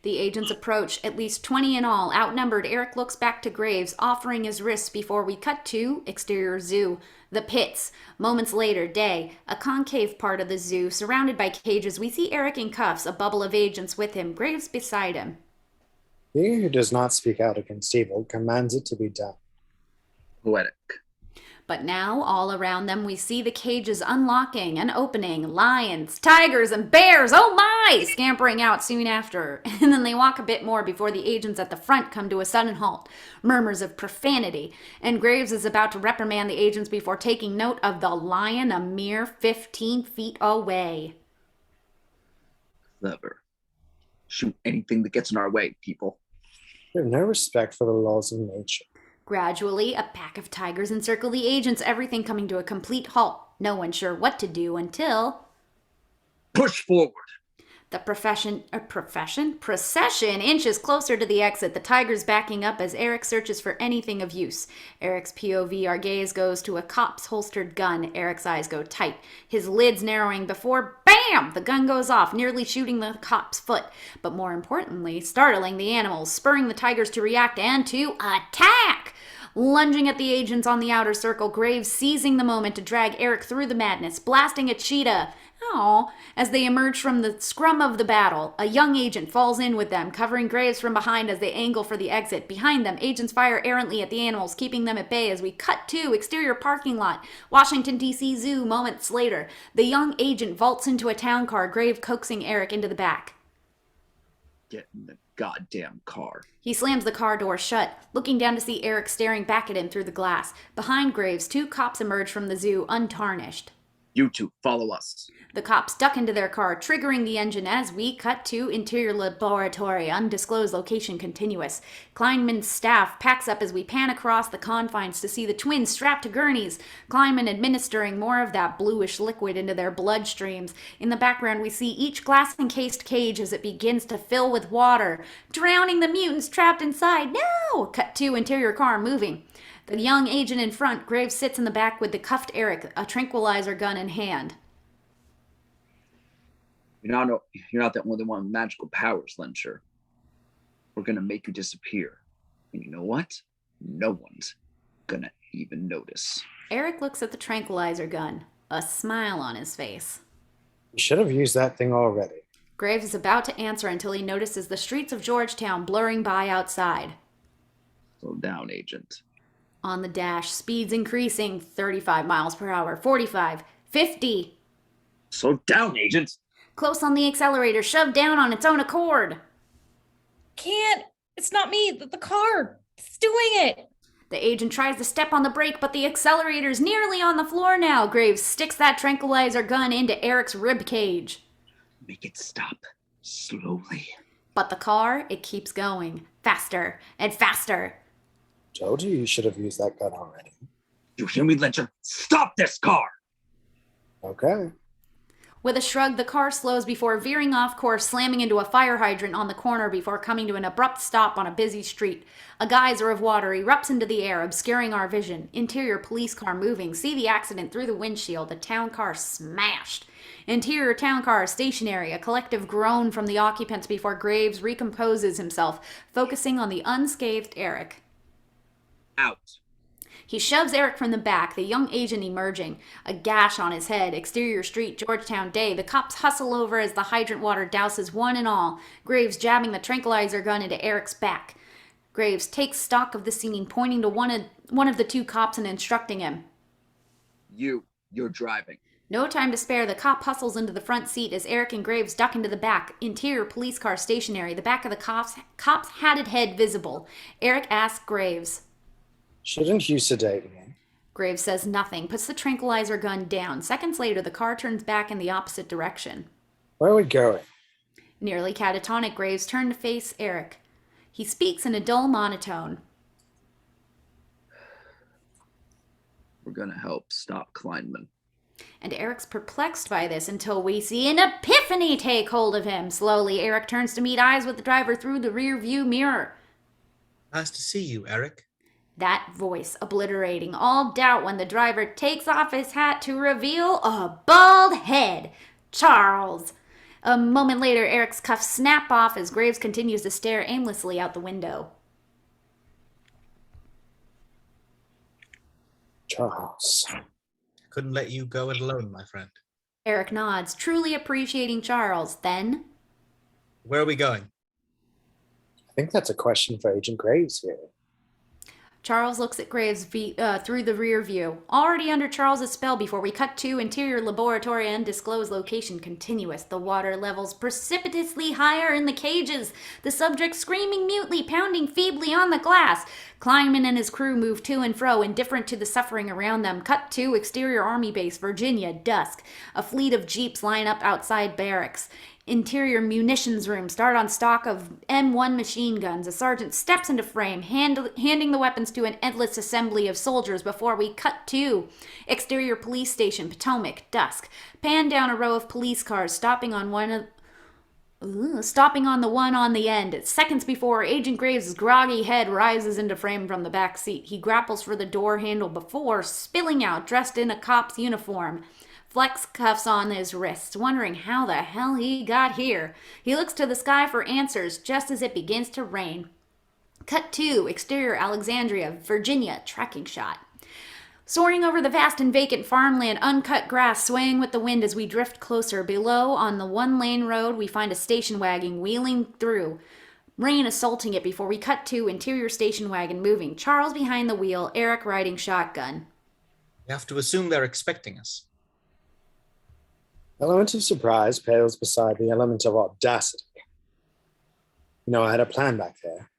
The agents approach, at least 20 in all. Outnumbered, Erik looks back to Graves, offering his wrists before we cut to exterior zoo. The pits. Moments later, day. A concave part of the zoo, surrounded by cages. We see Erik in cuffs, a bubble of agents with him, Graves beside him. He who does not speak out against evil commands it to be done. Poetic. But now, all around them, we see the cages unlocking and opening. Lions, tigers, and bears, oh my! Scampering out soon after. And then they walk a bit more before the agents at the front come to a sudden halt. Murmurs of profanity. And Graves is about to reprimand the agents before taking note of the lion a mere 15 feet away. Clever. Shoot anything that gets in our way, people. You have no respect for the laws of nature. Gradually, a pack of tigers encircle the agents, everything coming to a complete halt. No one sure what to do until... Push forward! The procession inches closer to the exit, the tigers backing up as Erik searches for anything of use. Erik's POV, our gaze goes to a cop's holstered gun. Erik's eyes go tight, his lids narrowing before, BAM! The gun goes off, nearly shooting the cop's foot. But more importantly, startling the animals, spurring the tigers to react and to attack! Lunging at the agents on the outer circle, Graves seizing the moment to drag Erik through the madness, blasting a cheetah. As they emerge from the scrum of the battle, a young agent falls in with them, covering Graves from behind as they angle for the exit. Behind them, agents fire errantly at the animals, keeping them at bay as we cut to exterior parking lot. Washington, D.C. Zoo, moments later. The young agent vaults into a town car, Graves coaxing Erik into the back. Get in the goddamn car. He slams the car door shut, looking down to see Erik staring back at him through the glass. Behind Graves, 2 cops emerge from the zoo, untarnished. You two, follow us. The cops duck into their car, triggering the engine as we cut to interior laboratory, undisclosed location continuous. Kleinmein's staff packs up as we pan across the confines to see the twins strapped to gurneys, Kleinmein administering more of that bluish liquid into their bloodstreams. In the background, we see each glass-encased cage as it begins to fill with water, drowning the mutants trapped inside. No! Cut to interior car moving. The young agent in front, Graves sits in the back with the cuffed Erik, a tranquilizer gun in hand. You're not the only one with magical powers, Lensher. We're gonna make you disappear. And you know what? No one's gonna even notice. Erik looks at the tranquilizer gun, a smile on his face. You should have used that thing already. Graves is about to answer until he notices the streets of Georgetown blurring by outside. Slow down, Agent. On the dash, speeds increasing, 35 miles per hour, 45, 50. Slow down, Agent. Close on the accelerator, shoved down on its own accord. Can't. It's not me. The car. It's doing it. The agent tries to step on the brake, but the accelerator's nearly on the floor now. Graves sticks that tranquilizer gun into Erik's rib cage. Make it stop. Slowly. But the car, it keeps going. Faster and faster. Told you should have used that gun already. You hear me, Lensher? Stop this car! Okay. With a shrug, the car slows before veering off course, slamming into a fire hydrant on the corner before coming to an abrupt stop on a busy street. A geyser of water erupts into the air, obscuring our vision. Interior police car moving. See the accident through the windshield. The town car smashed. Interior town car stationary. A collective groan from the occupants before Graves recomposes himself, focusing on the unscathed Erik. Out. He shoves Erik from the back, the young agent emerging. A gash on his head. Exterior street, Georgetown day. The cops hustle over as the hydrant water douses one and all. Graves jabbing the tranquilizer gun into Erik's back. Graves takes stock of the scene, pointing to one of the 2 cops and instructing him. You're driving. No time to spare. The cop hustles into the front seat as Erik and Graves duck into the back. Interior police car stationary. The back of the cop's hatted head visible. Erik asks Graves. Shouldn't you sedate me? Graves says nothing, puts the tranquilizer gun down. Seconds later, the car turns back in the opposite direction. Where are we going? Nearly catatonic, Graves turned to face Erik. He speaks in a dull monotone. We're gonna help stop Kleinmein. And Erik's perplexed by this until we see an epiphany take hold of him. Slowly, Erik turns to meet eyes with the driver through the rear view mirror. Nice to see you, Erik. That voice obliterating all doubt when the driver takes off his hat to reveal a bald head. Charles. A moment later, Erik's cuffs snap off as Graves continues to stare aimlessly out the window. Charles. Couldn't let you go it alone, my friend. Erik nods, truly appreciating Charles. Then, where are we going? I think that's a question for Agent Graves here. Charles looks at Graves through the rear view. Already under Charles's spell before we cut to interior laboratory undisclosed location continuous. The water levels precipitously higher in the cages. The subject screaming mutely, pounding feebly on the glass. Kleinmein and his crew move to and fro, indifferent to the suffering around them. Cut to exterior army base, Virginia, dusk. A fleet of jeeps line up outside barracks. Interior munitions room. Start on stock of M1 machine guns. A sergeant steps into frame, handing the weapons to an endless assembly of soldiers before we cut to exterior police station, Potomac, dusk. Pan down a row of police cars, stopping on the one on the end. Seconds before, Agent Graves' groggy head rises into frame from the back seat. He grapples for the door handle before spilling out, dressed in a cop's uniform. Flex cuffs on his wrists, wondering how the hell he got here. He looks to the sky for answers just as it begins to rain. Cut to exterior Alexandria, Virginia, tracking shot. Soaring over the vast and vacant farmland, uncut grass swaying with the wind as we drift closer. Below, on the one-lane road, we find a station wagon wheeling through. Rain assaulting it before we cut to interior station wagon moving. Charles behind the wheel, Erik riding shotgun. We have to assume they're expecting us. The element of surprise pales beside the element of audacity. You know, I had a plan back there.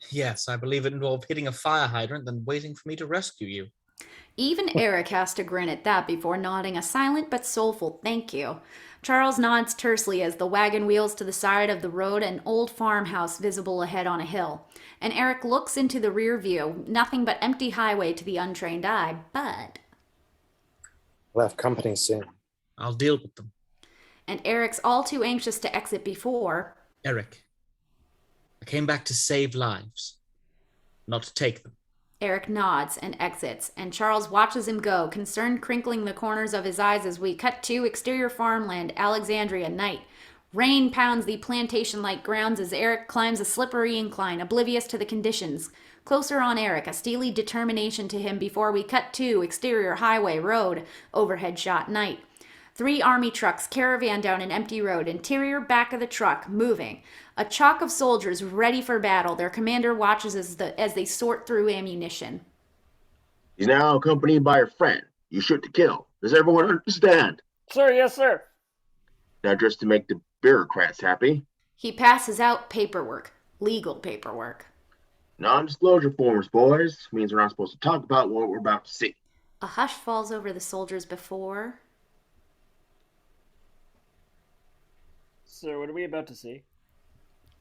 Yes, I believe it involved hitting a fire hydrant, then waiting for me to rescue you. Even Erik has to grin at that before nodding a silent but soulful thank you. Charles nods tersely as the wagon wheels to the side of the road, an old farmhouse visible ahead on a hill. And Erik looks into the rear view, nothing but empty highway to the untrained eye, but... We'll have company soon. I'll deal with them. And Erik's all too anxious to exit before... Erik, I came back to save lives, not to take them. Erik nods and exits, and Charles watches him go, concern crinkling the corners of his eyes as we cut to exterior farmland, Alexandria, night. Rain pounds the plantation-like grounds as Erik climbs a slippery incline, oblivious to the conditions. Closer on Erik, a steely determination to him before we cut to exterior highway road, overhead shot night. 3 army trucks caravan down an empty road, interior back of the truck, moving. A chalk of soldiers ready for battle. Their commander watches as they sort through ammunition. He's now accompanied by a friend. You shoot to kill. Does everyone understand? Sir, yes, sir. Not just to make the bureaucrats happy. He passes out paperwork, legal paperwork. Non-disclosure forms, boys. Means we're not supposed to talk about what we're about to see. A hush falls over the soldiers before... Sir, what are we about to see?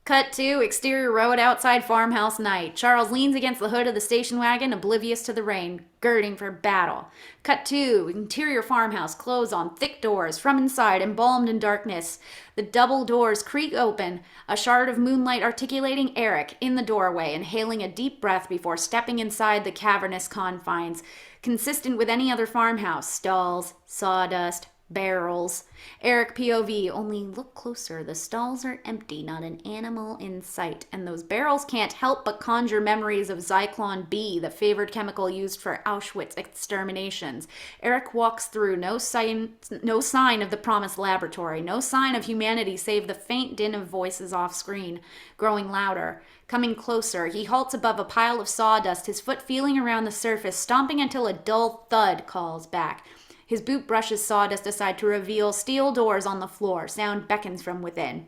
Cut to exterior road outside farmhouse night. Charles leans against the hood of the station wagon, oblivious to the rain, girding for battle. Cut to interior farmhouse, close on thick doors, from inside, embalmed in darkness. The double doors creak open, a shard of moonlight articulating Erik in the doorway, inhaling a deep breath before stepping inside the cavernous confines. Consistent with any other farmhouse, stalls, sawdust, barrels. Erik POV, only look closer. The stalls are empty, not an animal in sight. And those barrels can't help but conjure memories of Zyklon B, the favored chemical used for Auschwitz exterminations. Erik walks through, no sign of the promised laboratory, no sign of humanity save the faint din of voices off screen, growing louder. Coming closer, he halts above a pile of sawdust, his foot feeling around the surface, stomping until a dull thud calls back. His boot brushes sawdust aside to reveal steel doors on the floor. Sound beckons from within.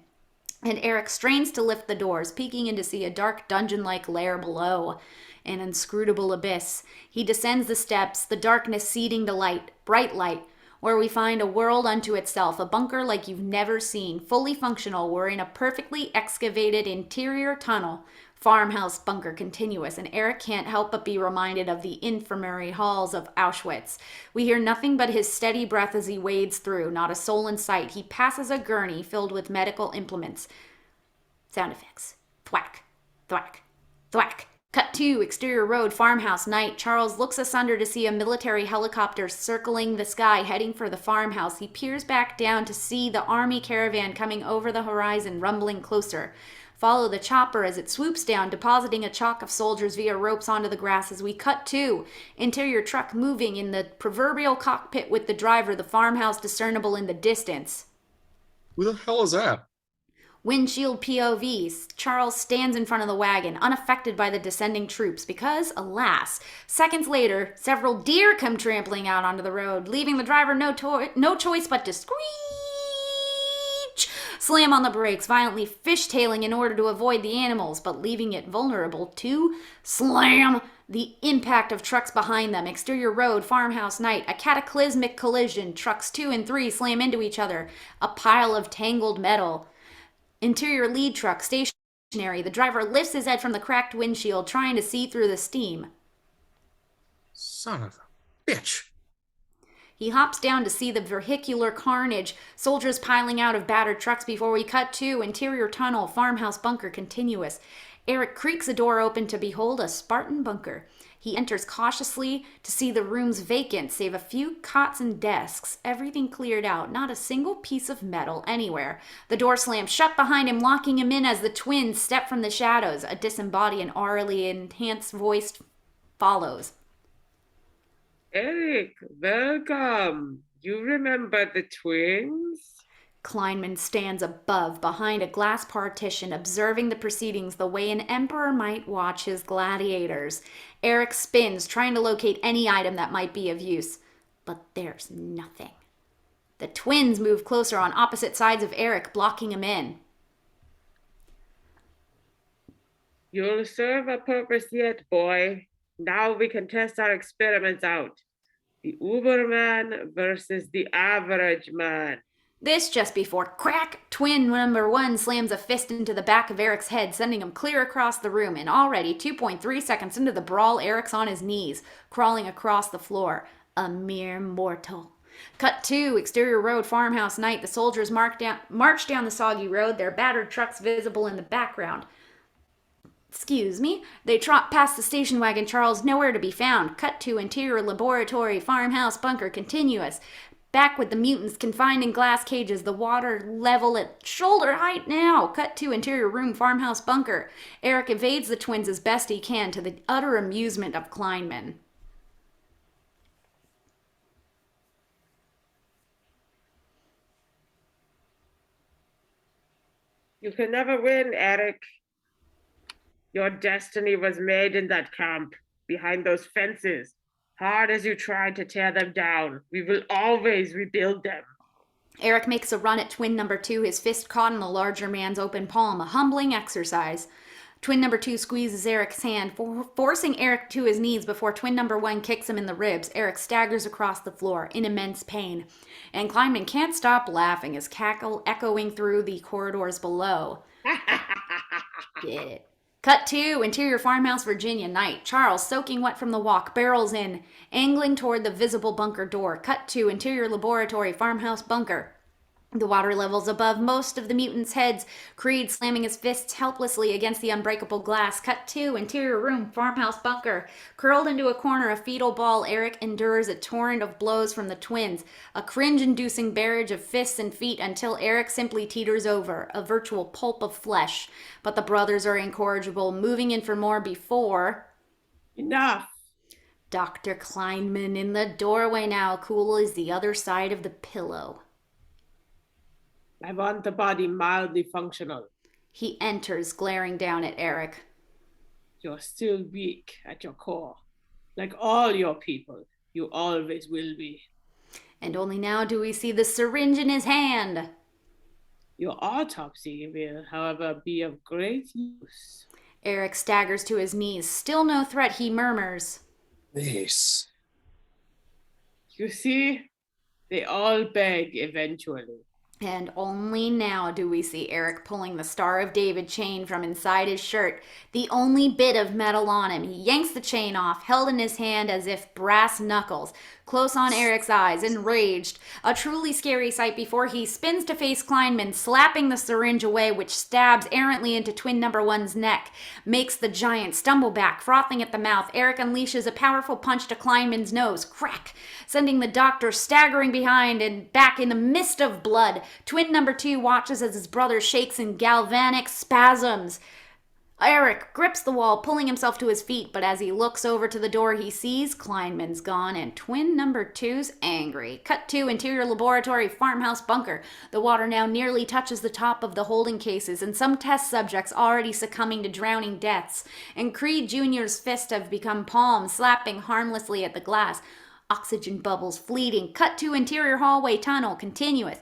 And Erik strains to lift the doors, peeking in to see a dark dungeon-like lair below. An inscrutable abyss. He descends the steps, the darkness seeding to light, bright light, where we find a world unto itself, a bunker like you've never seen, fully functional. We're in a perfectly excavated interior tunnel. Farmhouse bunker continuous, and Erik can't help but be reminded of the infirmary halls of Auschwitz. We hear nothing but his steady breath as he wades through, not a soul in sight. He passes a gurney filled with medical implements. Sound effects. Thwack, thwack, thwack. Cut to exterior road, farmhouse, night. Charles looks asunder to see a military helicopter circling the sky, heading for the farmhouse. He peers back down to see the army caravan coming over the horizon, rumbling closer. Follow the chopper as it swoops down, depositing a chalk of soldiers via ropes onto the grass as we cut to interior truck moving in the proverbial cockpit with the driver, the farmhouse discernible in the distance. Who the hell is that? Windshield POVs. Charles stands in front of the wagon, unaffected by the descending troops, because, alas, seconds later, several deer come trampling out onto the road, leaving the driver no choice but to screech, slam on the brakes, violently fishtailing in order to avoid the animals, but leaving it vulnerable to slam. The impact of trucks behind them, exterior road, farmhouse night, a cataclysmic collision, trucks 2 and 3 slam into each other, a pile of tangled metal. Interior lead truck stationary. The driver lifts his head from the cracked windshield, trying to see through the steam. Son of a bitch. He hops down to see the vehicular carnage, soldiers piling out of battered trucks before we cut to interior tunnel, farmhouse bunker continuous. Erik creaks a door open to behold a Spartan bunker. He enters cautiously to see the rooms vacant, save a few cots and desks. Everything cleared out, not a single piece of metal anywhere. The door slams shut behind him, locking him in as the twins step from the shadows. A disembodied and aurally enhanced voice follows. Erik, welcome. You remember the twins? Kleinmein stands above, behind a glass partition, observing the proceedings the way an emperor might watch his gladiators. Erik spins, trying to locate any item that might be of use. But there's nothing. The twins move closer on opposite sides of Erik, blocking him in. You'll serve a purpose yet, boy. Now we can test our experiments out. The Uberman versus the average man. This just before crack, twin number 1 slams a fist into the back of Erik's head, sending him clear across the room. And already, 2.3 seconds into the brawl, Erik's on his knees, crawling across the floor. A mere mortal. Cut 2, exterior road, farmhouse night. The soldiers march down the soggy road, their battered trucks visible in the background. Excuse me. They trot past the station wagon, Choules nowhere to be found. Cut to interior laboratory, farmhouse bunker continuous. Back with the mutants confined in glass cages, the water level at shoulder height now. Cut to interior room, farmhouse bunker. Erik evades the twins as best he can, to the utter amusement of Kleinmein. You can never win, Erik. Your destiny was made in that camp, behind those fences. Hard as you tried to tear them down, we will always rebuild them. Erik makes a run at twin number 2, his fist caught in the larger man's open palm, a humbling exercise. Twin number 2 squeezes Erik's hand, forcing Erik to his knees before twin number 1 kicks him in the ribs. Erik staggers across the floor in immense pain, and Kleinmein can't stop laughing, his cackle echoing through the corridors below. Get it. Cut 2, interior farmhouse, Virginia, night. Choules, soaking wet from the walk, barrels in, angling toward the visible bunker door. Cut 2, interior laboratory, farmhouse bunker. The water levels above most of the mutants' heads. Creed slamming his fists helplessly against the unbreakable glass. Cut 2, interior room, farmhouse bunker. Curled into a corner, a fetal ball, Erik endures a torrent of blows from the twins. A cringe-inducing barrage of fists and feet until Erik simply teeters over, a virtual pulp of flesh. But the brothers are incorrigible, moving in for more before... Enough! Dr. Kleinmein in the doorway now, cool as the other side of the pillow. I want the body mildly functional. He enters, glaring down at Erik. You're still weak at your core. Like all your people, you always will be. And only now do we see the syringe in his hand. Your autopsy will, however, be of great use. Erik staggers to his knees. Still no threat, he murmurs. Yes. You see, they all beg eventually. And only now do we see Erik pulling the Star of David chain from inside his shirt, the only bit of metal on him. He yanks the chain off, held in his hand as if brass knuckles, close on Erik's eyes, enraged. A truly scary sight before he spins to face Kleinmein, slapping the syringe away, which stabs errantly into twin number 1's neck, makes the giant stumble back, frothing at the mouth. Erik unleashes a powerful punch to Kleinmein's nose, crack, sending the doctor staggering behind and back in the mist of blood. Twin number 2 watches as his brother shakes in galvanic spasms. Erik grips the wall, pulling himself to his feet, but as he looks over to the door, he sees Kleinmein's gone and twin number 2's angry. Cut 2, interior laboratory, farmhouse bunker. The water now nearly touches the top of the holding cases, and some test subjects already succumbing to drowning deaths. And Creed Jr.'s fists have become palms, slapping harmlessly at the glass. Oxygen bubbles fleeting. Cut 2, interior hallway tunnel, continuous.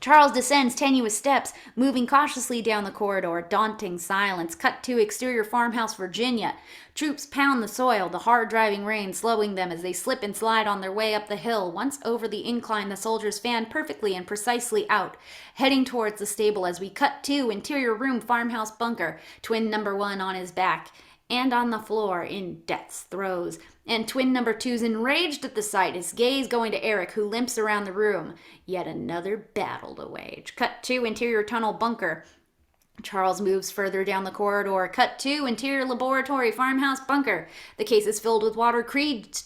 Charles descends tenuous steps, moving cautiously down the corridor. Daunting silence. Cut to exterior farmhouse, Virginia. Troops pound the soil, the hard-driving rain slowing them as they slip and slide on their way up the hill. Once over the incline, the soldiers fan perfectly and precisely out, heading towards the stable as we cut to interior room, farmhouse bunker. Twin number 1 on his back and on the floor in death's throes. And twin number 2's enraged at the sight, his gaze going to Erik, who limps around the room. Yet another battle to wage. Cut to interior tunnel bunker. Charles moves further down the corridor. Cut to interior laboratory, farmhouse bunker. The case is filled with water. Creed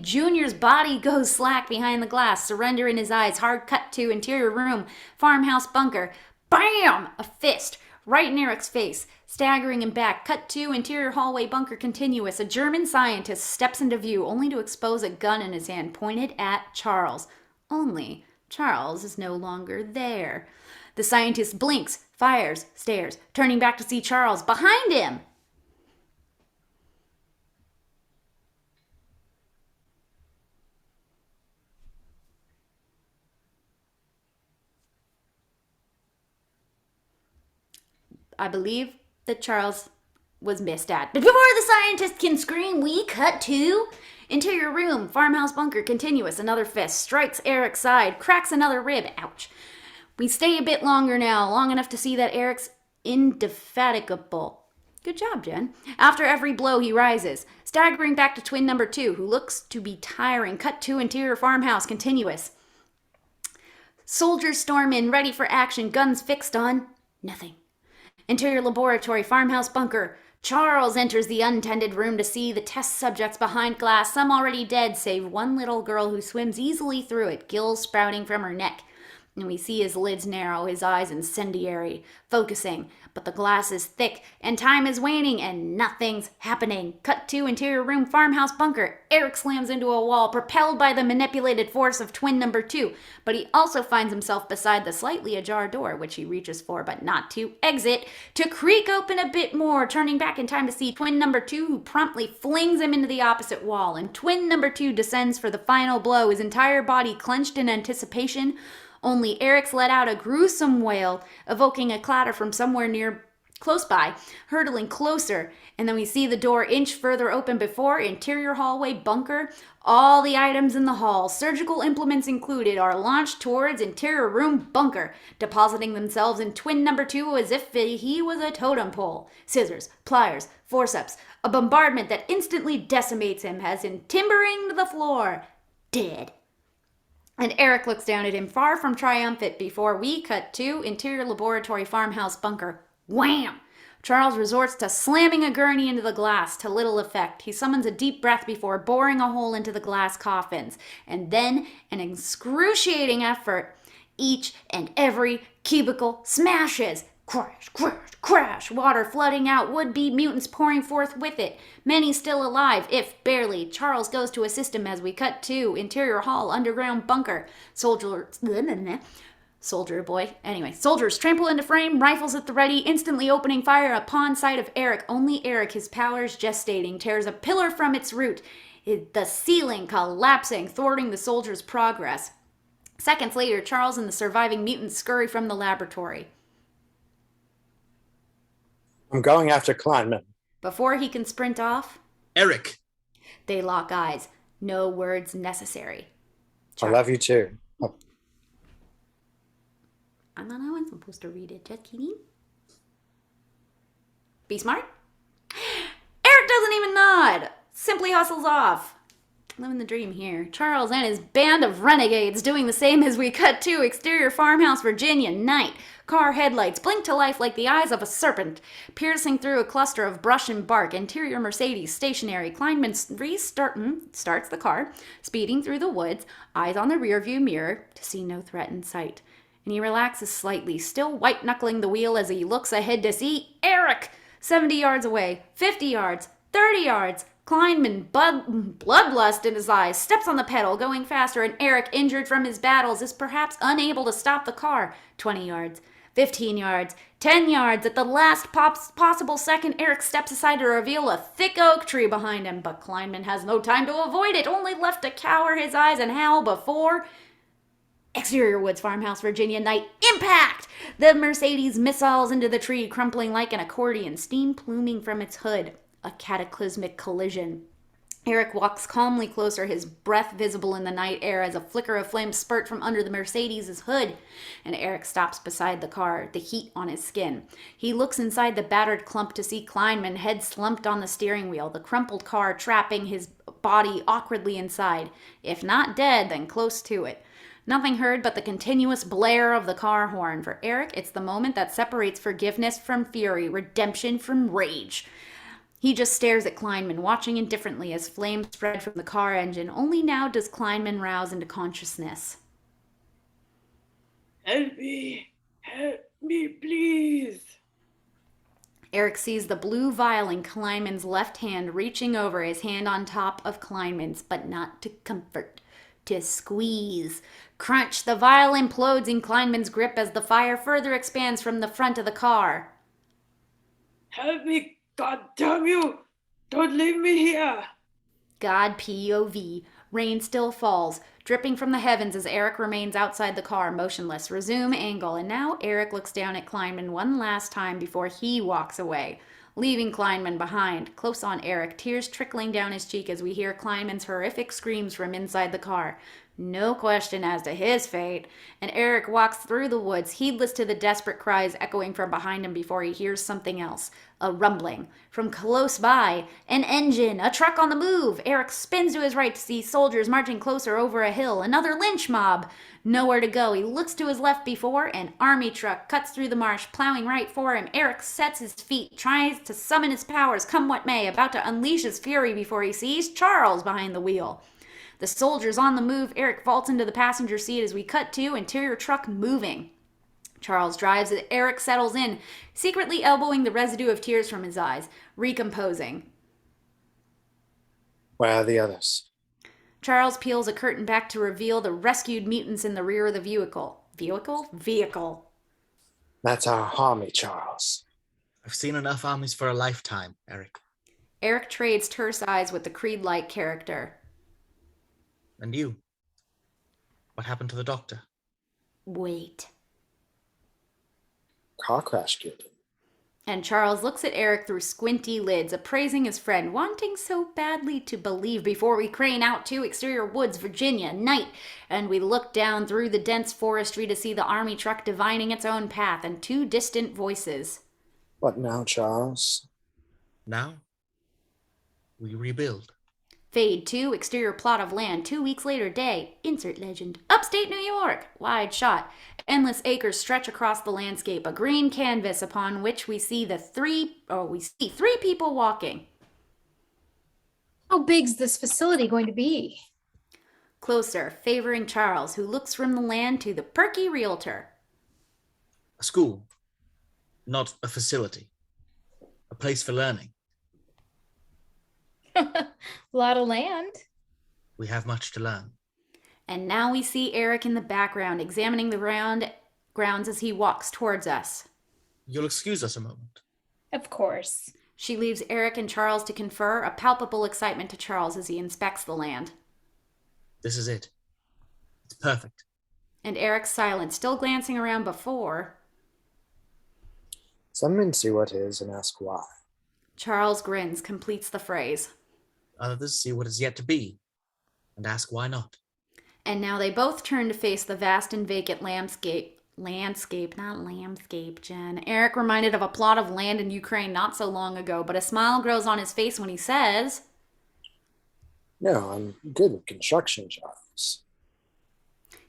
Jr.'s body goes slack behind the glass, surrender in his eyes. Hard cut to interior room, farmhouse bunker. Bam! A fist right in Erik's face, staggering him back. Cut to interior hallway bunker continuous. A German scientist steps into view, only to expose a gun in his hand pointed at Charles. Only Charles is no longer there. The scientist blinks, fires, stares, turning back to see Charles behind him. I believe that Charles was missed at. But before the scientist can scream, we cut to interior room, farmhouse bunker continuous. Another fist strikes Erik's side, cracks another rib. Ouch. We stay a bit longer now, long enough to see that Erik's indefatigable. Good job, Jen. After every blow, he rises, staggering back to twin number 2, who looks to be tiring. Cut to interior farmhouse continuous. Soldiers storm in, ready for action, guns fixed on nothing. Interior laboratory, farmhouse bunker. Charles enters the untended room to see the test subjects behind glass, some already dead, save one little girl who swims easily through it, gills sprouting from her neck. And we see his lids narrow, his eyes incendiary, focusing. But the glass is thick, and time is waning, and nothing's happening. Cut to interior room, farmhouse bunker. Erik slams into a wall, propelled by the manipulated force of twin number 2. But he also finds himself beside the slightly ajar door, which he reaches for, but not to exit, to creak open a bit more, turning back in time to see twin number 2, who promptly flings him into the opposite wall. And twin number 2 descends for the final blow, his entire body clenched in anticipation. Only Erik's let out a gruesome wail, evoking a clatter from somewhere close by, hurtling closer, and then we see the door inch further open before, interior hallway bunker. All the items in the hall, surgical implements included, are launched towards interior room bunker, depositing themselves in twin number 2 as if he was a totem pole. Scissors, pliers, forceps, a bombardment that instantly decimates him, has him timbering to the floor, dead. And Erik looks down at him, far from triumphant, before we cut to interior laboratory, farmhouse bunker. Wham! Charles resorts to slamming a gurney into the glass, to little effect. He summons a deep breath before boring a hole into the glass coffins. And then an excruciating effort. Each and every cubicle smashes. Crash, crash, crash. Water flooding out, would-be mutants pouring forth with it. Many still alive, if barely. Charles goes to assist him as we cut to interior hall, underground bunker. Soldiers trample into frame, rifles at the ready, instantly opening fire upon sight of Erik. Only Erik, his powers gestating, tears a pillar from its root, the ceiling collapsing, thwarting the soldiers' progress. Seconds later, Charles and the surviving mutants scurry from the laboratory. I'm going after Kleinmein. Before he can sprint off, Erik. They lock eyes. No words necessary. I love you too. Oh. I'm not supposed to read it. Just kidding. Be smart. Erik doesn't even nod. Simply hustles off. Living the dream here. Charles and his band of renegades doing the same as we cut to exterior farmhouse, Virginia, night. Car headlights blink to life like the eyes of a serpent, piercing through a cluster of brush and bark. Interior Mercedes, stationary. Kleinmein starts the car, speeding through the woods, eyes on the rearview mirror to see no threat in sight. And he relaxes slightly, still white-knuckling the wheel as he looks ahead to see Erik! 70 yards away, 50 yards, 30 yards. Kleinmein, bloodlust in his eyes, steps on the pedal, going faster, and Erik, injured from his battles, is perhaps unable to stop the car. 20 yards, 15 yards, 10 yards. At the last possible second, Erik steps aside to reveal a thick oak tree behind him, but Kleinmein has no time to avoid it, only left to cower his eyes and howl before Exterior Woods Farmhouse, Virginia, night. Impact! The Mercedes missiles into the tree, crumpling like an accordion, steam pluming from its hood. A cataclysmic collision. Erik walks calmly closer, his breath visible in the night air as a flicker of flame spurt from under the Mercedes' hood. And Erik stops beside the car, the heat on his skin. He looks inside the battered clump to see Kleinmein, head slumped on the steering wheel, the crumpled car trapping his body awkwardly inside. If not dead, then close to it. Nothing heard but the continuous blare of the car horn. For Erik, it's the moment that separates forgiveness from fury, redemption from rage. He just stares at Kleinmein, watching indifferently as flames spread from the car engine. Only now does Kleinmein rouse into consciousness. Help me, please. Erik sees the blue vial in Kleinmein's left hand, reaching over, his hand on top of Kleinmein's, but not to comfort, to squeeze. Crunch, the vial implodes in Kleinmein's grip as the fire further expands from the front of the car. Help me, God damn you! Don't leave me here! God POV. Rain still falls, dripping from the heavens as Erik remains outside the car, motionless. Resume angle, and now Erik looks down at Kleinmein one last time before he walks away, leaving Kleinmein behind. Close on Erik, tears trickling down his cheek as we hear Kleinmein's horrific screams from inside the car. No question as to his fate, and Erik walks through the woods, heedless to the desperate cries echoing from behind him before he hears something else. A rumbling. From close by, an engine, a truck on the move. Erik spins to his right to see soldiers marching closer over a hill. Another lynch mob. Nowhere to go. He looks to his left before an army truck cuts through the marsh, plowing right for him. Erik sets his feet, tries to summon his powers, come what may, about to unleash his fury before he sees Choules behind the wheel. The soldiers on the move. Erik vaults into the passenger seat as we cut to interior truck moving. Choules drives as Erik settles in, secretly elbowing the residue of tears from his eyes, recomposing. Where are the others? Choules peels a curtain back to reveal the rescued mutants in the rear of the vehicle. Vehicle? That's our army, Choules. I've seen enough armies for a lifetime, Erik. Erik trades terse eyes with the Creed-like character. And you? What happened to the doctor? Wait. Car crash killed him. And Choules looks at Erik through squinty lids, appraising his friend, wanting so badly to believe before we crane out to Exterior Woods, Virginia, night, and we look down through the dense forestry to see the army truck divining its own path and two distant voices. What now, Choules? Now, we rebuild. Fade to exterior plot of land. 2 weeks later, day. Insert legend. Upstate New York. Wide shot. Endless acres stretch across the landscape. A green canvas upon which we see three people walking. How big's this facility going to be? Closer, favoring Choules, who looks from the land to the perky Realtor. A school, not a facility. A place for learning. A lot of land. We have much to learn. And now we see Erik in the background, examining the grounds as he walks towards us. You'll excuse us a moment. Of course. She leaves Erik and Choules to confer, a palpable excitement to Choules as he inspects the land. This is it. It's perfect. And Erik's silent, still glancing around before. Some men see what is and ask why. Choules grins, completes the phrase. Others see what is yet to be and ask why not. And now they both turn to face the vast and vacant landscape, Jen. Erik reminded of a plot of land in Ukraine not so long ago, but a smile grows on his face when he says, No, I'm good at construction, Choules.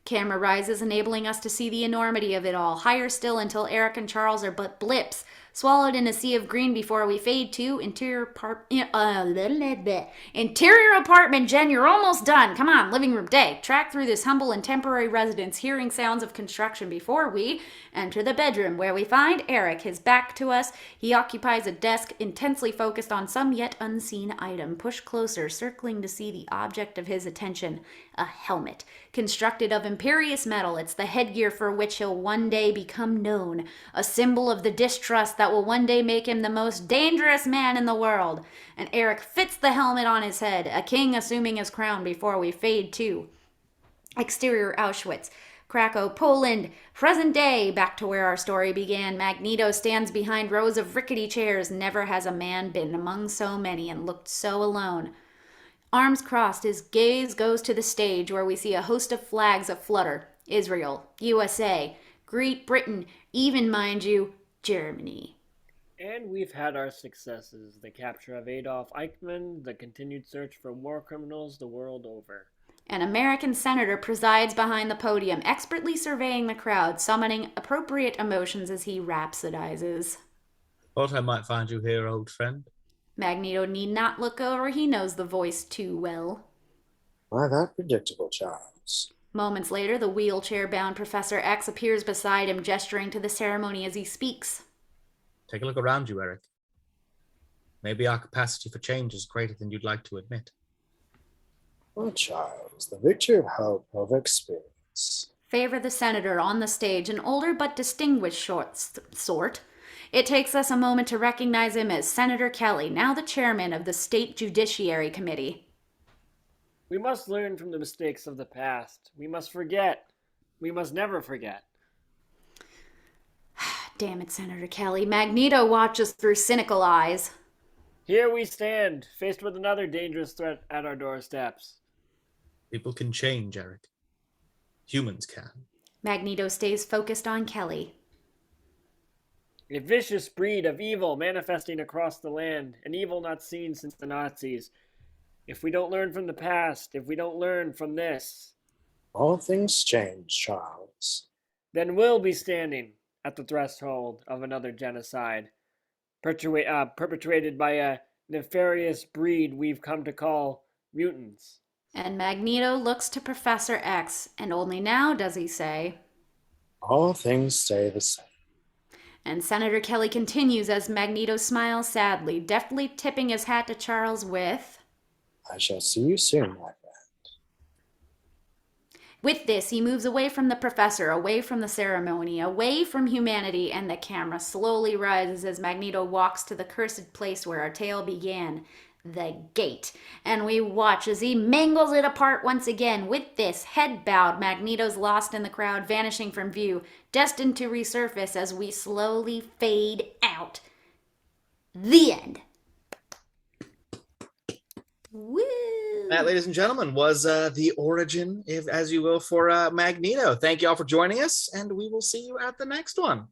Camera rises, enabling us to see the enormity of it all. Higher still until Erik and Choules are but blips, swallowed in a sea of green before we fade to interior apartment. Jen, you're almost done. Come on, living room day. Track through this humble and temporary residence, hearing sounds of construction before we enter the bedroom, where we find Erik, his back to us. He occupies a desk, intensely focused on some yet unseen item. Push closer, circling to see the object of his attention. A helmet, constructed of imperious metal. It's the headgear for which he'll one day become known. A symbol of the distrust that will one day make him the most dangerous man in the world. And Erik fits the helmet on his head, a king assuming his crown before we fade to exterior Auschwitz. Krakow, Poland, present day. Back to where our story began. Magneto stands behind rows of rickety chairs. Never has a man been among so many and looked so alone. Arms crossed, his gaze goes to the stage where we see a host of flags aflutter. Israel, USA, Great Britain, even, mind you, Germany. And we've had our successes. The capture of Adolf Eichmann, the continued search for war criminals the world over. An American senator presides behind the podium, expertly surveying the crowd, summoning appropriate emotions as he rhapsodizes. Thought I might find you here, old friend. Magneto need not look over, he knows the voice too well. Why that predictable, Choules? Moments later, the wheelchair-bound Professor X appears beside him, gesturing to the ceremony as he speaks. Take a look around you, Erik. Maybe our capacity for change is greater than you'd like to admit. Oh, Choules, the victory of hope over experience. Favor the senator on the stage, an older but distinguished sort. It takes us a moment to recognize him as Senator Kelly, now the chairman of the State Judiciary Committee. We must learn from the mistakes of the past. We must forget. We must never forget. Damn it, Senator Kelly. Magneto watches through cynical eyes. Here we stand, faced with another dangerous threat at our doorsteps. People can change, Erik. Humans can. Magneto stays focused on Kelly. A vicious breed of evil manifesting across the land, an evil not seen since the Nazis. If we don't learn from the past, if we don't learn from this, all things change, Choules. Then we'll be standing at the threshold of another genocide, perpetrated by a nefarious breed we've come to call mutants. And Magneto looks to Professor X, and only now does he say, all things stay the same. And Senator Kelly continues as Magneto smiles sadly, deftly tipping his hat to Choules with, I shall see you soon, my friend. With this, he moves away from the professor, away from the ceremony, away from humanity, and the camera slowly rises as Magneto walks to the cursed place where our tale began, the gate. And we watch as he mangles it apart once again. With this, head bowed, Magneto's lost in the crowd, vanishing from view, destined to resurface as we slowly fade out. The end. Woo! That, ladies and gentlemen, was the origin, if as you will, for Magneto. Thank you all for joining us, and we will see you at the next one.